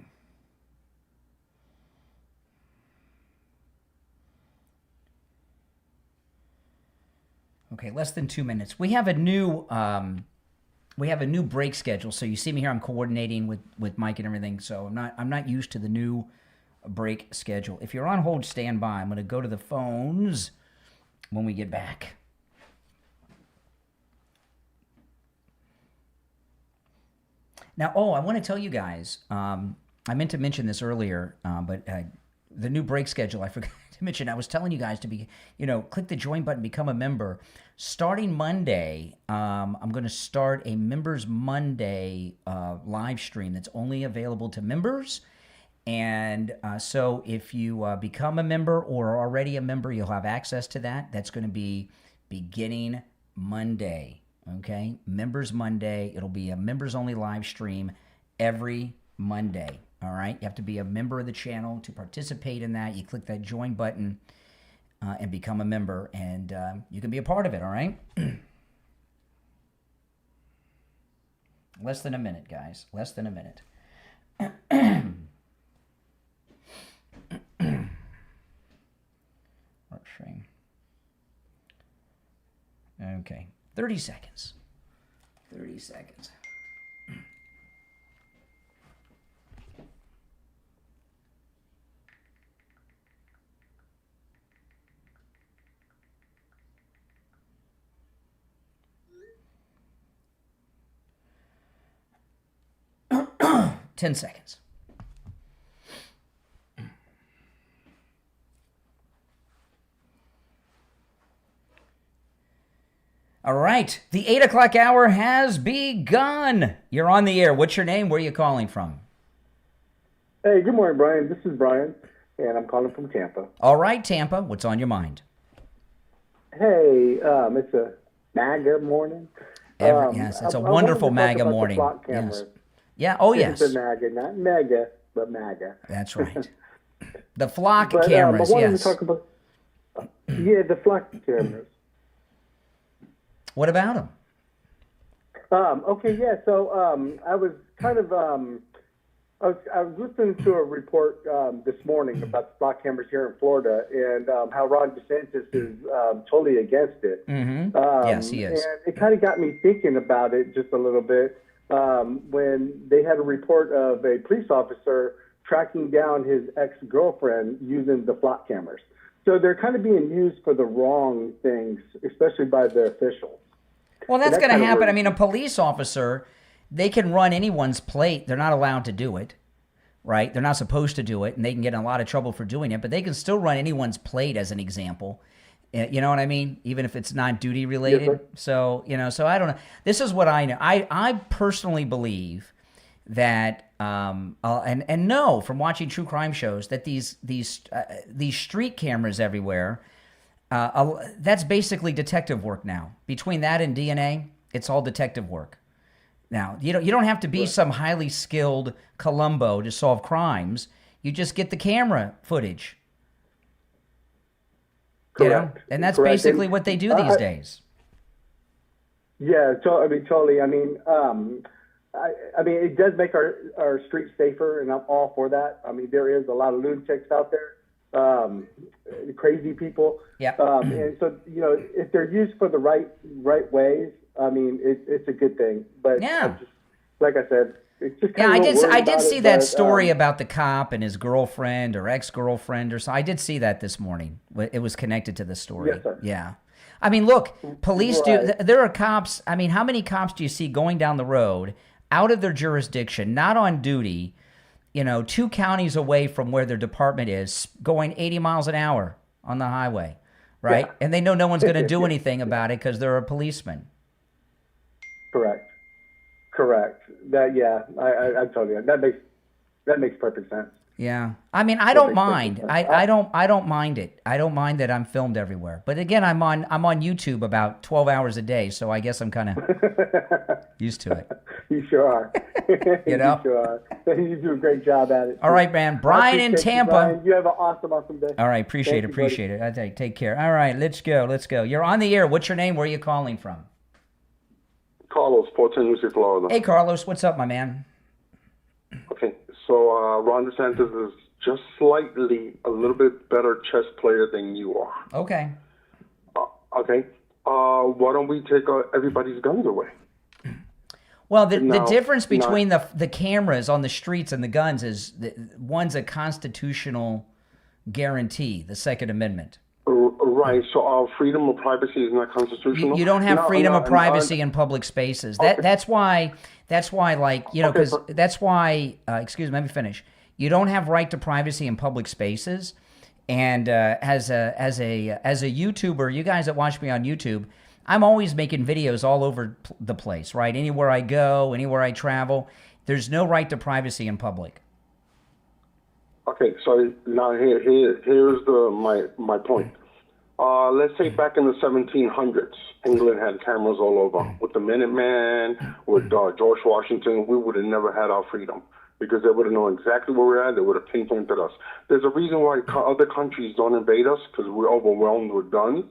Okay, less than 2 minutes. We have a new break schedule. So you see me here. I'm coordinating with Mike and everything. So I'm not used to the new break schedule. If you're on hold, stand by. I'm going to go to the phones when we get back. Now, I want to tell you guys, I meant to mention this earlier, but the new break schedule, I forgot to mention. I was telling you guys to be, click the join button, become a member. Starting Monday, I'm going to start a Members Monday live stream that's only available to members. And so if you become a member or are already a member, you'll have access to that. That's going to be beginning Monday. Okay, Members Monday. It'll be a members-only live stream every Monday. All right, you have to be a member of the channel to participate in that. You click that join button and become a member, and you can be a part of it. All right. Less than a minute, guys. Less than a minute. Work stream. Okay. 30 seconds. 30 seconds. Ten seconds. All right, the 8 o'clock hour has begun. You're on the air. What's your name? Where are you calling from? Hey, good morning, Brian. This is Brian, and I'm calling from Tampa. All right, Tampa. What's on your mind? Hey, it's a MAGA morning. Yes, it's a wonderful MAGA morning. Flock Yes. cameras. Yeah. Oh, It's yes. a MAGA, not mega, but MAGA. That's right. The flock But, cameras. I wanted Yes. to talk about the flock cameras. What about them? Okay, yeah. So I was kind of I was listening to a report this morning about the flock cameras here in Florida and how Ron DeSantis is totally against it. Yes, he is. And it kind of got me thinking about it just a little bit when they had a report of a police officer tracking down his ex-girlfriend using the flock cameras. So they're kind of being used for the wrong things, especially by the officials. Well, that's And going to kind of happen. where- I mean, a police officer, they can run anyone's plate. They're not allowed to do it, right? They're not supposed to do it, and they can get in a lot of trouble for doing it, but they can still run anyone's plate as an example. You know what I mean? Even if it's not duty related. Yes, So, so I don't know. This is what I know. I personally believe that, and know from watching true crime shows that these street cameras everywhere, that's basically detective work now. Between that and DNA, it's all detective work. Now, you don't have to be some highly skilled Columbo to solve crimes. You just get the camera footage. Correct. And that's Correct. basically And, what they do these days. Yeah, totally. I mean, it does make our streets safer, and I'm all for that. I mean, there is a lot of lunatics out there, crazy people. Yeah. And so, if they're used for the right ways, I mean, it's a good thing. But Yeah. like I said, it's just Yeah, kind of I did see that but, story about the cop and his girlfriend or ex-girlfriend or so. I did see that this morning. It was connected to the story. Yes, sir. Yeah. I mean, look, police Right. there are cops. I mean, how many cops do you see going down the road out of their jurisdiction, not on duty, 2 counties away from where their department is, going 80 miles an hour on the highway, right? Yeah. And they know no one's going to do anything about it because they're a policeman. Correct. That, yeah, I told you that makes perfect sense. Yeah. I mean, I don't mind. I don't mind it. I don't mind that I'm filmed everywhere. But again, I'm on YouTube about 12 hours a day, so I guess I'm kind of used to it. You sure are. You know? You sure are. You do a great job at it. All right, man. Brian in appreciate you, Tampa. Brian. You have an awesome day. All right, appreciate it. I take care. All right, let's go. You're on the air. What's your name? Where are you calling from? Carlos, Port St. Lucie, Florida. Hey, Carlos. What's up, my man? Okay, so Ron DeSantis is just slightly a little bit better chess player than you are. Okay. Okay. Why don't we take everybody's guns away? Well, the difference between the cameras on the streets and the guns is one's a constitutional guarantee, the Second Amendment. Right. So freedom of privacy is not constitutional. You don't have freedom of privacy in public spaces. That's why, like, because that's why. Excuse me, let me finish. You don't have right to privacy in public spaces, and as a YouTuber, you guys that watch me on YouTube, I'm always making videos all over the place, right? Anywhere I go, anywhere I travel, there's no right to privacy in public. Okay, so now here's my point. Let's say back in the 1700s, England had cameras all over. With the Minuteman, with George Washington, we would have never had our freedom because they would have known exactly where we're at. They would have pinpointed us. There's a reason why other countries don't invade us because we're overwhelmed with guns,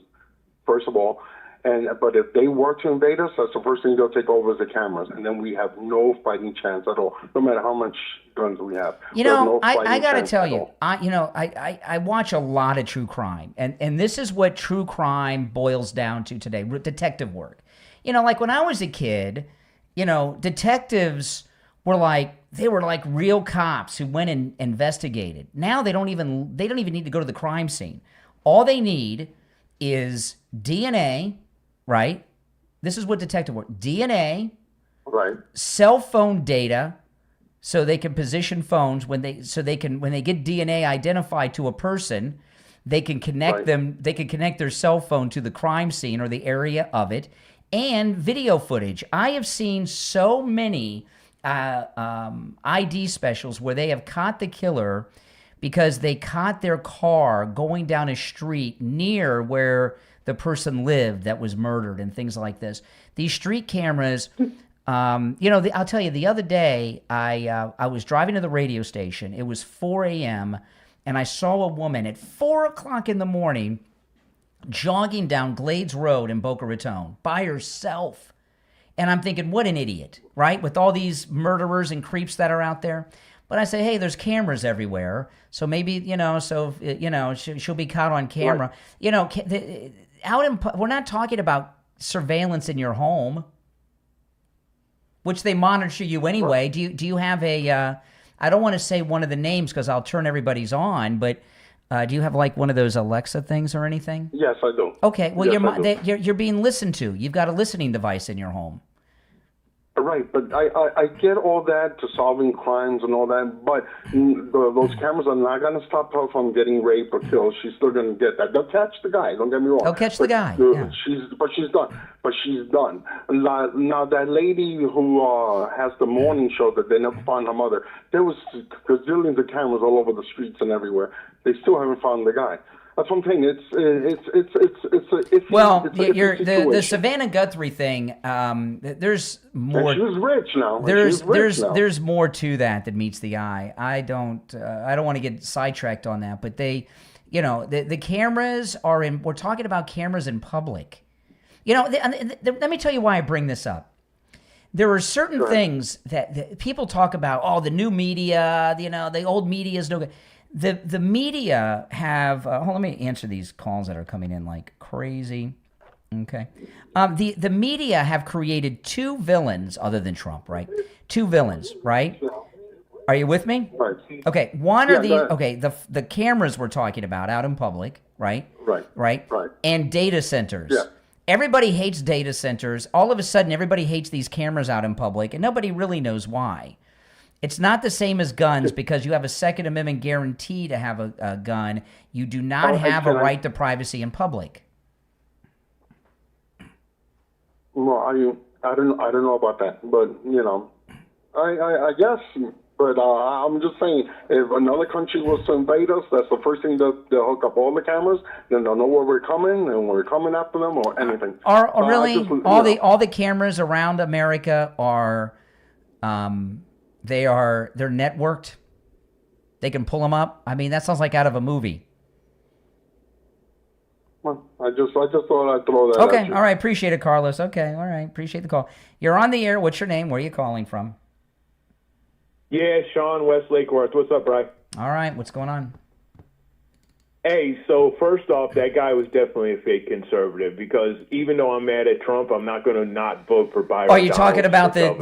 first of all. But if they were to invade us, that's the first thing they'll take over is the cameras, and then we have no fighting chance at all, no matter how much guns we have. I got to tell you, I watch a lot of true crime, and this is what true crime boils down to today: detective work. Like when I was a kid, detectives were like real cops who went and investigated. Now they don't even need to go to the crime scene. All they need is DNA. Right? This is what detective work. DNA, right? Cell phone data, so they can position phones when they get DNA identified to a person, they can connect them. They can connect their cell phone to the crime scene or the area of it, and video footage. I have seen so many ID specials where they have caught the killer because they caught their car going down a street near where the person lived that was murdered and things like this. These street cameras, I'll tell you, the other day, I was driving to the radio station. It was 4 a.m., and I saw a woman at 4 o'clock in the morning jogging down Glades Road in Boca Raton by herself. And I'm thinking, what an idiot, right? With all these murderers and creeps that are out there. But I say, hey, there's cameras everywhere. So maybe, she'll be caught on camera. Right. We're not talking about surveillance in your home, which they monitor you anyway. Right. Do you have a, I don't want to say one of the names because I'll turn everybody's on, but do you have like one of those Alexa things or anything? Yes, I do. Okay, well, yes, you're being listened to. You've got a listening device in your home. Right, but I get all that to solving crimes and all that, but those cameras are not going to stop her from getting raped or killed. She's still going to get that. They'll catch the guy. Don't get me wrong. They'll catch the guy. Yeah. She's done. Now that lady who has the morning show that they never found her mother. There was gazillions of cameras all over the streets and everywhere. They still haven't found the guy. That's what I'm saying. The Savannah Guthrie thing. There's more. And she's rich now. There's more to that meets the eye. I don't want to get sidetracked on that, but the cameras are in. We're talking about cameras in public. Let me tell you why I bring this up. There are certain things that people talk about. Oh, the new media. The old media is no good. The media have. Let me answer these calls that are coming in like crazy. Okay, the media have created two villains other than Trump, right? Two villains, right? Are you with me? Right. Okay, one are the the cameras we're talking about out in public, right? Right. And data centers. Yeah. Everybody hates data centers. All of a sudden, everybody hates these cameras out in public, and nobody really knows why. It's not the same as guns because you have a Second Amendment guarantee to have a gun. You do not have a right to privacy in public. Well, I don't know about that, but I guess. But I'm just saying, if another country was to invade us, that's the first thing they'll hook up all the cameras. Then they'll know where we're coming and we're coming after them or anything. All the cameras around America are. They're networked. They can pull them up. I mean, that sounds like out of a movie. Well, I just thought I'd throw that. Okay, at you. all right, appreciate it, Carlos. Okay, all right, appreciate the call. You're on the air. What's your name? Where are you calling from? Yeah, Sean, West Lake Worth. What's up, Bri? All right, what's going on? Hey, so first off, that guy was definitely a fake conservative because even though I'm mad at Trump, I'm not going to not vote for Biden. Oh, you're talking about the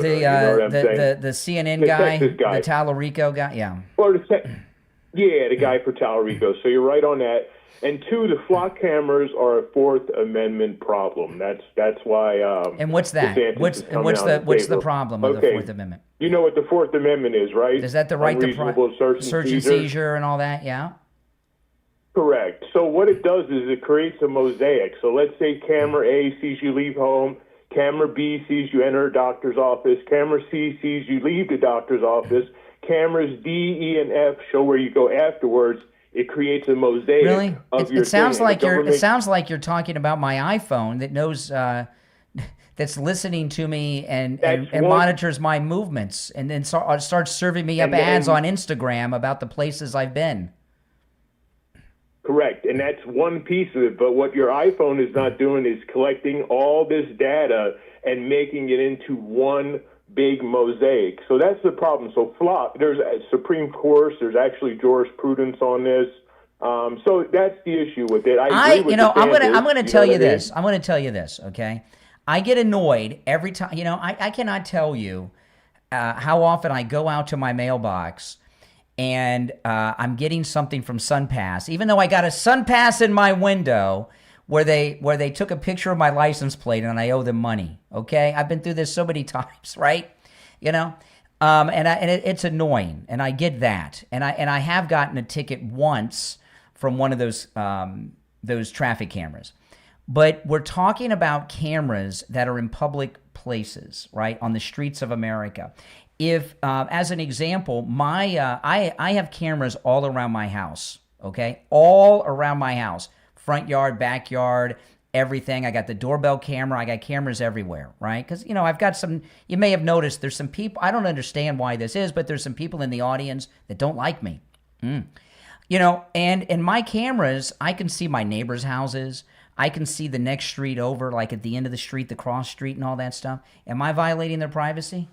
CNN guy, Texas guy, the Talarico guy, yeah. Or the guy for Talarico. So you're right on that. And two, the flock cameras are a Fourth Amendment problem. That's why. And what's that? What's the problem with the Fourth Amendment? You know what the Fourth Amendment is, right? Is that the right to search and seizure and all that? Yeah. Correct. So what it does is it creates a mosaic. So let's say camera A sees you leave home, camera B sees you enter a doctor's office, camera C sees you leave the doctor's office, cameras D, E, and F show where you go afterwards. It creates a mosaic of your it sounds thing. Like it sounds like you're talking about my iPhone that knows that's listening to me and monitors my movements and then starts serving me up ads on Instagram about the places I've been. Correct, and that's one piece of it. But what your iPhone is not doing is collecting all this data and making it into one big mosaic. So that's the problem. So there's a Supreme Court, there's actually jurisprudence on this. So that's the issue with it. I'm going to tell you this. I'm going to tell you this, okay? I get annoyed every time. I cannot tell you how often I go out to my mailbox and I'm getting something from SunPass, even though I got a SunPass in my window where they took a picture of my license plate and I owe them money. Okay, I've been through this so many times, right? It's annoying, and I get that, and I have gotten a ticket once from one of those traffic cameras, but we're talking about cameras that are in public places, right, on the streets of America. If, as an example, I have cameras all around my house, okay? All around my house, front yard, backyard, everything. I got the doorbell camera. I got cameras everywhere, right? Because, I've got some, you may have noticed there's some people, I don't understand why this is, but there's some people in the audience that don't like me. And in my cameras, I can see my neighbors' houses. I can see the next street over, like at the end of the street, the cross street and all that stuff. Am I violating their privacy?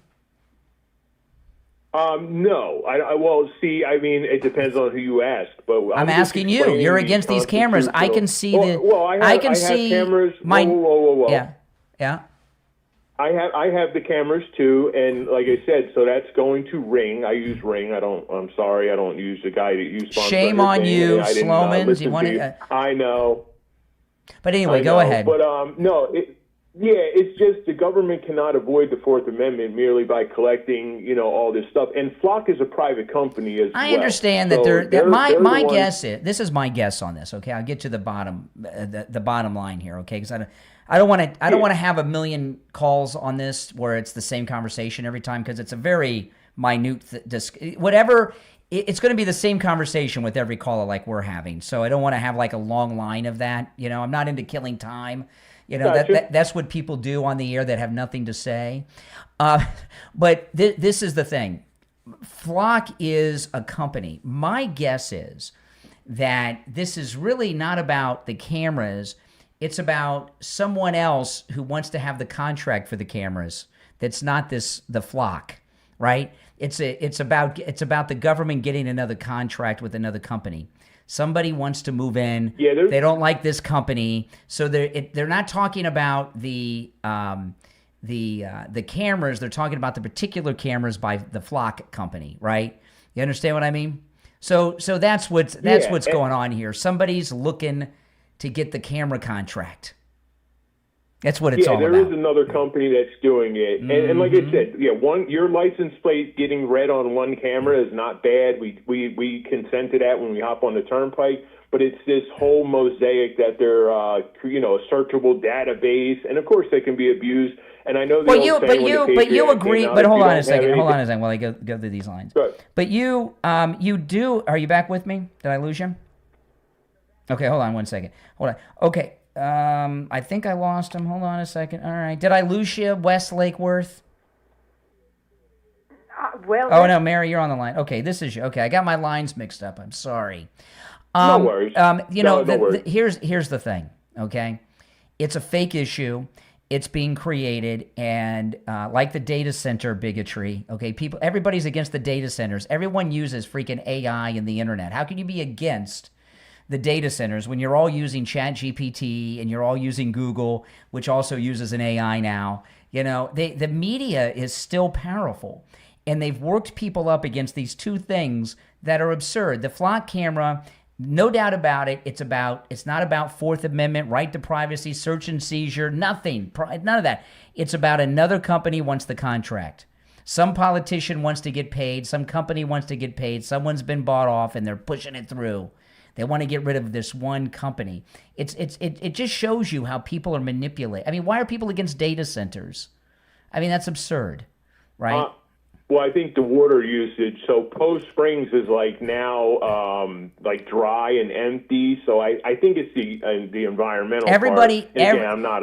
No. Well, see, I mean, it depends on who you ask. But I'm asking you. You're against these cameras. I can see I have cameras. Whoa. Yeah. I have the cameras too, and like I said, so that's going to Ring. I use Ring. I'm sorry, I don't use the guy that you sponsor. Shame on you, Slomans. You want to? I know. But anyway, go ahead. But no, it's just the government cannot avoid the Fourth Amendment merely by collecting, all this stuff. And Flock is a private company as well. I understand that my guess is, this is my guess on this. Okay, I'll get to the bottom line here. Okay, because I don't want to have a million calls on this where it's the same conversation every time, because it's a very minute whatever. It's going to be the same conversation with every caller like we're having. So I don't want to have like a long line of that. I'm not into killing time. Gotcha. That's what people do on the air that have nothing to say. But this is the thing. Flock is a company. My guess is that this is really not about the cameras. It's about someone else who wants to have the contract for the cameras. That's not the Flock, right? It's about the government getting another contract with another company. Somebody wants to move in. Yeah, they don't like this company, so they're not talking about the cameras. They're talking about the particular cameras by the Flock company, right? You understand what I mean? So that's what's going on here. Somebody's looking to get the camera contract. That's what it's all about. Yeah, there is another company that's doing it. And like I said, your license plate getting read on one camera is not bad. We consent to that when we hop on the turnpike. But it's this whole mosaic that they're, a searchable database. And, of course, they can be abused. And I know you agree. But hold on a second. While I go through these lines. Good. But you do. Are you back with me? Did I lose you? Okay, hold on one second. Hold on. Okay. I think I lost him. Hold on a second. All right. Did I lose you, West Lake Worth? Oh, no, Mary, you're on the line. Okay, this is you. Okay, I got my lines mixed up. I'm sorry. No worries. No worries. Here's the thing, okay? It's a fake issue. It's being created, and like the data center bigotry, okay? Everybody's against the data centers. Everyone uses freaking AI and the internet. How can you be against the data centers when you're all using ChatGPT and you're all using Google, which also uses an AI now? The media is still powerful, and they've worked people up against these two things that are absurd. The Flock camera, no doubt about it, it's not about Fourth Amendment, right to privacy, search and seizure, nothing, none of that. It's about another company wants the contract. Some politician wants to get paid, some company wants to get paid, someone's been bought off and they're pushing it through. They want to get rid of this one company. It just shows you how people are manipulated. I mean, why are people against data centers? I mean, that's absurd, right? Well, I think the water usage. So Post Springs is like now like dry and empty. So I think it's the environmental part. I'm not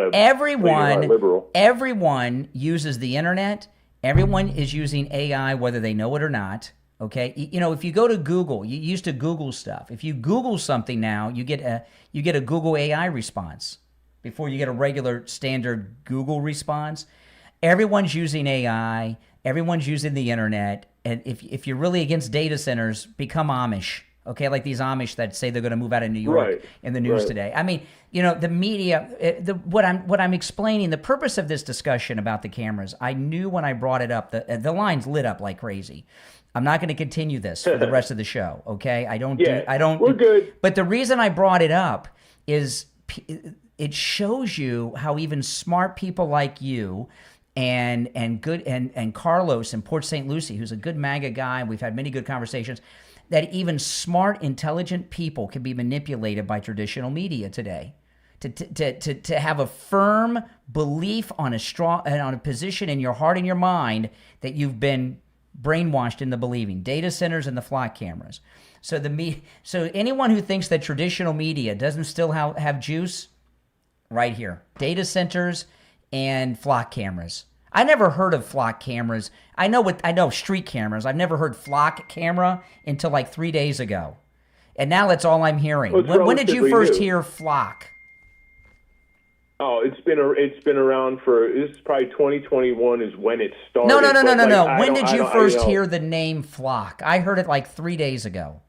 liberal. Everyone uses the internet. Everyone is using AI, whether they know it or not. Okay, if you go to Google, you used to Google stuff. If you Google something now, you get a Google AI response before you get a regular standard Google response. Everyone's using AI. Everyone's using the internet. And if you're really against data centers, become Amish. Okay, like these Amish that say they're going to move out of New York in the news today. I mean, the media. What I'm explaining, the purpose of this discussion about the cameras. I knew when I brought it up, the lines lit up like crazy. I'm not going to continue this for the rest of the show, okay? We're good. But the reason I brought it up is it shows you how even smart people like you and Carlos in Port St. Lucie, who's a good MAGA guy, we've had many good conversations, that even smart, intelligent people can be manipulated by traditional media today. To have a firm belief on a position in your heart and your mind that you've been brainwashed into believing. Data centers and the Flock cameras. So anyone who thinks that traditional media doesn't still have juice, right here. Data centers and flock cameras. I never heard of flock cameras. I know street cameras. I've never heard flock camera until like 3 days ago. And now that's all I'm hearing. Well, when did you relatively first new. hear flock? Oh, it's been around for, this is probably 2021 is when it started. No. but, like, When did you first you know, hear the name flock? I heard it like 3 days ago.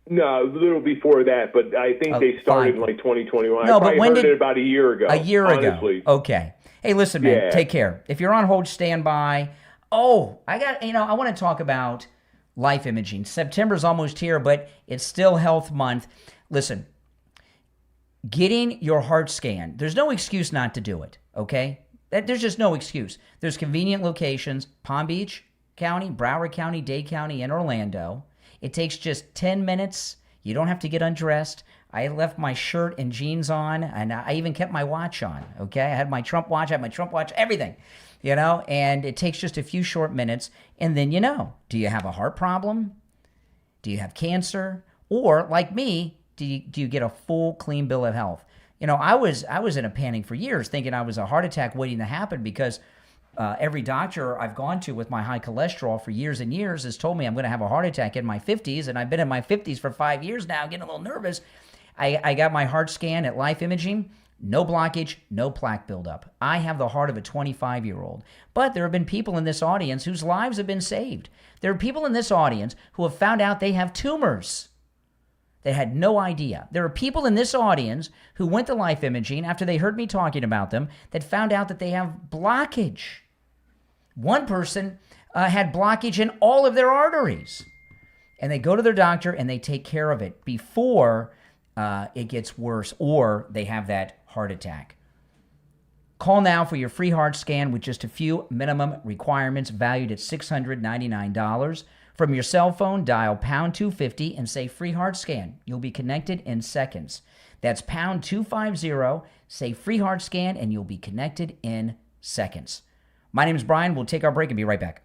No, a little before that, but I think they started in like 2021. No, I but probably when heard did- it about a year ago. A year honestly. ago. Okay. Hey, listen, man. Yeah. Take care. If you're on hold, stand by. Oh, I want to talk about life imaging. September's almost here, but it's still Health Month. Listen, getting your heart scanned, there's no excuse not to do it, okay? There's just no excuse. There's convenient locations, Palm Beach County, Broward County, Dade County, and Orlando. It takes just 10 minutes. You don't have to get undressed. I left my shirt and jeans on, and I even kept my watch on, okay? I had my Trump watch, everything, and it takes just a few short minutes, and then do you have a heart problem? Do you have cancer? Or, like me, do you get a full, clean bill of health? I was in a panic for years, thinking I was a heart attack waiting to happen because every doctor I've gone to with my high cholesterol for years and years has told me I'm going to have a heart attack in my 50s, and I've been in my 50s for 5 years now, getting a little nervous. I got my heart scan at Life Imaging. No blockage, no plaque buildup. I have the heart of a 25-year-old. But there have been people in this audience whose lives have been saved. There are people in this audience who have found out they have tumors. They had no idea. There are people in this audience who went to Life Imaging after they heard me talking about them that found out that they have blockage. One person had blockage in all of their arteries. And they go to their doctor and they take care of it before it gets worse or they have that heart attack. Call now for your free heart scan with just a few minimum requirements valued at $699. From your cell phone, dial pound 250 and say free heart scan. You'll be connected in seconds. That's pound 250, say free heart scan, and you'll be connected in seconds. My name is Brian. We'll take our break and be right back.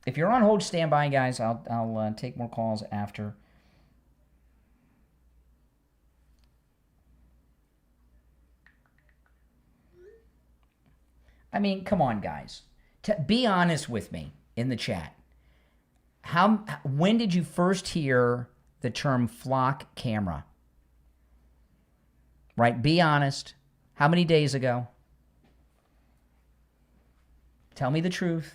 If you're on hold, stand by, guys. I'll take more calls after. I mean, come on, guys. Be honest with me in the chat. When did you first hear the term flock camera? Right? Be honest. How many days ago? Tell me the truth.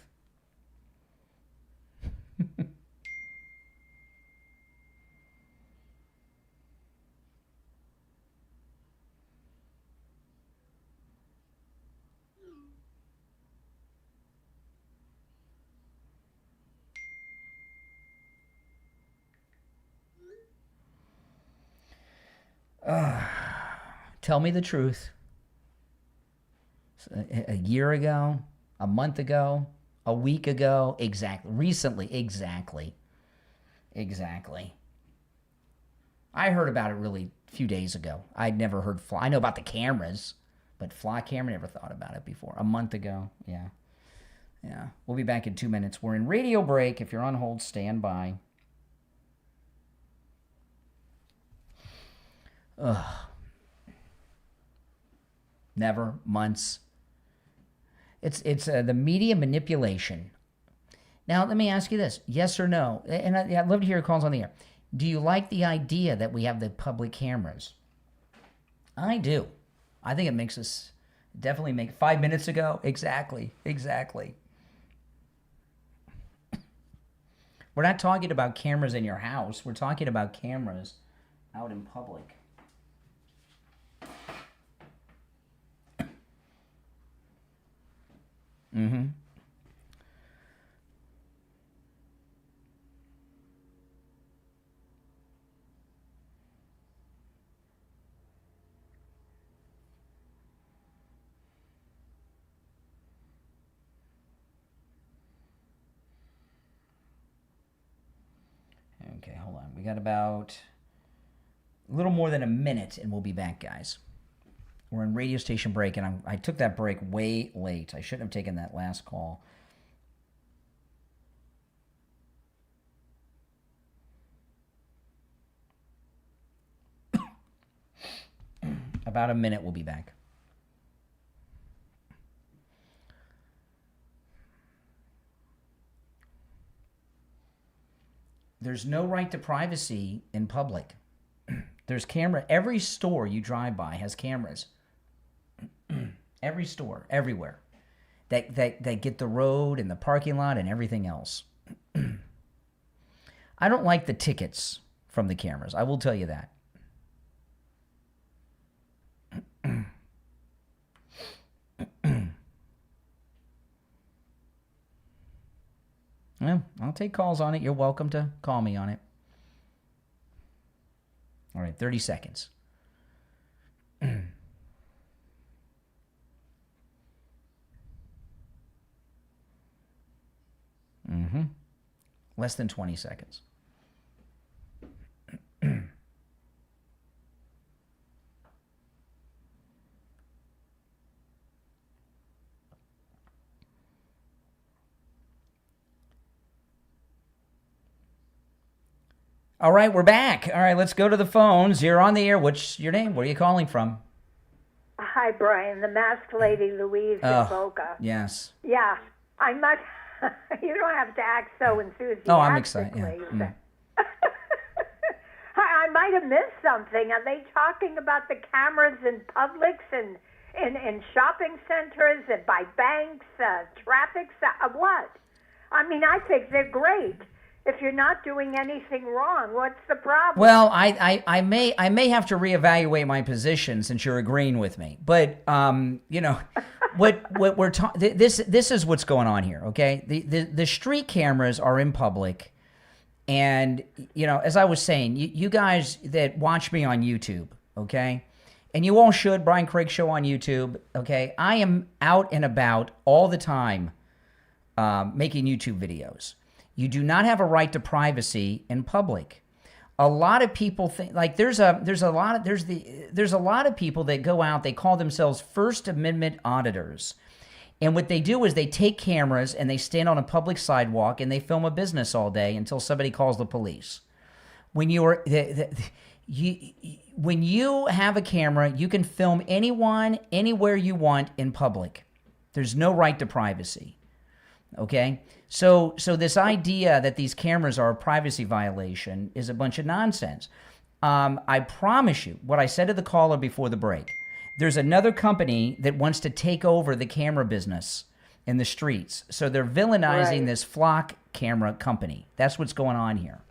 Tell me the truth. A year ago, a month ago, a week ago, exactly. Recently, exactly. I heard about it really a few days ago. I'd never heard I know about the cameras, but flock camera, never thought about it before. A month ago, yeah. We'll be back in 2 minutes. We're in radio break. If you're on hold, stand by. Never, months. It's the media manipulation. Now, let me ask you this. Yes or no? And I'd love to hear your calls on the air. Do you like the idea that we have the public cameras? I do. I think it makes us definitely make 5 minutes ago. Exactly. We're not talking about cameras in your house. We're talking about cameras out in public. Mm-hmm. Okay, hold on. We got about a little more than a minute, and we'll be back, guys. We're in radio station break, and I took that break way late. I shouldn't have taken that last call. About a minute, we'll be back. There's no right to privacy in public. There's camera. Every store you drive by has cameras. Every store, everywhere. That get the road and the parking lot and everything else. I don't like the tickets from the cameras. I will tell you that. Well, I'll take calls on it. You're welcome to call me on it. All right, 30 seconds. Less than 20 seconds. All right, we're back. All right, let's go to the phones. You're on the air. What's your name? Where are you calling from? Hi, Brian. The masked lady, Louise in Boca. Yes. Yeah, I must. You don't have to act so enthusiastic. Oh, I'm excited. Yeah. I might have missed something. Are they talking about the cameras in Publix and in shopping centers and by banks, traffic? What? I mean, I think they're great. If you're not doing anything wrong, what's the problem? Well, I may have to reevaluate my position since you're agreeing with me. But you know, what we're talking, this is what's going on here. Okay, the street cameras are in public, and you know, as I was saying, you guys that watch me on YouTube, okay, and you all should, Brian Craig Show on YouTube, okay. I am out and about all the time, making YouTube videos. You do not have a right to privacy in public. A lot of people think like there's a lot of people that go out, they call themselves First Amendment auditors. And what they do is they take cameras and they stand on a public sidewalk and they film a business all day until somebody calls the police. When when you have a camera, you can film anyone anywhere you want in public. There's no right to privacy. Okay? So this idea that these cameras are a privacy violation is a bunch of nonsense. I promise you, what I said to the caller before the break, there's another company that wants to take over the camera business in the streets. So they're villainizing this Flock camera company. That's what's going on here.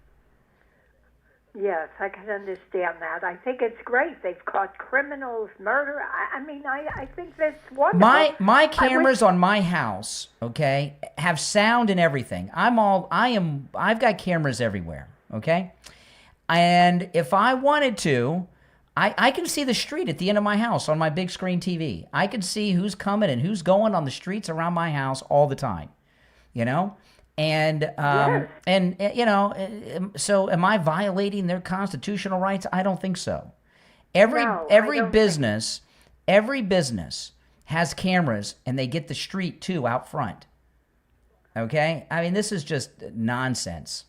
Yes, I can understand that. I think it's great. They've caught criminals, murder. I mean, I think that's wonderful. My cameras on my house, okay, have sound and everything. I've got cameras everywhere, okay? And if I wanted to, I can see the street at the end of my house on my big screen TV. I can see who's coming and who's going on the streets around my house all the time, you know? And you know, so am I violating their constitutional rights? I don't think so. Every business has cameras, and they get the street too out front. Okay, I mean, this is just nonsense.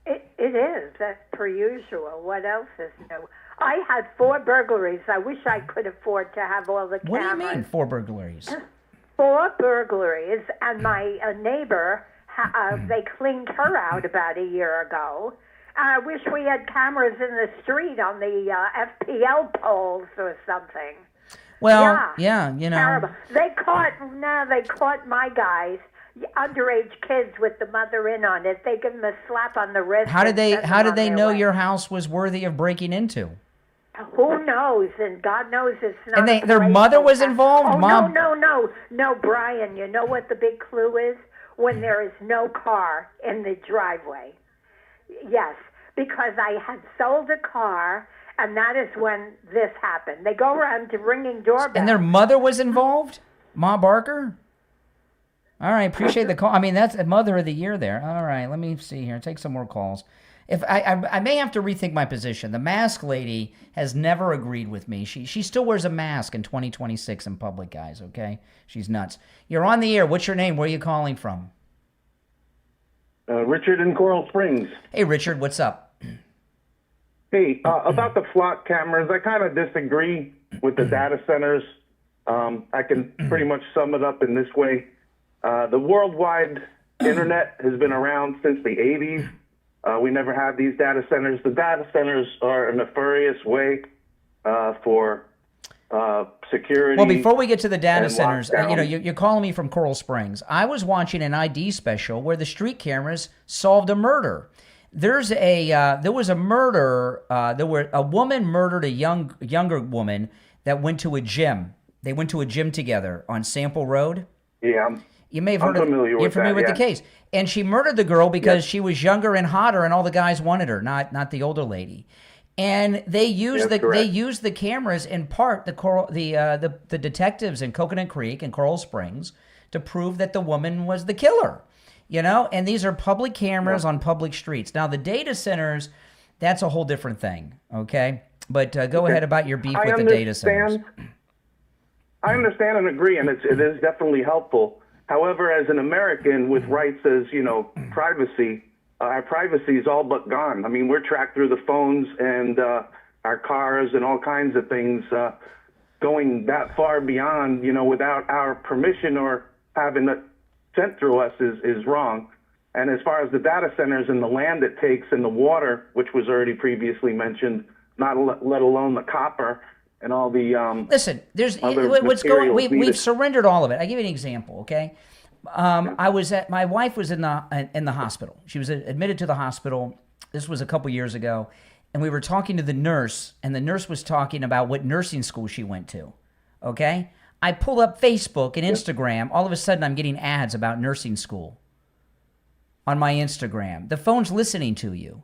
It is. That's per usual. What else is new? I had 4 burglaries. I wish I could afford to have all the cameras. What do you mean 4 burglaries? 4 burglaries, and my neighbor, they cleaned her out about a year ago. I wish we had cameras in the street on the FPL poles or something. Well, yeah, you know. Terrible. They caught my guys, underage kids with the mother in on it. They give them a slap on the wrist. How did they know your house was worthy of breaking into? Who knows? And God knows it's not. And their mother was involved? Oh, Mom? No, Brian, you know what the big clue is? When there is no car in the driveway. Yes, because I had sold a car, and that is when this happened. They go around to ringing doorbells. And their mother was involved? Ma Barker? All right, appreciate the call. I mean, that's a Mother of the Year there. All right, let me see here. Take some more calls. If I may have to rethink my position. The mask lady has never agreed with me. She still wears a mask in 2026 in public, guys, okay? She's nuts. You're on the air. What's your name? Where are you calling from? Richard in Coral Springs. Hey, Richard, what's up? Hey, about the Flock cameras, I kind of disagree. with the data centers. I can pretty much sum it up in this way. The worldwide internet has been around since the 80s. We never had these data centers. The data centers are a nefarious way for security. Well, before we get to the data and centers, lockdown. you're calling me from Coral Springs. I was watching an ID special where the street cameras solved a murder. There was a murder. A woman murdered a younger woman that went to a gym. They went to a gym together on Sample Road. Yeah, you may have I'm heard of. familiar You're with familiar that, with the yeah. case, and she murdered the girl because she was younger and hotter, and all the guys wanted her, not the older lady. And they used the cameras in part the detectives in Coconut Creek and Coral Springs to prove that the woman was the killer. And these are public cameras on public streets. Now the data centers, that's a whole different thing. Okay, but go ahead about your beef with the data centers. I understand and agree, and it is definitely helpful. However, as an American with rights as privacy. Our privacy is all but gone. I mean, we're tracked through the phones and our cars and all kinds of things going that far beyond, without our permission or having it sent through us is wrong. And as far as the data centers and the land it takes and the water, which was already previously mentioned, not let alone the copper and all the listen, there's what's going. We've surrendered all of it. I give you an example, okay? My wife was in the hospital. She was admitted to the hospital. This was a couple years ago, and we were talking to the nurse, and the nurse was talking about what nursing school she went to. Okay, I pull up Facebook and Instagram. All of a sudden, I'm getting ads about nursing school on my Instagram. The phone's listening to you.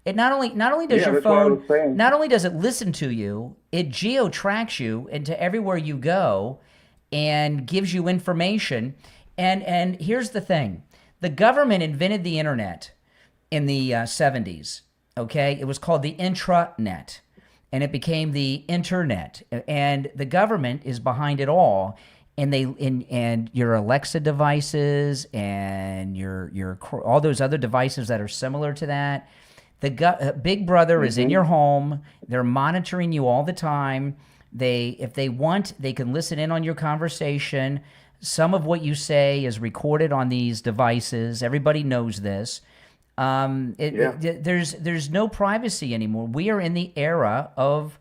It not only does your phone not only does it listen to you, it geo-tracks you into everywhere you go, and gives you information. And here's the thing. The government invented the internet in the 70s, okay? It was called the intranet, and it became the internet. And the government is behind it all. And your Alexa devices and your all those other devices that are similar to that. Big Brother is in your home. They're monitoring you all the time. If they want, they can listen in on your conversation. Some of what you say is recorded on these devices. Everybody knows this. There's no privacy anymore. We are in the era of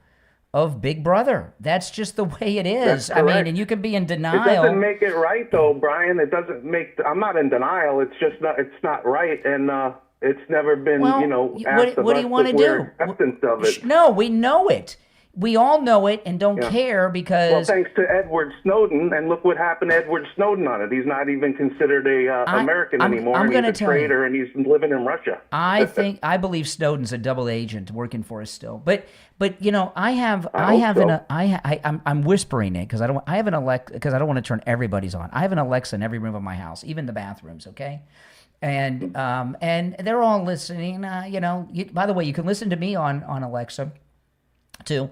Big Brother. That's just the way it is. I mean, and you can be in denial. It doesn't make it right, though, Brian. It doesn't make. I'm not in denial. It's just not. It's not right, and it's never been. Asked what do you want to do? Acceptance of it. No, we know it. We all know it and don't care because... Well, thanks to Edward Snowden, and look what happened to Edward Snowden on it. He's not even considered American anymore, and he's a traitor, and he's living in Russia. I believe Snowden's a double agent working for us still. But I'm whispering it because I don't want to turn everybody's on. I have an Alexa in every room of my house, even the bathrooms, okay? And they're all listening. By the way, you can listen to me on Alexa too,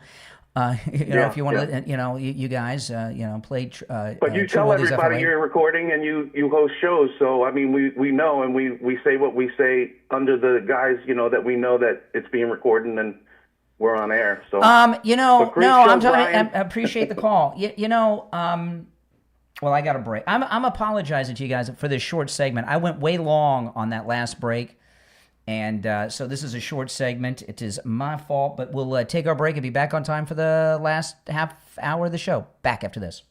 if you want to, you guys, play. But you tell everybody you're recording and you host shows. So I mean, we know, and we say what we say under the guise, that we know that it's being recorded and we're on air. So I appreciate the call. Well, I got a break. I'm apologizing to you guys for this short segment. I went way long on that last break. And so this is a short segment. It is my fault, but we'll take our break and be back on time for the last half hour of the show. Back after this.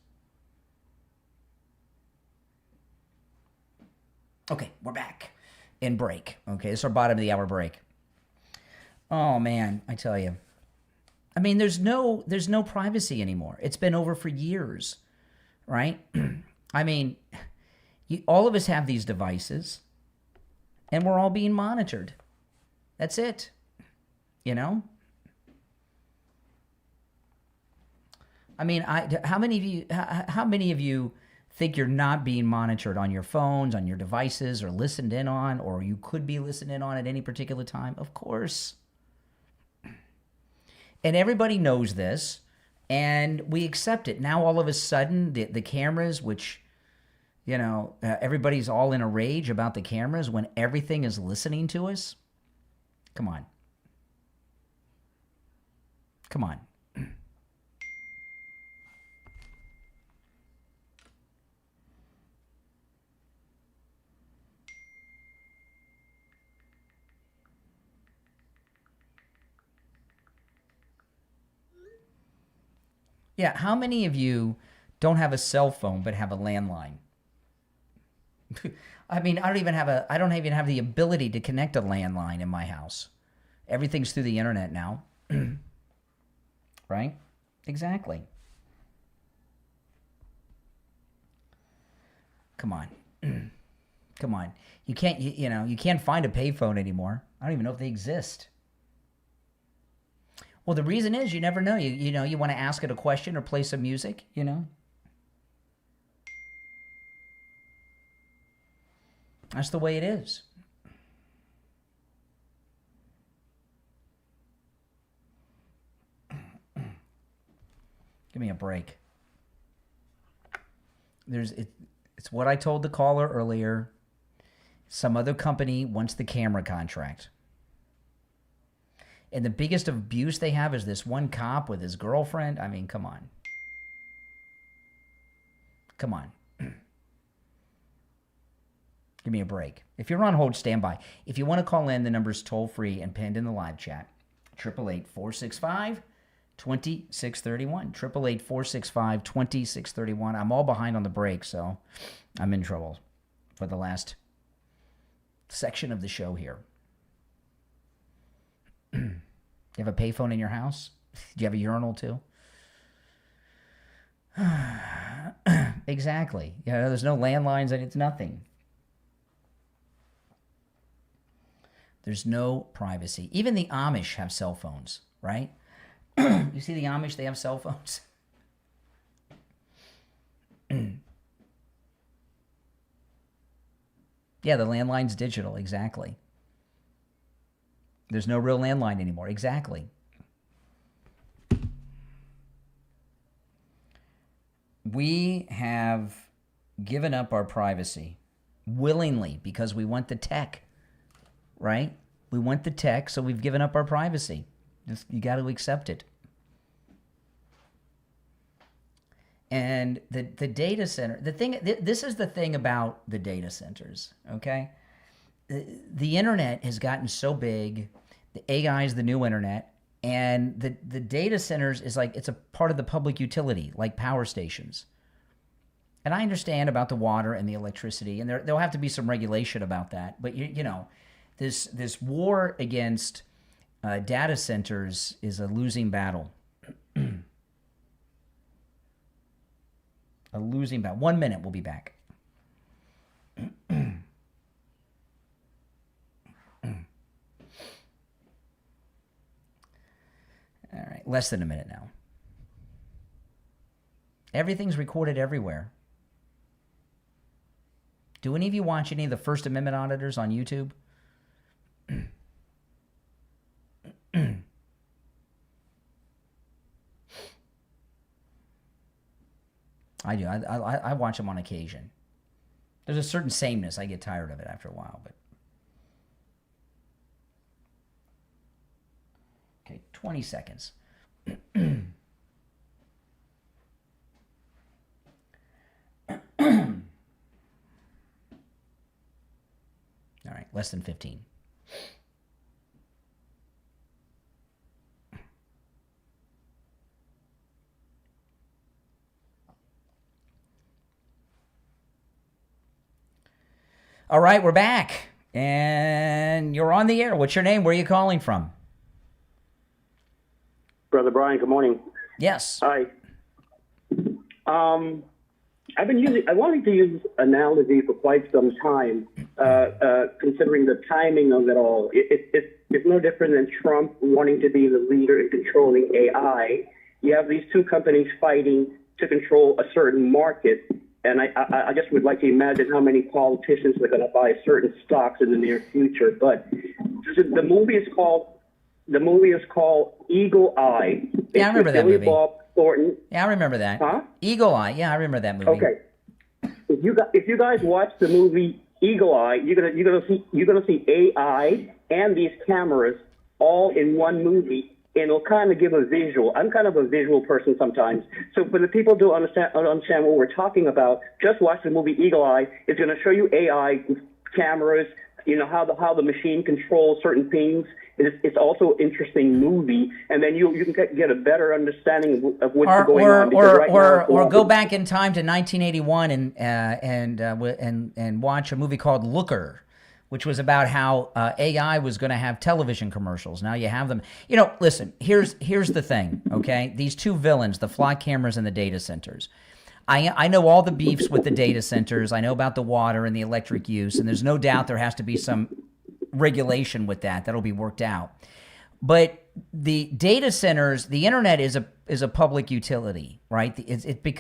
Okay, we're back in break. Okay, this is our bottom of the hour break. Oh, man, I tell you. I mean, there's no privacy anymore. It's been over for years, right? I mean, all of us have these devices. And we're all being monitored. That's it. I mean, how many of you think you're not being monitored on your phones, on your devices, or listened in on, or you could be listened in on at any particular time? Of course. And everybody knows this, and we accept it. Now, all of a sudden, the cameras, which... everybody's all in a rage about the cameras when everything is listening to us. Come on. Yeah, how many of you don't have a cell phone but have a landline? I mean, I don't even have the ability to connect a landline in my house. Everything's through the internet now. Right? Exactly. Come on. Come on. You can't find a payphone anymore. I don't even know if they exist. Well, the reason is you never know. You want to ask it a question or play some music, That's the way it is. Give me a break. It's what I told the caller earlier. Some other company wants the camera contract. And the biggest abuse they have is this one cop with his girlfriend. I mean, come on. Come on. Give me a break. If you're on hold, stand by. If you want to call in, the number's toll free and pinned in the live chat. 888-465-2631. 888-465-2631. I'm all behind on the break, so I'm in trouble for the last section of the show here. You have a payphone in your house? Do you have a urinal too? Exactly. There's no landlines and it's nothing. There's no privacy. Even the Amish have cell phones, right? You see the Amish, they have cell phones. Yeah, the landline's digital, exactly. There's no real landline anymore, exactly. We have given up our privacy willingly because we want the tech, right? We want the tech, so we've given up our privacy. You got to accept it. And the data center, this is the thing about the data centers, okay? The internet has gotten so big, the AI is the new internet, and the data centers is like, it's a part of the public utility, like power stations. And I understand about the water and the electricity, and there'll have to be some regulation about that. But, this war against data centers is a losing battle. A losing battle. 1 minute, we'll be back. All right, less than a minute now. Everything's recorded everywhere. Do any of you watch any of the First Amendment auditors on YouTube? I do. I watch them on occasion. There's a certain sameness. I get tired of it after a while, but okay, 20 seconds. All right, less than 15. All right, we're back, and you're on the air. What's your name? Where are you calling from? Brother Brian, good morning. Yes. Hi. I wanted to use analogy for quite some time, considering the timing of it all. It's no different than Trump wanting to be the leader in controlling AI. You have these two companies fighting to control a certain market. And I just would like to imagine how many politicians are going to buy certain stocks in the near future. But the movie is called Eagle Eye. Yeah, I remember that movie. Bob Thornton. Yeah, I remember that. Huh? Eagle Eye. Yeah, I remember that movie. Okay. If you guys watch the movie Eagle Eye, you're gonna see AI and these cameras all in one movie. And it'll kind of give a visual. I'm kind of a visual person sometimes. So for the people who don't understand what we're talking about, just watch the movie Eagle Eye. It's going to show you AI cameras, how the machine controls certain things. it's also an interesting movie, and then you can get a better understanding of what's going on. Because right now, Or go back in time to 1981 and watch a movie called Looker, which was about how AI was going to have television commercials. Now you have them. You know, listen, here's the thing, okay? These two villains, the flock cameras and the data centers. I know all the beefs with the data centers. I know about the water and the electric use, and there's no doubt there has to be some regulation with that. That'll be worked out. But the data centers, the internet is a public utility, right?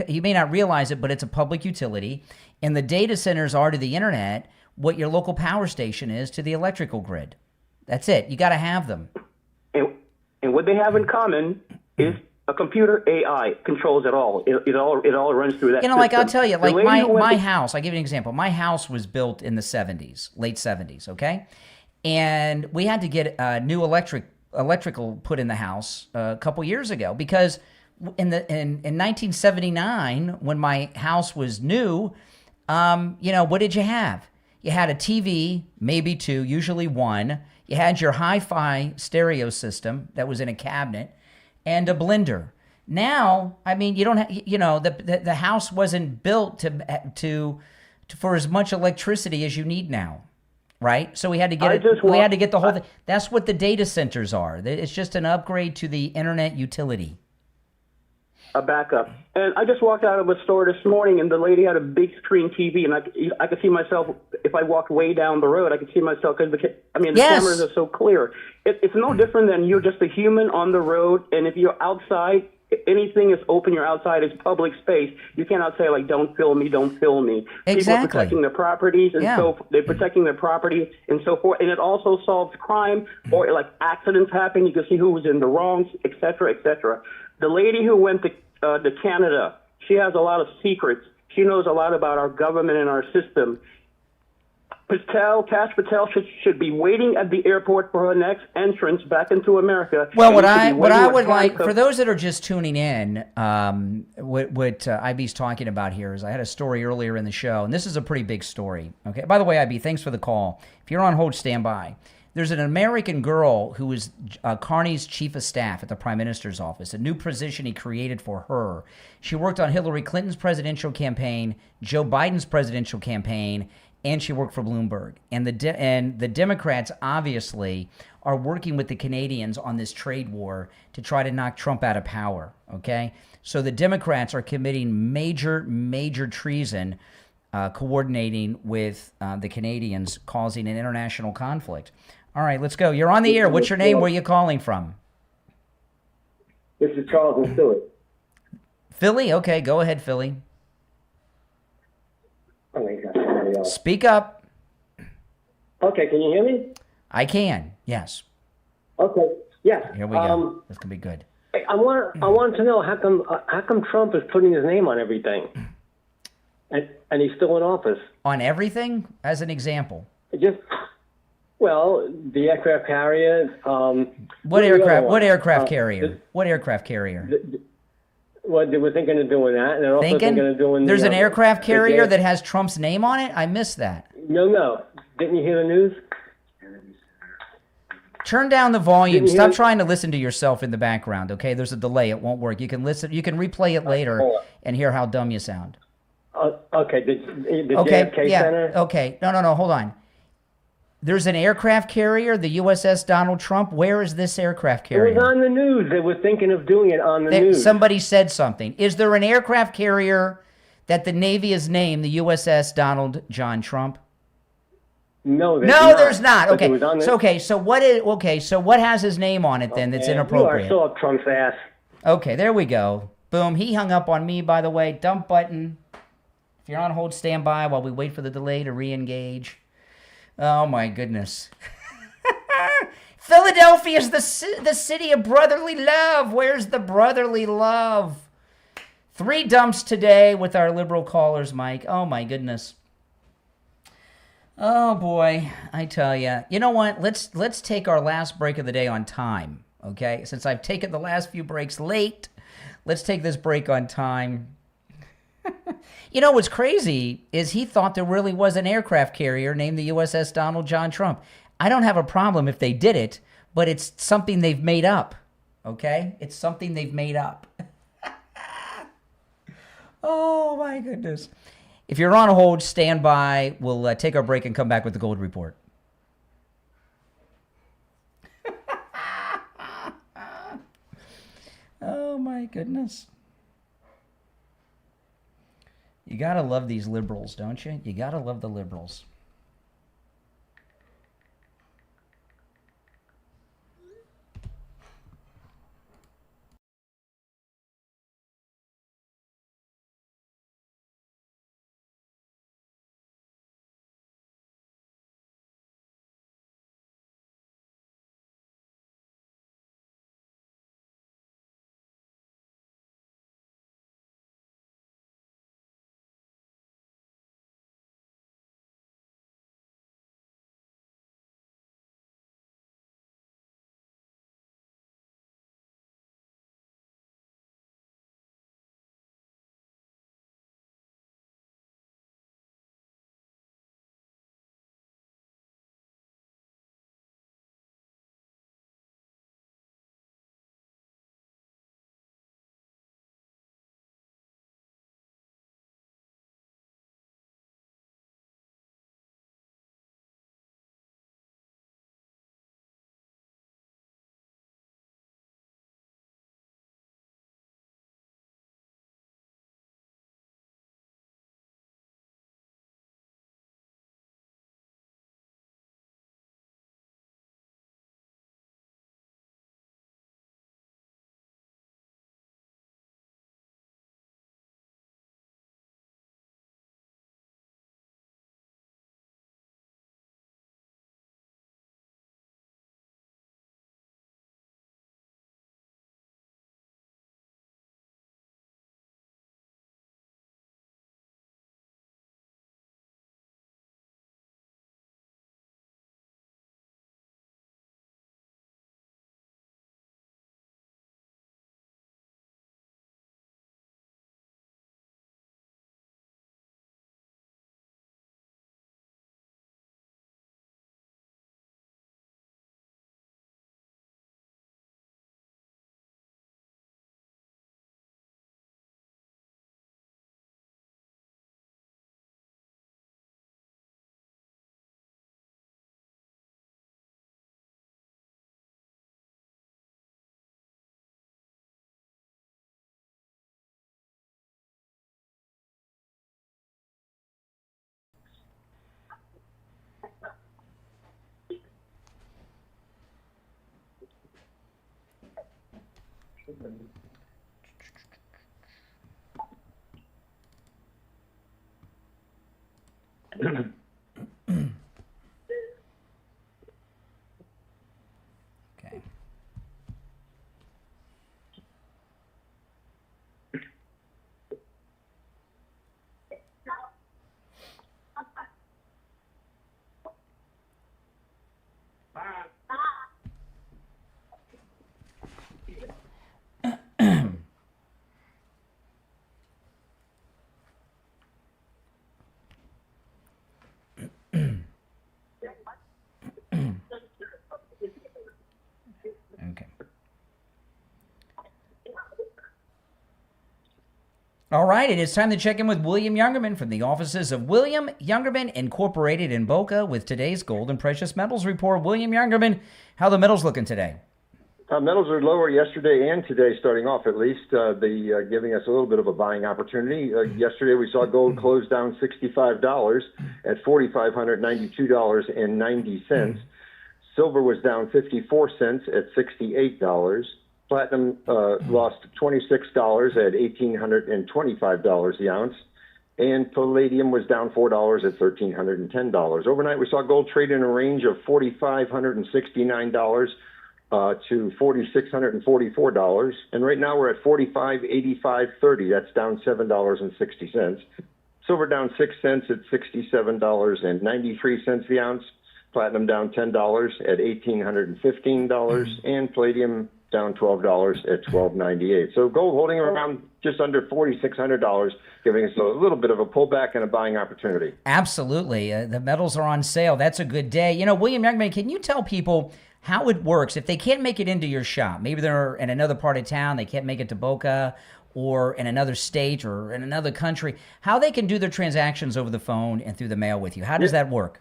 You may not realize it, but it's a public utility. And the data centers are to the internet what your local power station is to the electrical grid. That's it. You got to have them. And what they have in common is a computer AI controls it all. It all runs through that. You know, system. like I'll tell you, like my to- house, I'll give you an example. My house was built in the 70s, late 70s, okay? And we had to get a new electrical put in the house a couple years ago because in 1979, when my house was new, you know, what did you have? You had a TV, maybe two, usually one. You had your hi-fi stereo system that was in a cabinet, and a blender. Now, I mean, you don't have, you know, the house wasn't built to for as much electricity as you need now, right? So we had to get we had to get the whole thing. That's what the data centers are. It's just an upgrade to the internet utility. A backup. And I just walked out of a store this morning, and the lady had a big screen TV, and I could see myself, if I walked way down the road, I could see myself, because the cameras are so clear. It's no different than you're just a human on the road, and if you're outside, anything is open, you're outside, it's public space. You cannot say, like, don't film me, don't film me. Exactly. People are protecting their properties, and so they're protecting their property and so forth. And it also solves crime, or like accidents happen, you can see who was in the wrongs, et cetera, et cetera. The lady who went to Canada, she has a lot of secrets. She knows a lot about our government and our system. Kash Patel should be waiting at the airport for her next entrance back into America. Well, what I would like, for those that are just tuning in, what IB's talking about here is I had a story earlier in the show, and this is a pretty big story. Okay. By the way, IB, thanks for the call. If you're on hold, stand by. There's an American girl who is Carney's chief of staff at the Prime Minister's office, a new position he created for her. She worked on Hillary Clinton's presidential campaign, Joe Biden's presidential campaign, and she worked for Bloomberg. And the Democrats obviously are working with the Canadians on this trade war to try to knock Trump out of power, okay? So the Democrats are committing major treason, coordinating with the Canadians, causing an international conflict. All right, let's go. You're on the air. What's your name? Where are you calling from? This is Charles in Philly. Philly? Okay, go ahead, Philly. Oh, wait, got somebody else. Speak up. Okay, can you hear me? I can, yes. Okay, yeah. Here we go. This can be good. I wanted to know how come Trump is putting his name on everything, and he's still in office. On everything, as an example. Well, the aircraft carrier. What aircraft carrier? What aircraft carrier? Well, they were thinking of doing that, and they're also thinking of doing. There's an aircraft carrier that has Trump's name on it. I missed that. No. Didn't you hear the news? Turn down the volume. Stop trying to listen to yourself in the background. Okay, there's a delay. It won't work. You can listen. You can replay it later and hear how dumb you sound. Okay. The JFK Center. Okay. No. Hold on. There's an aircraft carrier, the USS Donald Trump. Where is this aircraft carrier? It was on the news. They were thinking of doing it on the news. Somebody said something. Is there an aircraft carrier that the Navy has named the USS Donald John Trump? No, there's not. Okay. So what has his name on it then that's inappropriate? You are so up Trump's ass. Okay, there we go. Boom. He hung up on me, by the way. Dump button. If you're on hold, stand by while we wait for the delay to re-engage. Oh, my goodness. Philadelphia is the city of brotherly love. Where's the brotherly love? 3 dumps today with our liberal callers, Mike. Oh, my goodness. Oh, boy. I tell you. You know what? Let's take our last break of the day on time, okay? Since I've taken the last few breaks late, let's take this break on time. You know what's crazy is he thought there really was an aircraft carrier named the USS Donald John Trump. I don't have a problem if they did it, but it's something they've made up. Okay? It's something they've made up. Oh, my goodness. If you're on hold, stand by. We'll take our break and come back with the gold report. Oh, my goodness. You got to love these liberals, don't you? You got to love the liberals. Okay. Okay. All right, it is time to check in with William Youngerman from the offices of William Youngerman Incorporated in Boca with today's gold and precious metals report. William Youngerman, how are the metals looking today? Metals are lower yesterday and today, starting off at least. Giving us a little bit of a buying opportunity. Yesterday we saw gold close down $65 at $4,592.90. Silver was down 54 cents at $68. Platinum lost $26 at $1,825 the ounce. And palladium was down $4 at $1,310. Overnight, we saw gold trade in a range of $4,569 to $4,644. And right now we're at $45.8530. That's down $7.60. Silver down 6 cents at $67.93 the ounce. Platinum down $10 at $1,815. And palladium down $12 at $12.98. So gold holding around just under $4,600, giving us a little bit of a pullback and a buying opportunity. Absolutely. The metals are on sale. That's a good day. You know, William Youngman, can you tell people how it works. If they can't make it into your shop, maybe they're in another part of town, they can't make it to Boca or in another state or in another country, how they can do their transactions over the phone and through the mail with you. How does that work?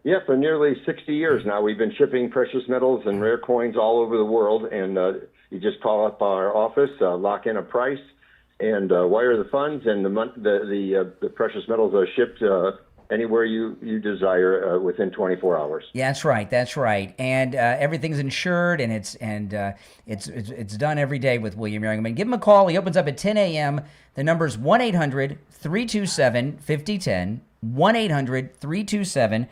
Yeah, for nearly 60 years now, we've been shipping precious metals and rare coins all over the world. And you just call up our office, lock in a price, and wire the funds, and the precious metals are shipped anywhere you desire within 24 hours. Yeah, that's right. That's right. And everything's insured, and it's done every day with William Youngerman. Give him a call. He opens up at 10 a.m. The number is 1-800-327-5010. 1-800-327-5010.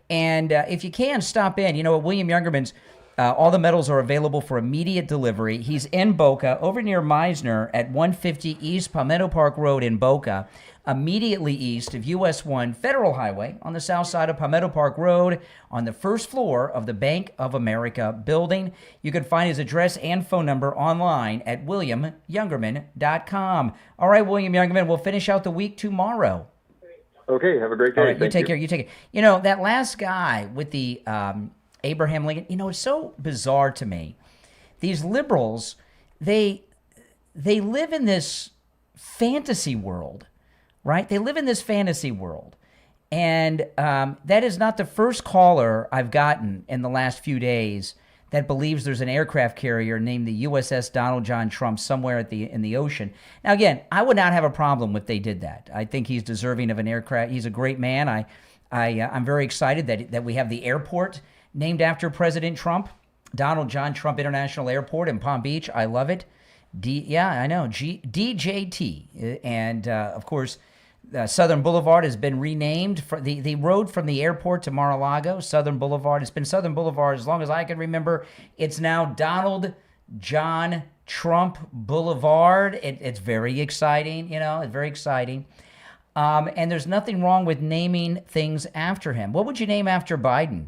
And if you can, stop in. You know, at William Youngerman's, all the metals are available for immediate delivery. He's in Boca, over near Meisner at 150 East Palmetto Park Road in Boca, immediately east of US 1 Federal Highway on the south side of Palmetto Park Road on the first floor of the Bank of America building. You can find his address and phone number online at williamyoungerman.com. All right, William Youngerman, we'll finish out the week tomorrow. Okay, have a great day. All right, you take care. You take it. You know, that last guy with the Abraham Lincoln, you know, it's so bizarre to me. These liberals, they live in this fantasy world, right? They live in this fantasy world. And that is not the first caller I've gotten in the last few days that believes there's an aircraft carrier named the USS Donald John Trump somewhere in the ocean. Now, again, I would not have a problem if they did that. I think he's deserving of an aircraft. He's a great man. I'm very excited that we have the airport named after President Trump, Donald John Trump International Airport in Palm Beach. I love it. DJT. And, of course, Southern Boulevard has been renamed. For the road from the airport to Mar-a-Lago, Southern Boulevard. It's been Southern Boulevard as long as I can remember. It's now Donald John Trump Boulevard. It's very exciting, you know. It's very exciting. And there's nothing wrong with naming things after him. What would you name after Biden?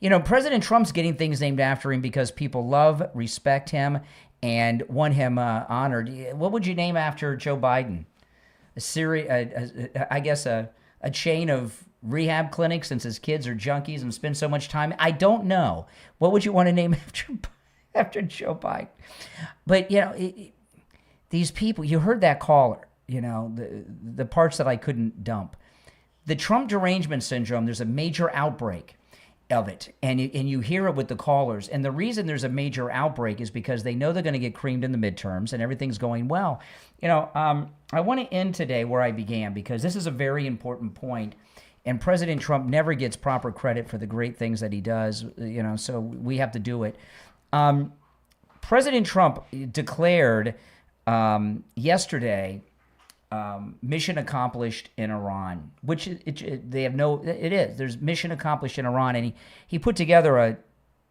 You know, President Trump's getting things named after him because people love, respect him, and want him honored. What would you name after Joe Biden? I guess a chain of rehab clinics, since his kids are junkies and spend so much time. I don't know. What would you want to name after Joe Biden? But, you know, these people, you heard that caller, you know, the parts that I couldn't dump. The Trump derangement syndrome, there's a major outbreak of it, and you hear it with the callers. And the reason there's a major outbreak is because they know they're going to get creamed in the midterms and everything's going well. You know, I want to end today where I began, because this is a very important point, and President Trump never gets proper credit for the great things that he does, you know, so we have to do it. President Trump declared yesterday mission accomplished in Iran, which they have it is. There's mission accomplished in Iran, and he put together a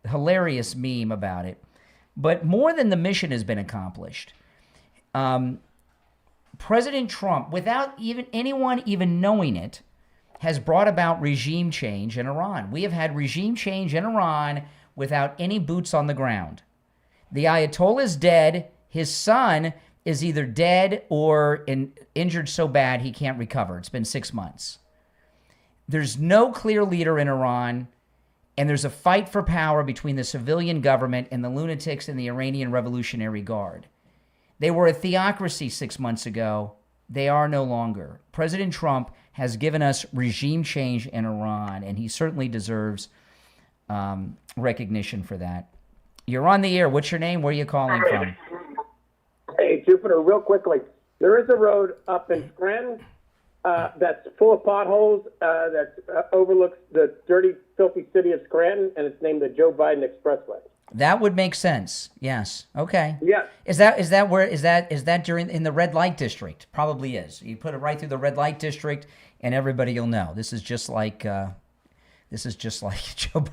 hilarious meme about it. But more than the mission has been accomplished, President Trump, without anyone even knowing it, has brought about regime change in Iran. We have had regime change in Iran without any boots on the ground. The Ayatollah is dead. His son is either dead or injured so bad he can't recover. It's been 6 months. There's no clear leader in Iran, and there's a fight for power between the civilian government and the lunatics in the Iranian Revolutionary Guard. They were a theocracy 6 months ago. They are no longer. President Trump has given us regime change in Iran, and he certainly deserves recognition for that. You're on the air. What's your name? Where are you calling from? Hey, Jupiter, real quickly. There is a road up in Scranton that's full of potholes that overlooks the dirty, filthy city of Scranton, and it's named the Joe Biden Expressway. That would make sense. Yes. Okay. Yes. Is that during in the red light district? Probably is. You put it right through the red light district, and everybody will know. This is just like Joe Biden.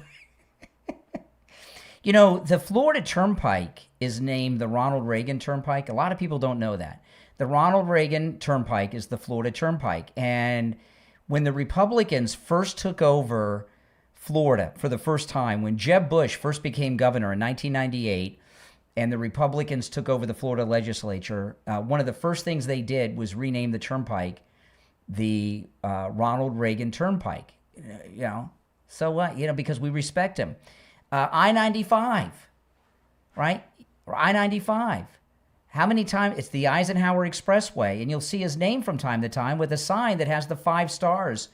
You know, the Florida Turnpike is named the Ronald Reagan Turnpike. A lot of people don't know that. The Ronald Reagan Turnpike is the Florida Turnpike. And when the Republicans first took over Florida for the first time, when Jeb Bush first became governor in 1998, and the Republicans took over the Florida legislature, one of the first things they did was rename the turnpike the Ronald Reagan Turnpike. You know, So what? Because we respect him. I-95, right? Or I-95. How many times? It's the Eisenhower Expressway, and you'll see his name from time to time with a sign that has the 5 stars,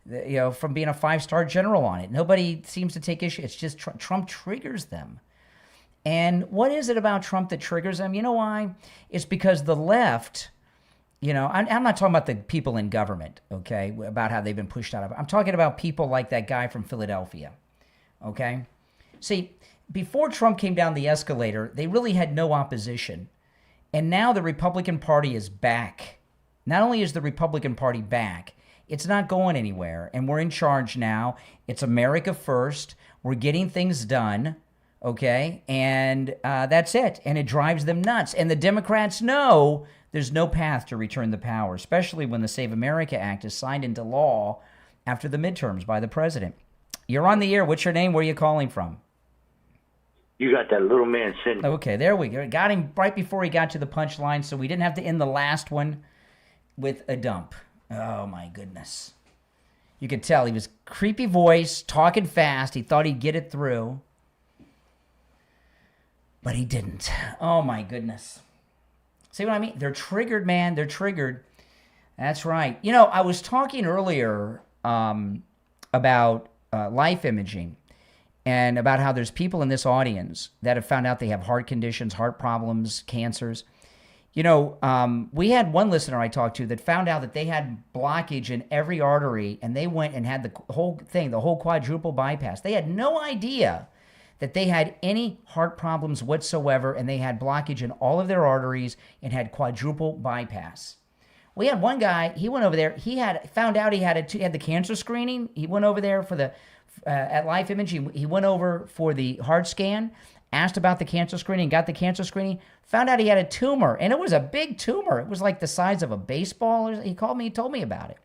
from being a 5-star general on it. Nobody seems to take issue. It's just Trump triggers them. And what is it about Trump that triggers them? You know why? It's because the left, I'm not talking about the people in government, okay, about how they've been pushed out of it. I'm talking about people like that guy from Philadelphia, okay? See, before Trump came down the escalator, they really had no opposition. And now the Republican Party is back. Not only is the Republican Party back, it's not going anywhere. And we're in charge now. It's America first. We're getting things done, okay? And that's it. And it drives them nuts. And the Democrats know there's no path to return the power, especially when the Save America Act is signed into law after the midterms by the president. You're on the air. What's your name? Where are you calling from? You got that little man sitting. Okay, there we go. Got him right before he got to the punchline, so we didn't have to end the last one with a dump. Oh, my goodness. You could tell he was creepy voice, talking fast. He thought he'd get it through. But he didn't. Oh, my goodness. See what I mean? They're triggered, man. They're triggered. That's right. I was talking earlier about life imaging. And about how there's people in this audience that have found out they have heart conditions, heart problems, cancers. We had one listener I talked to that found out that they had blockage in every artery, and they went and had the whole thing, the whole quadruple bypass. They had no idea that they had any heart problems whatsoever, and they had blockage in all of their arteries and had quadruple bypass. We had one guy, he went over there, he found out he had the cancer screening. He went over there for at Life Imaging, he went over for the heart scan, asked about the cancer screening, got the cancer screening, found out he had a tumor, and it was a big tumor. It was like the size of a baseball. He called me, he told me about it.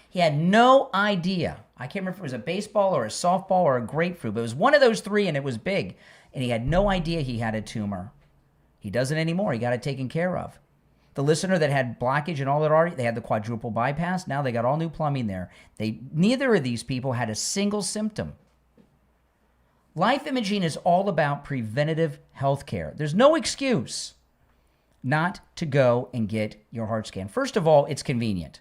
He had no idea. I can't remember if it was a baseball or a softball or a grapefruit, but it was one of those three, and it was big, and he had no idea he had a tumor. He doesn't anymore. He got it taken care of. The listener that had blockage in all their arteries, they had the quadruple bypass. Now they got all new plumbing there. Neither of these people had a single symptom. Life imaging is all about preventative health care. There's no excuse not to go and get your heart scan. First of all, it's convenient.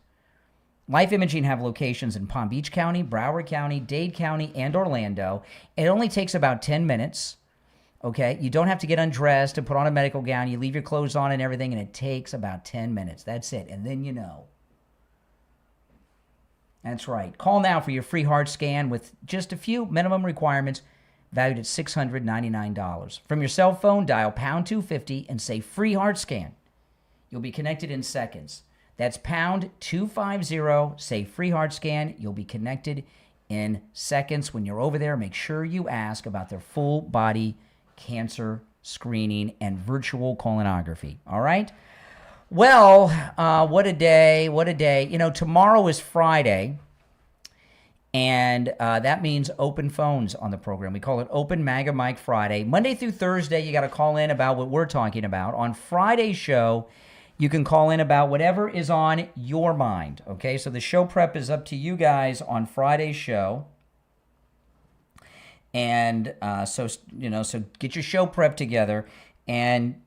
Life Imaging have locations in Palm Beach County, Broward County, Dade County, and Orlando. It only takes about 10 minutes. Okay, you don't have to get undressed and put on a medical gown. You leave your clothes on and everything, and it takes about 10 minutes. That's it, and then you know. That's right. Call now for your free heart scan with just a few minimum requirements, valued at $699. From your cell phone, dial pound 250 and say free heart scan. You'll be connected in seconds. That's pound 250, say free heart scan. You'll be connected in seconds. When you're over there, make sure you ask about their full body cancer screening and virtual colonography. All right? Well, what a day. What a day. Tomorrow is Friday, and that means open phones on the program. We call it Open MAGA Mike Friday. Monday through Thursday, you got to call in about what we're talking about. On Friday's show, you can call in about whatever is on your mind, okay? So the show prep is up to you guys on Friday's show. And so get your show prep together. And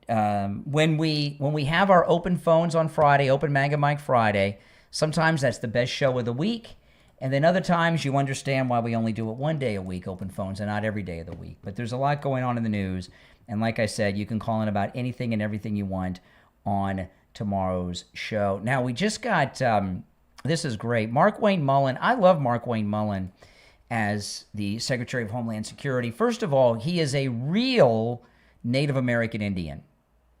when we have our open phones on Friday, Open MAGA Mike Friday, sometimes that's the best show of the week. And then other times you understand why we only do it one day a week, open phones, and not every day of the week. But there's a lot going on in the news. And like I said, you can call in about anything and everything you want on tomorrow's show. Now, we just got, this is great, Mark Wayne Mullen. I love Mark Wayne Mullen as the Secretary of Homeland Security. First of all, he is a real Native American Indian,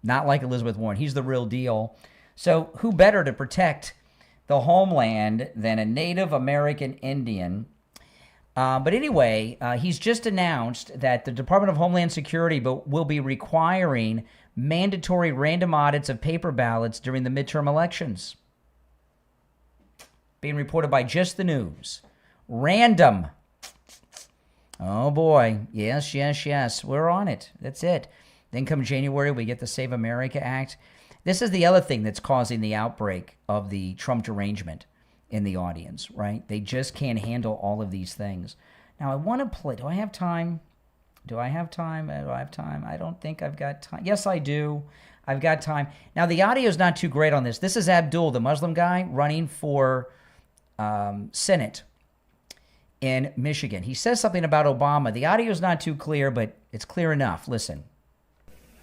not like Elizabeth Warren. He's the real deal. So who better to protect the homeland than a Native American Indian? But anyway, he's just announced that the Department of Homeland Security will be requiring mandatory random audits of paper ballots during the midterm elections. Being reported by Just the News. Random. Oh boy. Yes, yes, yes. We're on it. That's it. Then come January, we get the Save America Act. This is the other thing that's causing the outbreak of the Trump derangement. in the audience, right? They just can't handle all of these things. Now, I want to play. Do I have time? Do I have time? I don't think I've got time. Yes, I do. I've got time. Now, the audio is not too great on this. This is Abdul, the Muslim guy, running for Senate in Michigan. He says something about Obama. The audio is not too clear, but it's clear enough. Listen.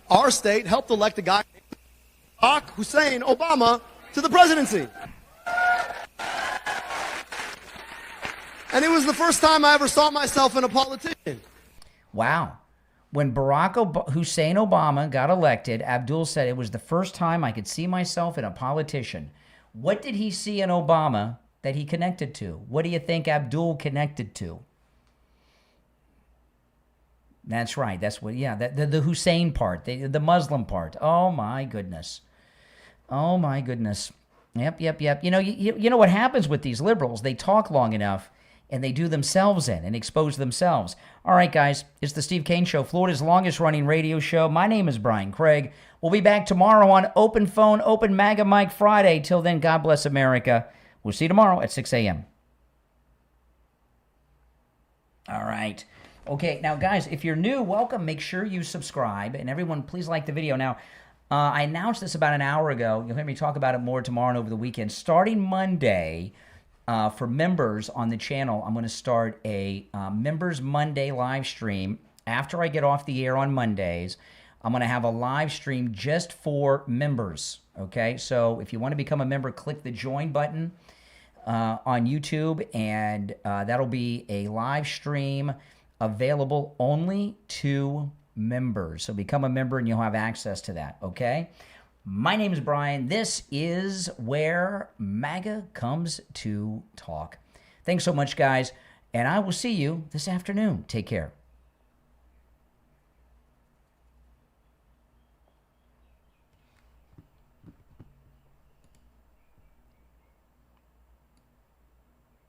Our state helped elect a guy, Barack Hussein Obama, to the presidency. And it was the first time I ever saw myself in a politician. Wow. When Hussein Obama got elected, Abdul said it was the first time I could see myself in a politician. What did he see in Obama that he connected to? What do you think Abdul connected to? That's right. That's what, yeah, the Hussein part, the Muslim part. Oh, my goodness. Oh, my goodness. Yep. You know what happens with these liberals? They talk long enough, and they do themselves in and expose themselves. All right, guys, it's the Steve Kane Show, Florida's longest-running radio show. My name is Brian Craig. We'll be back tomorrow on Open Phone, Open MAGA Mike Friday. Till then, God bless America. We'll see you tomorrow at 6 a.m. All right. Okay, now, guys, if you're new, welcome. Make sure you subscribe. And everyone, please like the video. Now, I announced this about an hour ago. You'll hear me talk about it more tomorrow and over the weekend. Starting Monday, for members on the channel, I'm going to start a Members Monday live stream. After I get off the air on Mondays, I'm going to have a live stream just for members, okay? So if you want to become a member, click the join button on YouTube, and that'll be a live stream available only to members. So become a member and you'll have access to that, okay? My name is Brian. This is where MAGA comes to talk. Thanks so much, guys, and I will see you this afternoon. Take care.